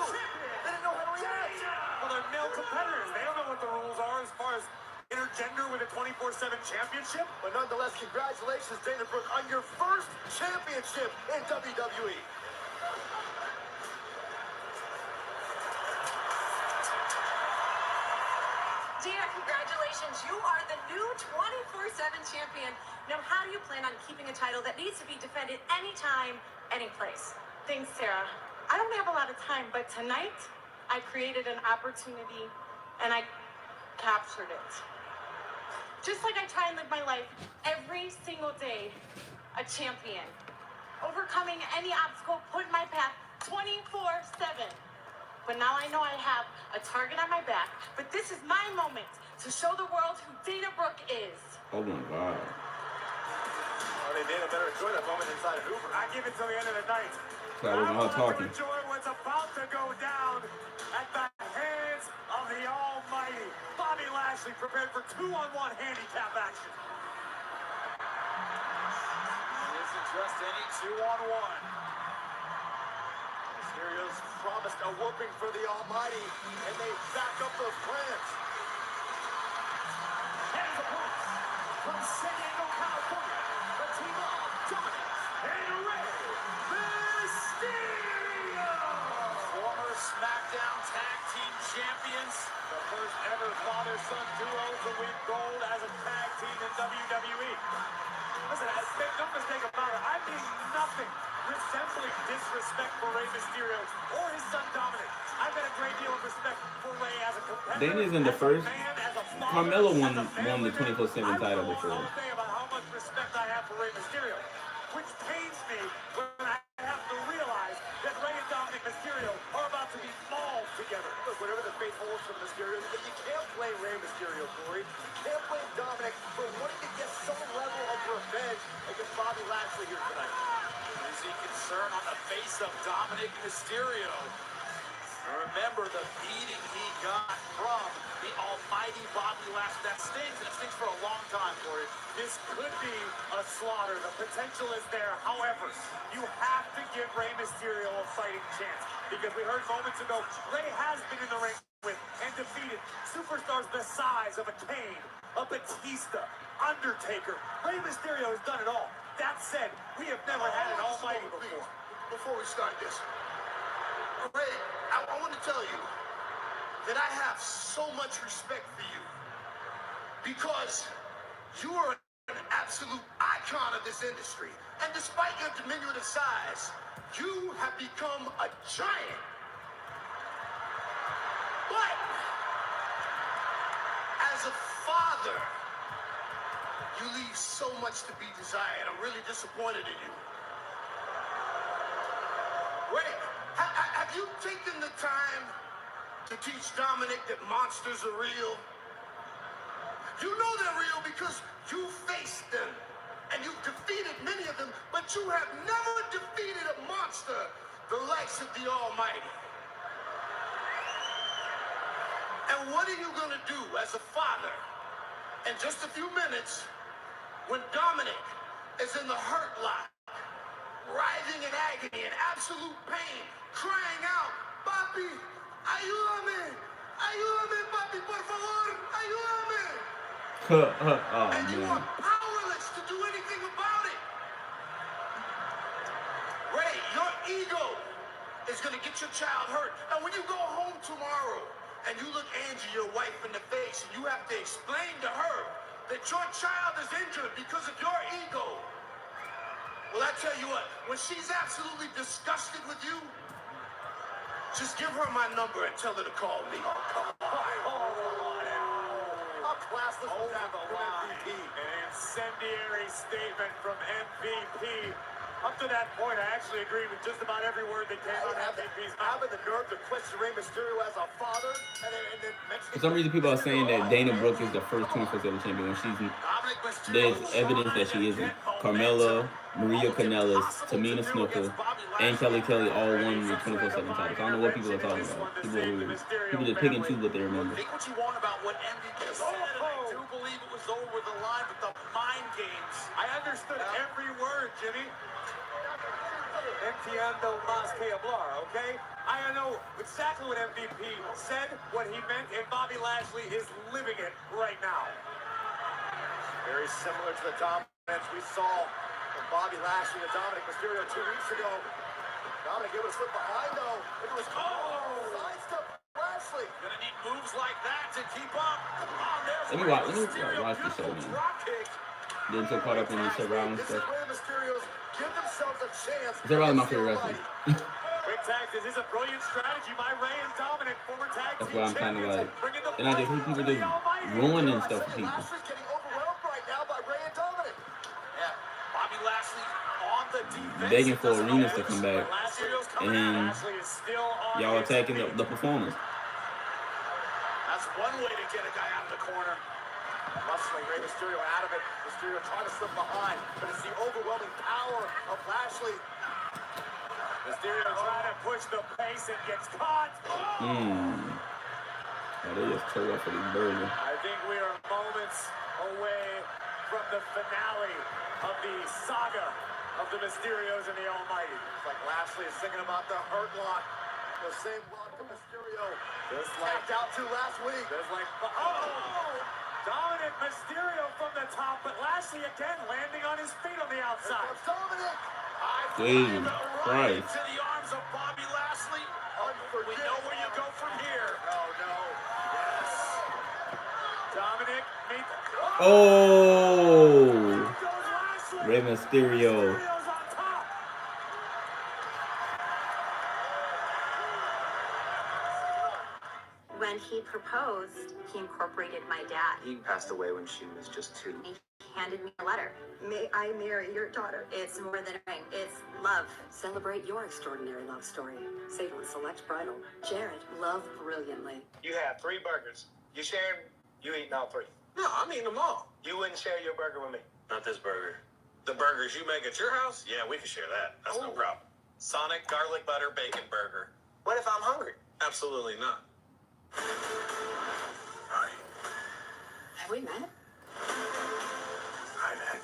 They didn't know how to react. Well, they're male competitors. They don't know what the rules are as far as intergender with a 24/7 championship. But nonetheless, congratulations, Dana Brooke, on your first championship in WWE. Dana, congratulations. You are the new 24/7 champion. Now, how do you plan on keeping a title that needs to be defended anytime, any place? Thanks, Sarah. I don't have a lot of time, but tonight I created an opportunity and I captured it. Just like I try and live my life every single day, a champion. Overcoming any obstacle put in my path 24/7. But now I know I have a target on my back. But this is my moment to show the world who Dana Brooke is. Oh my God. I mean, Dana better enjoy that moment inside of Uber. I give it till the end of the night. I wasn't all talking. Enjoy what's about to go down at the hands of the Almighty. Bobby Lashley prepared for 2-on-1 handicap action. It isn't just any 2-on-1. Mysterio's promised a whooping for the Almighty, and they back up those plans. And the points from San Diego, California, the team of Dominic and Rey Mysterio. Former SmackDown Tag Team Champions, the first ever father-son duo to win gold as a tag team in WWE. Listen, make no mistake about it, I mean nothing resembling disrespect for Rey Mysterio or his son Dominic. I've had a great deal of respect for Rey as a competitor. Dana's in the first. Carmelo won the 24/7 title before. All day about how much respect I have for Rey Mysterio, which pains me when I have to realize that Rey and Dominic Mysterio are about to be mauled together. Look, whatever the fate holds for the Mysterios, but you can't blame Rey Mysterio, Corey. You can't blame Dominic for wanting to get some level of revenge against Bobby Lashley here tonight. You see concern on the face of Dominic Mysterio. Remember the beating he got from the almighty Bobby Lashley. That stings for a long time, Corey. This could be a slaughter. The potential is there. However, you have to give Rey Mysterio a fighting chance. Because we heard moments ago, Rey has been in the ring with and defeated superstars the size of a Kane, a Batista, Undertaker. Rey Mysterio has done it all. that said, we have never had an almighty before. Before we start this, Ray, I want to tell you that I have so much respect for you because you are an absolute icon of this industry. And despite your diminutive size, you have become a giant. But as a father, you leave so much to be desired. I'm really disappointed in you. Ray, have you taken the time to teach Dominic that monsters are real? You know they're real because you faced them and you've defeated many of them, but you have never defeated a monster the likes of the Almighty. And what are you going to do as a father in just a few minutes when Dominic is in the hurt lock, writhing in agony, in absolute pain, crying out, "Papi, ayúdame! Ayúdame, papi, por favor! Ayúdame!" And you are powerless to do anything about it. Ray, your ego is going to get your child hurt. And when you go home tomorrow and you look Angie, your wife, in the face, and you have to explain to her that your child is injured because of your ego. Well, I tell you what, when she's absolutely disgusted with you, just give her my number and tell her to call me. How classless was that from MVP? An incendiary statement from MVP. Up to that point, I actually agreed with just about every word that came out of MVP's mouth. Having the nerve to question Rey Mysterio as a father, and then mention. For some reason, people are saying that Dana Brooke is the first 24/7 champion when she's there's evidence that she isn't. Carmella, Maria Kanellis, Tamina Snuka, and Kelly Kelly all won the 24/7 titles. I don't know what people are talking about. People just pick and choose what they remember. Think what you want about what MVP said, and I do believe it was over the line with the mind games. I understood every word, Jimmy. Entiendo más que hablar, okay? I know exactly what MVP said, what he meant, and Bobby Lashley is living it right now. Very similar to the dominance we saw from Bobby Lashley and Dominic Mysterio 2 weeks ago. Dominic able to slip behind, though. It was sidestep Lashley. Gonna need moves like that to keep up. Let me watch the show, man. Getting so caught up in this around stuff. Give themselves a chance. It's probably my favorite wrestling. Quick tag, this is a brilliant strategy by Rey and Dominic, former tag That's team what I'm kind of like. champions. And I just hear people just ruining stuff for people. Lashley's getting overwhelmed right now by Rey and Dominic. Yeah, Bobby Lashley on the defense. Begging for arenas to come back. And y'all attacking the performers. That's one way to get a guy out of the corner. Wrestling Rey Mysterio out of it. Mysterio trying to slip behind, but it's the overwhelming power of Lashley. Mysterio trying to push the pace and gets caught. Oh, they just tore up for this burger. I think we are moments away from the finale of the saga of the Mysterios and the Almighty. It's like Lashley is thinking about the hurt lock. The same lock of Mysterio. Just like tapped out to last week. Just like, Dominic Mysterio from the top, but Lashley again landing on his feet on the outside. Dominic! Jesus Christ. To the arms of Bobby Lashley. We know where you go from here. No. Yes. Dominic, meet the... Oh! Rey Mysterio. When he proposed, he incorporated my dad. He passed away when she was just 2. He handed me a letter. May I marry your daughter? It's more than a ring. It's love. Celebrate your extraordinary love story. Save on select bridal. Jared, love brilliantly. You have 3 burgers. You share them, you eating all 3. No, I'm eating them all. You wouldn't share your burger with me. Not this burger. The burgers you make at your house? Yeah, we can share that. That's no problem. Sonic garlic butter bacon burger. What if I'm hungry? Absolutely not. Have we met? I've had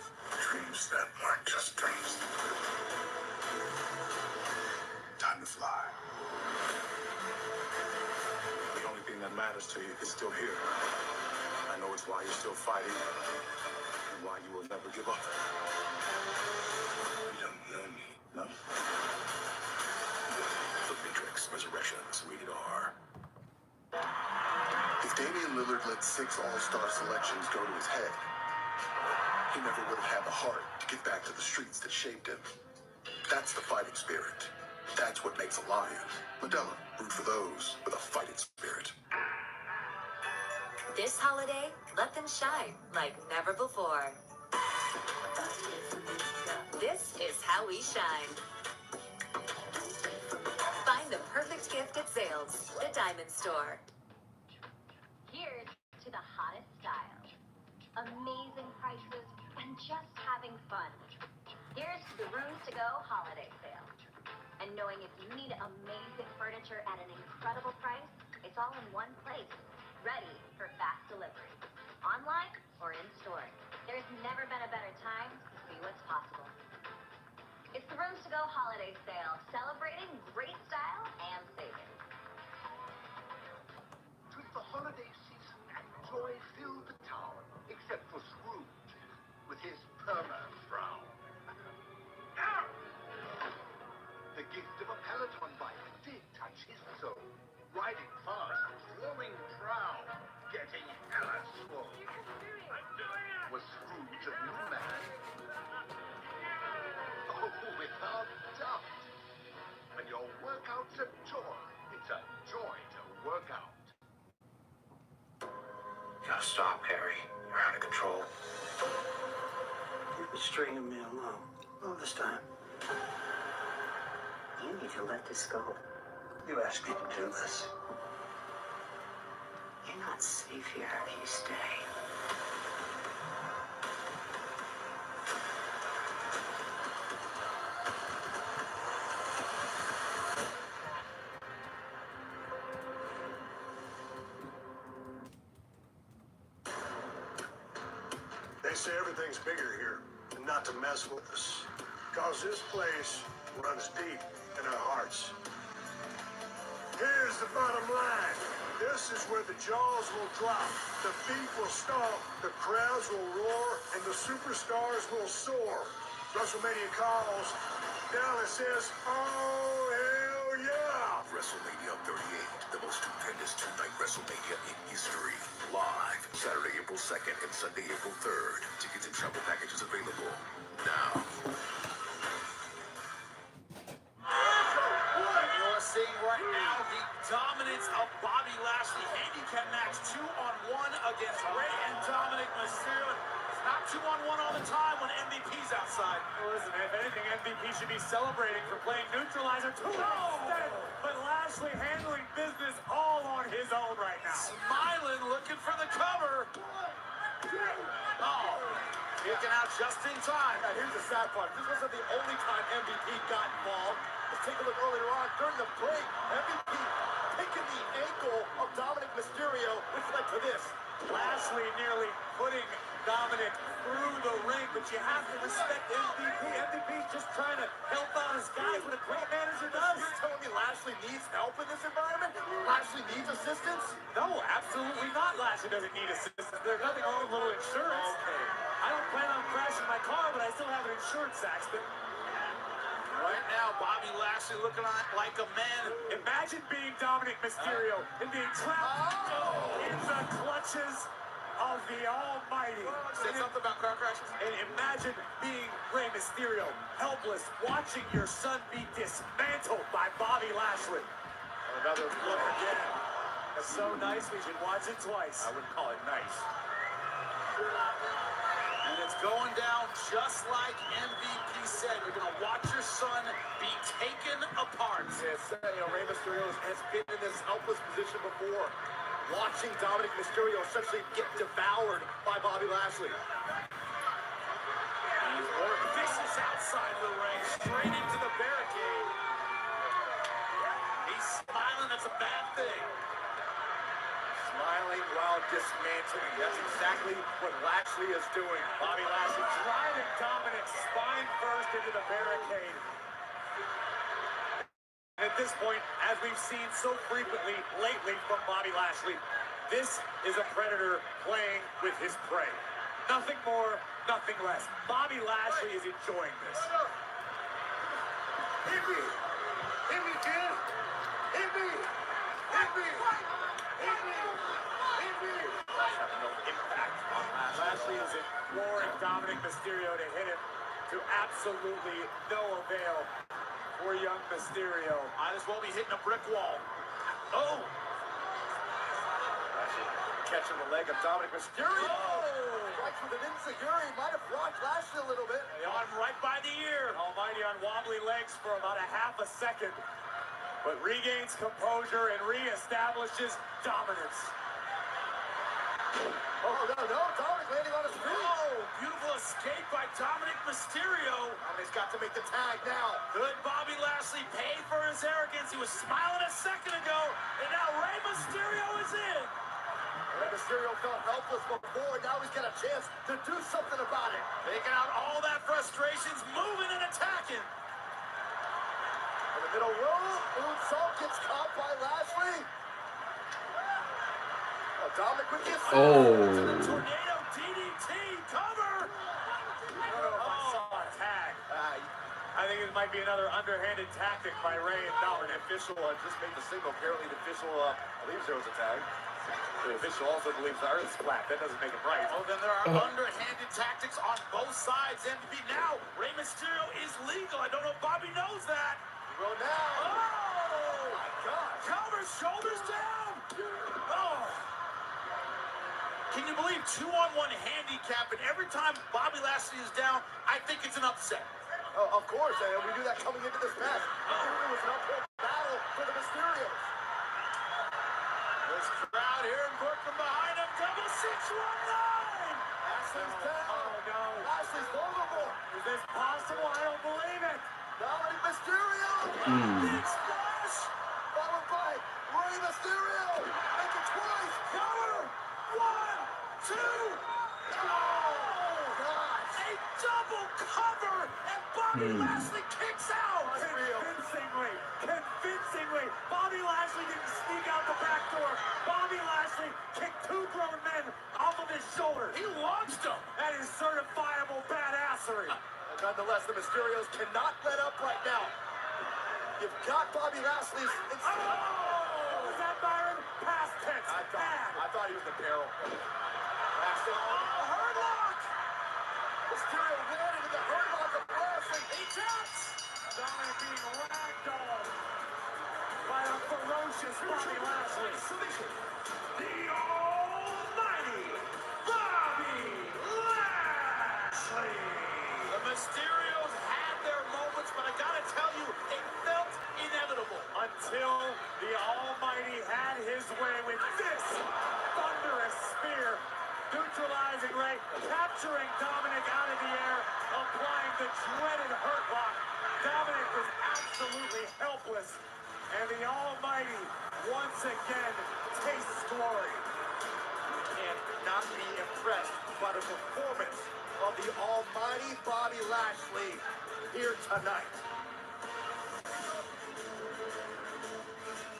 dreams that weren't just dreams. Time to fly. The only thing that matters to you is still here. I know it's why you're still fighting and why you will never give up. Resurrections, rated R. If Damian Lillard let 6 all-star selections go to his head, he never would have had the heart to get back to the streets that shaped him. That's the fighting spirit. That's what makes a lion. Modelo, root for those with a fighting spirit. This holiday, let them shine like never before. This is how we shine. Find the perfect gift at Zales, the diamond store. Here's to the hottest styles, amazing prices, and just having fun. Here's to the Rooms to Go holiday sale. And knowing if you need amazing furniture at an incredible price, it's all in one place, ready for fast delivery, online or in store. There's never been a better time to see what's possible. It's the Rooms to Go holiday sale, celebrating great style and savings. Tis the holiday season and joy filled the town, except for Scrooge, with his perma-frown. The gift of a Peloton bike did touch his soul. Riding fast, flowing proud, getting hella swole. Was Scrooge a new man? Oh, without doubt. When your workout's a joy, it's a joy to work out. You gotta stop, Harry. You're out of control. You've been stringing me along all this time. You need to let this go. You asked me to do this. You're not safe here if you stay. They say everything's bigger here, and not to mess with us. Cause this place runs deep in our hearts. Here's the bottom line. This is where the jaws will drop, the feet will stomp, the crowds will roar, and the superstars will soar. WrestleMania calls. Dallas says, oh, hell yeah! WrestleMania 38, the most stupendous two-night WrestleMania in history. Live, Saturday, April 2nd and Sunday, April 3rd. Tickets and travel packages available now. You're seeing right now the dominance of Bobby Lashley. Handicap match 2-on-1 against Rey and Dominic Mysterio. It's not 2-on-1 all the time when MVP's outside. Well, listen, if anything, MVP should be celebrating for playing neutralizer to an extent, but Lashley handling business all on his own right now. Smiling, looking for the cover. Oh, kicking out just in time. Now, here's the sad part. This wasn't the only time MVP got involved. Let's take a look earlier on during the break. MVP picking the ankle of Dominic Mysterio, which led to this. Lashley nearly putting Dominic through the ring, but you have to respect MVP. MVP's just trying to help out his guys, what a great manager does. You're telling me Lashley needs help in this environment? Lashley needs assistance? No, absolutely not. Lashley doesn't need assistance. There's nothing wrong with a little insurance. Okay. I don't plan on crashing my car, but I still have an insurance, Saxton. Right now, Bobby Lashley looking like a man. Imagine being Dominic Mysterio and being trapped in the clutches of the Almighty. Say something about car crashes. And imagine being Rey Mysterio, helpless, watching your son be dismantled by Bobby Lashley. Another look again. That's so nice, we should watch it twice. I wouldn't call it nice. And it's going down just like MVP said. You're going to watch your son be taken apart. Yes, Rey Mysterio has been in this helpless position before. Watching Dominic Mysterio essentially get devoured by Bobby Lashley. He's more vicious outside the ring, straight into the barricade. He's smiling, that's a bad thing. Smiling while dismantling. That's exactly what Lashley is doing. Bobby Lashley driving Dominic spine first into the barricade. At this point, as we've seen so frequently lately from Bobby Lashley, this is a predator playing with his prey. Nothing more, nothing less. Bobby Lashley is enjoying this. Hit me, kid. Hit me! Hit me! Hit me! Hit me! Having no impact on Lashley. Lashley is imploring Dominic Mysterio to hit him to absolutely no avail for young Mysterio. Might as well be hitting a brick wall. Oh! Catching the leg of Dominic Mysterio. Oh! Strikes with an insecurity. Might have rocked Lashley a little bit. They got him right by the ear. Almighty on wobbly legs for about a half a second, but regains composure and reestablishes dominance. Oh, no. Dominic landing on his feet. Oh, beautiful escape by Dominic Mysterio. Dominic's got to make the tag now. Good Bobby Lashley paid for his arrogance. He was smiling a second ago, and now Rey Mysterio is in. Rey Mysterio felt helpless before. Now he's got a chance to do something about it. Taking out all that frustrations, moving and attacking. In the middle row, Moonsault gets caught by Lashley. Dominic would get Tornado DDT, cover. I don't know if I saw a tag. I think it might be another underhanded tactic by Rey and Dominic. The official just made the signal. Apparently the official believes there was a tag. The official also believes the earth's flat. That doesn't make it right. Oh, then there are underhanded tactics on both sides. MVP now, Rey Mysterio is legal. I don't know if Bobby knows that. Roll now. Oh, my God. Cover, shoulders down. Oh. Can you believe 2-on-1 handicap? And every time Bobby Lashley is down, I think it's an upset. Oh, of course, and we knew that coming into this match. It was an uphill battle for the Mysterios. This crowd here in Brooklyn behind him, double 619. Lashley's down. Oh, no. Lashley's vulnerable. Is this possible? I don't believe it. Dominic Mysterio. Big splash. Followed by Rey Mysterio. Make it twice. Cover. 1, 2. Oh, gosh. A double cover, and Bobby Lashley kicks out. Convincingly. Bobby Lashley didn't sneak out the back door. Bobby Lashley kicked 2 grown men off of his shoulder. He launched them. That is certifiable badassery. Nonetheless, the Mysterios cannot let up right now. You've got Bobby Lashley's... Was that Byron? Past tense. I thought he was the barrel. Lashley. Hurt lock. Mysterio landed in the hurt lock of Lashley. He taps. Dominic being ragdolled by a ferocious Bobby Lashley. The almighty Bobby Lashley. The Mysterios had their moments, but I gotta tell you, it felt inevitable. Until the Almighty had his way with this thunderous spear, neutralizing Rey, capturing Dominic out of the air, applying the dreaded hurt lock. Dominic was absolutely helpless, and the Almighty once again tastes glory. And not be impressed by the performance of the almighty Bobby Lashley here tonight.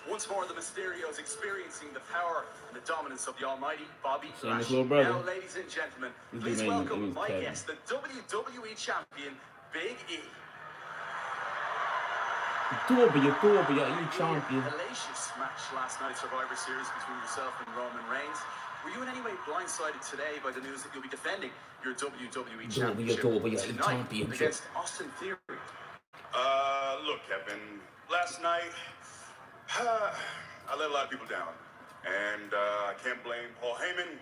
Once more, the Mysterios experiencing the power and the dominance of the almighty Bobby Same as Lashley. little brother. Now, ladies and gentlemen, He's please the main- welcome he's my Kevin. guest, the WWE Champion, Big E. You champion. Hellacious match last night at Survivor Series between yourself and Roman Reigns. Were you in any way blindsided today by the news that you'll be defending your WWE Championship tonight against Austin Theory? Look, Kevin, last night, I let a lot of people down. And I can't blame Paul Heyman.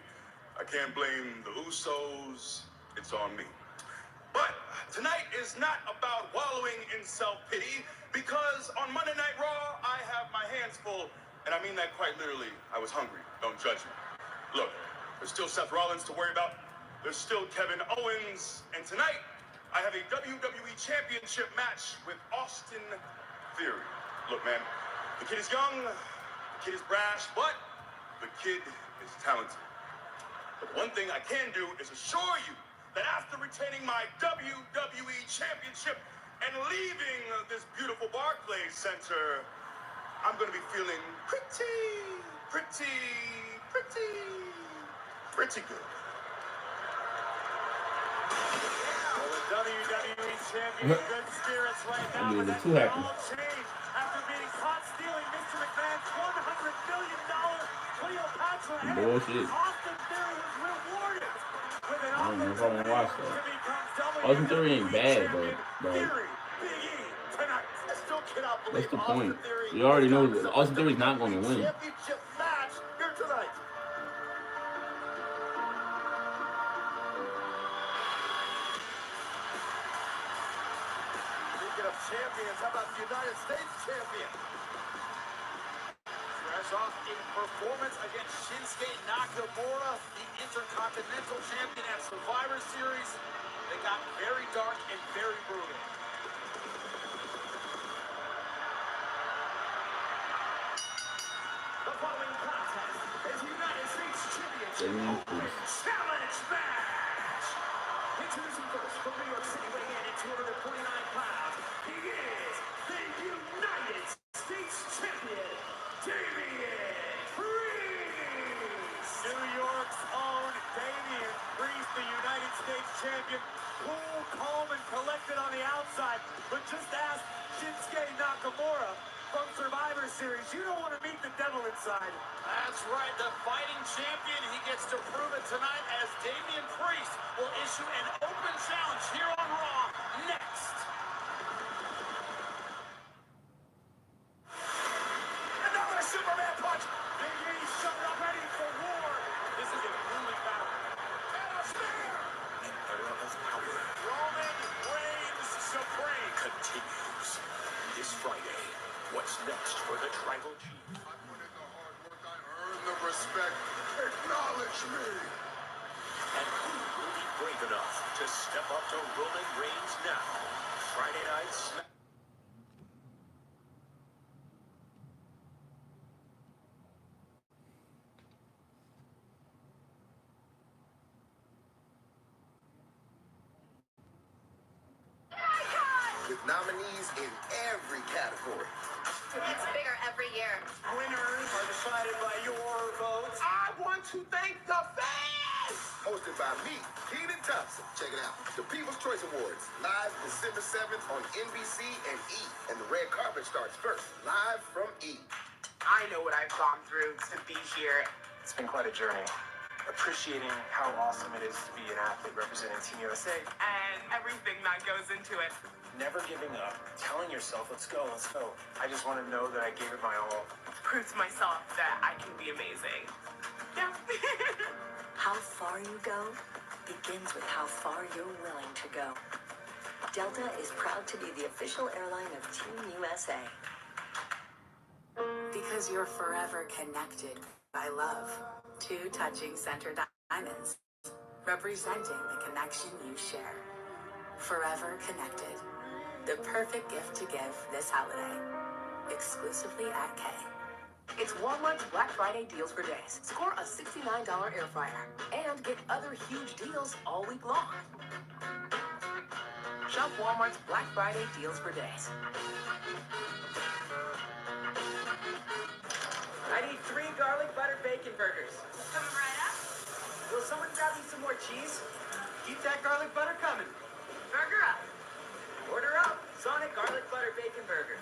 I can't blame the Usos. It's on me. But tonight is not about wallowing in self-pity, because on Monday Night Raw, I have my hands full, and I mean that quite literally. I was hungry. Don't judge me. Look, there's still Seth Rollins to worry about. There's still Kevin Owens. And tonight, I have a WWE Championship match with Austin Theory. Look, man, the kid is young, the kid is brash, but the kid is talented. But one thing I can do is assure you that after retaining my WWE Championship and leaving this beautiful Barclays Center, I'm going to be feeling pretty good. Well, the WWE Champion, good spirits right now, but that too happy. all changed after being caught stealing Mr. fans $100 million Cleopatra and Bullshit. Austin Theory was rewarded with an I don't know if I want to watch that. to become Austin Theory ain't bad, but like, Theory. Big E tonight. I still cannot what's believe the Austin point? Theory You already know got that Austin Theory's not going to win. championship match here tonight. Speaking of champions, how about the United States champion? Fresh off a performance against Shinsuke Nakamura, the Intercontinental Champion at Survivor Series. They got very dark and very brutal. The following contest is United States Championship Open Challenge match. Introducing first from New York City, weighing in at 249 pounds, he is the United States Champion, Damian Priest. New York's own Damian Priest, the United States Champion, cool, calm, and collected on the outside, but just ask Shinsuke Nakamura from Survivor Series, you don't want to meet the devil inside. That's right, the fighting champion. He gets to prove it tonight as Damian Priest will issue an open challenge here on Raw next. Another Superman punch. Big E showed up ready for war. This is a grueling battle. And a spear. An era of power Roman reigns supreme. continues this Friday. What's next for the Tribal Chief? I put in the hard work, I earned the respect. Acknowledge me. And who will be brave enough to step up to Roman Reigns now? Friday Night Smack. With nominees in every category. It's bigger every year. Winners are decided by your votes. I want to thank the fans! Hosted by me, Keenan Thompson. Check it out. The People's Choice Awards, live December 7th on NBC and E. And the red carpet starts first, live from E. I know what I've gone through to be here. It's been quite a journey. Appreciating how awesome it is to be an athlete representing Team USA. And everything that goes into it. Never giving up, telling yourself, let's go, let's go. I just want to know that I gave it my all. Prove to myself that I can be amazing. Yeah. How far you go begins with how far you're willing to go. Delta is proud to be the official airline of Team USA. Because you're forever connected by love. Two touching center diamonds, representing the connection you share. Forever connected. The perfect gift to give this holiday. Exclusively at K. It's Walmart's Black Friday deals for days. Score a $69 air fryer and get other huge deals all week long. Shop Walmart's Black Friday deals for days. I need 3 garlic butter bacon burgers. Coming right up. Will someone grab me some more cheese? Keep that garlic butter coming. Burger up. Order up. Sonic garlic butter bacon burger.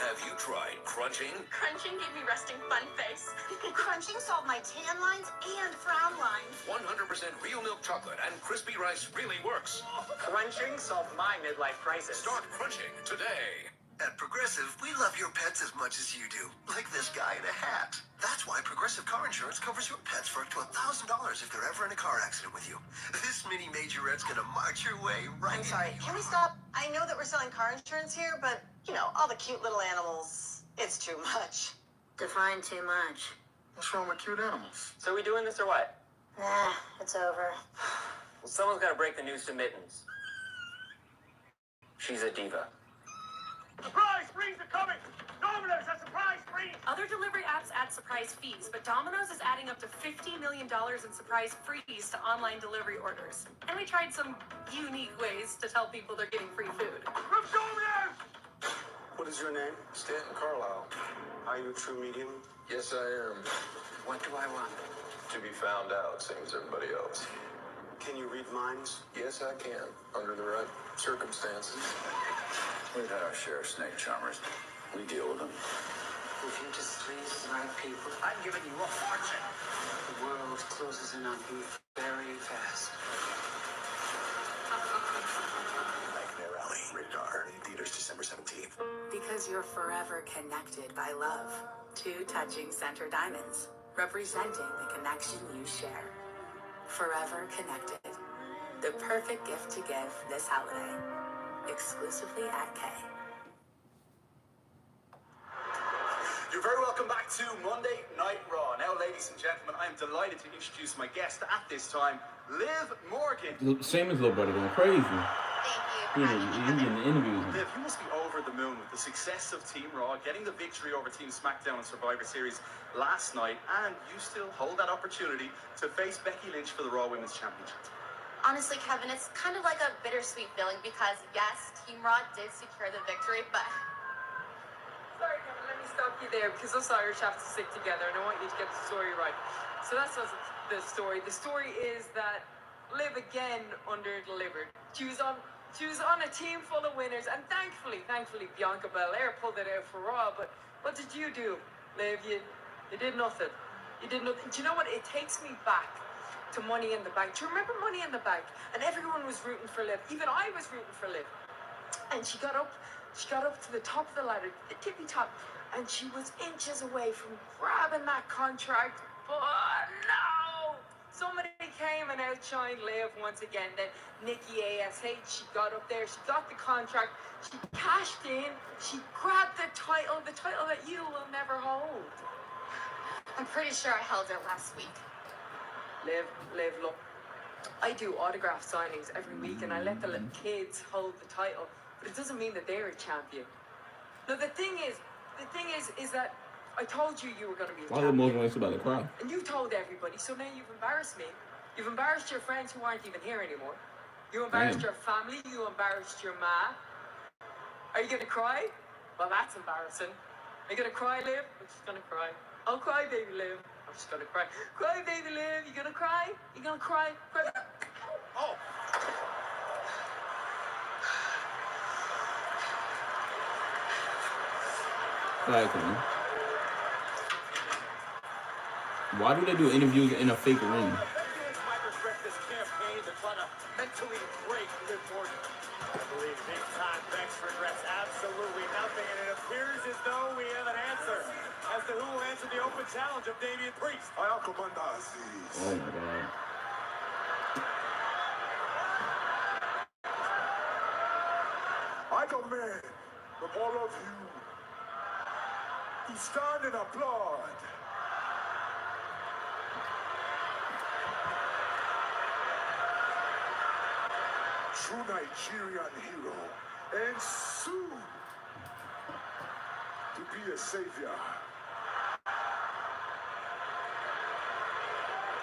Have you tried crunching? Crunching gave me resting fun face. Crunching solved my tan lines and frown lines. 100% real milk chocolate and crispy rice really works. Crunching solved my midlife crisis. Start crunching today. At Progressive, we love your pets as much as you do. Like this guy in a hat. That's why Progressive Car Insurance covers your pets for up to $1,000 if they're ever in a car accident with you. This mini majorette's gonna march your way right I'm sorry, can we stop? I know that we're selling car insurance here, but, you know, all the cute little animals, it's too much. Define too much. What's wrong with cute animals? So we doing this or what? Nah, it's over. Well, someone's got to break the news to Mittens. She's a diva. Surprise freeze are coming. Domino's has surprise freeze. Other delivery apps add surprise fees, but Domino's is adding up to $50 million in surprise frees to online delivery orders. And we tried some unique ways to tell people they're getting free food. From Domino's. What is your name? Stanton Carlisle. Are you a true medium? Yes, I am. What do I want? To be found out, same as everybody else. Can you read minds? Yes, I can, under the right circumstances. We've had our share of snake charmers. We deal with them. If you just please the right people, I'm giving you a fortune. The world closes in on you very fast. Nightmare Alley. Rated R. In theaters December 17th. Because you're forever connected by love. 2 touching center diamonds, representing the connection you share. Forever connected. The perfect gift to give this holiday. Exclusively at K. You're very welcome back to Monday Night Raw. Now, ladies and gentlemen, I am delighted to introduce my guest at this time, Liv Morgan. Same as little brother going crazy. Thank you. He getting the interviews. Liv, you must be over the moon with the success of Team Raw, getting the victory over Team SmackDown in Survivor Series last night, and you still hold that opportunity to face Becky Lynch for the Raw Women's Championship. Honestly, Kevin, it's kind of like a bittersweet feeling because, yes, Team Raw did secure the victory, but... Sorry, Kevin, let me stop you there because us Irish have to stick together and I want you to get the story right. So that's the story. The story is that Liv again under-delivered. She was on a team full of winners, and thankfully, Bianca Belair pulled it out for Raw, but what did you do, Liv? You did nothing. You did nothing. Do you know what? It takes me back to Money in the Bank. Do you remember Money in the Bank? And everyone was rooting for Liv. Even I was rooting for Liv. And she got up to the top of the ladder, the tippy top, and she was inches away from grabbing that contract, but no! Somebody came and outshined Liv once again. Then Nikki ASH, she got up there, she got the contract, she cashed in, she grabbed the title that you will never hold. I'm pretty sure I held it last week. Liv, look, I do autograph signings every week and I let the little kids hold the title, but it doesn't mean that they're a champion. No, the thing is that I told you were going to be a champion. About the crowd. And you told everybody, so now you've embarrassed me. You've embarrassed your friends who aren't even here anymore. You embarrassed your family, you embarrassed your ma. Are you going to cry? Well, that's embarrassing. Are you going to cry, Liv? I'm just going to cry. I'll cry, baby Liv. I'm just going to cry. Cry, baby Liv. You going to cry? You going to cry? Cry. Oh! Why do they do interviews in a fake ring? Might regret this campaign to try to mentally break Liv Morgan. I believe big time Bex regrets absolutely nothing, and it appears as though we have an answer as to who will answer the open challenge of Damian Priest. I command Aziz. Oh my god. I command from all of you to stand and applaud. True Nigerian hero, and soon to be a savior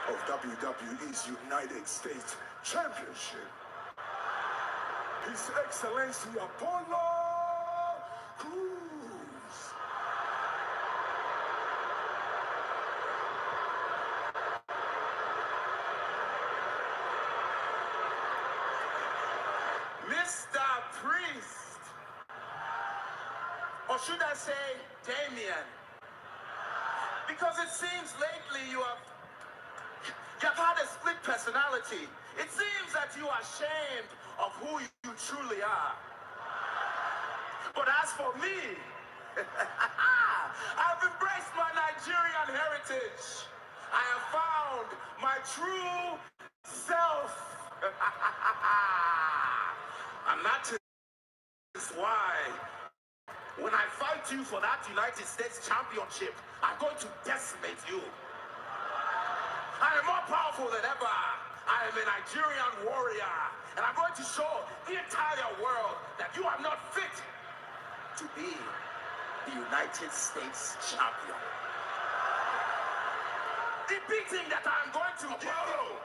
of WWE's United States Championship, His Excellency Apollo Crews. Mr. Priest, or should I say Damien, because it seems lately you've had a split personality. It seems that you are ashamed of who you truly are. But as for me, I've embraced my Nigerian heritage. I have found my true self. And that is why when I fight you for that United States Championship, I'm going to decimate you. I am more powerful than ever. I am a Nigerian warrior. And I'm going to show the entire world that you are not fit to be the United States champion. The beating that I'm going to give you.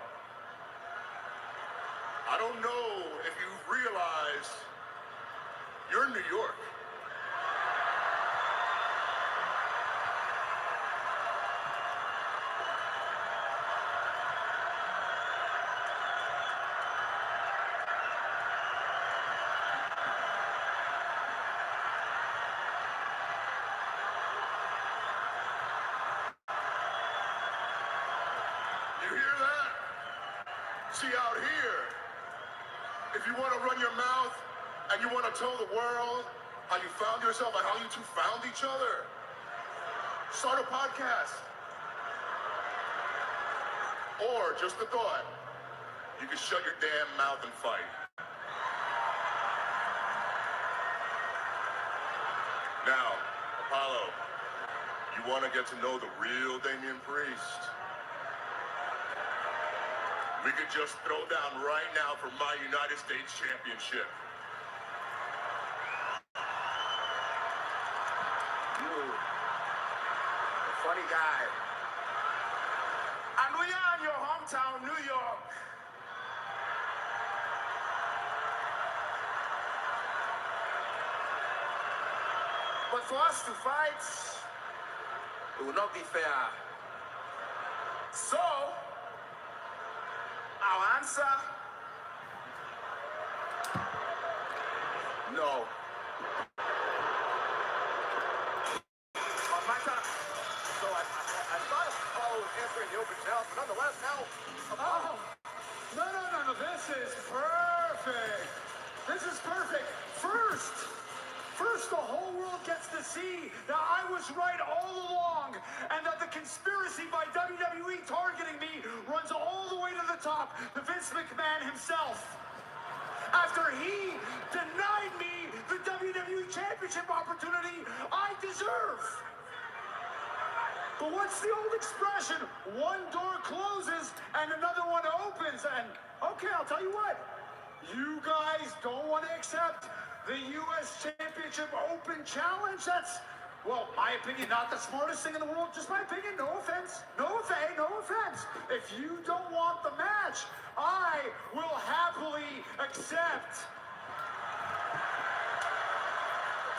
I don't know if you realize you're in New York. See, out here, if you want to run your mouth and you want to tell the world how you found yourself and how you two found each other, start a podcast. Or, just a thought, you can shut your damn mouth and fight. Now, Apollo, you want to get to know the real Damian Priest? We could just throw down right now for my United States Championship. You, a funny guy. And we are in your hometown, New York. But for us to fight, it will not be fair. So, our answer, no. My time. So I thought Apollo was answering the open challenge, but nonetheless, now Apollo. No. This is perfect. This is perfect. First, the whole world gets to see that I was right all along and that the conspiracy by WWE targeting me runs all the way to the top to Vince McMahon himself. After he denied me the WWE Championship opportunity I deserve. But what's the old expression? One door closes and another one opens. And okay, I'll tell you what. You guys don't want to accept the U.S. Championship Open Challenge? That's, well, my opinion, not the smartest thing in the world. Just my opinion. No offense. No offense. If you don't want the match, I will happily accept.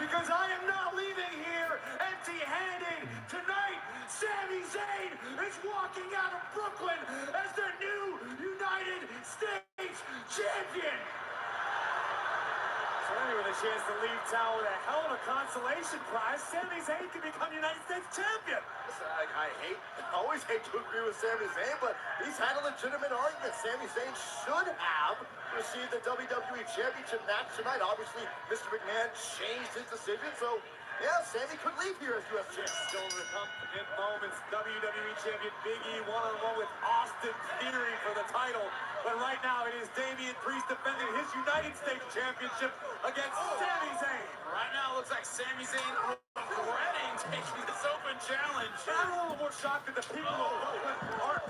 Because I am not leaving here empty-handed. Tonight, Sami Zayn is walking out of Brooklyn as the new United States Champion. Certainly with a chance to leave town with a hell of a consolation prize, Sami Zayn can become United States Champion. Listen, I always hate to agree with Sami Zayn, but he's had a legitimate argument. Sami Zayn should have received the WWE Championship match tonight. Obviously, Mr. McMahon changed his decision, so yeah, Sami could leave here as U.S. Champion. Still in the confident moments, WWE Champion Big E one-on-one with Austin Theory for the title. But right now, it is Damian Priest defending his United States Championship against Sami Zayn. Right now, it looks like Sami Zayn regretting taking this open challenge. I'm a little more shocked that the people of Brooklyn aren't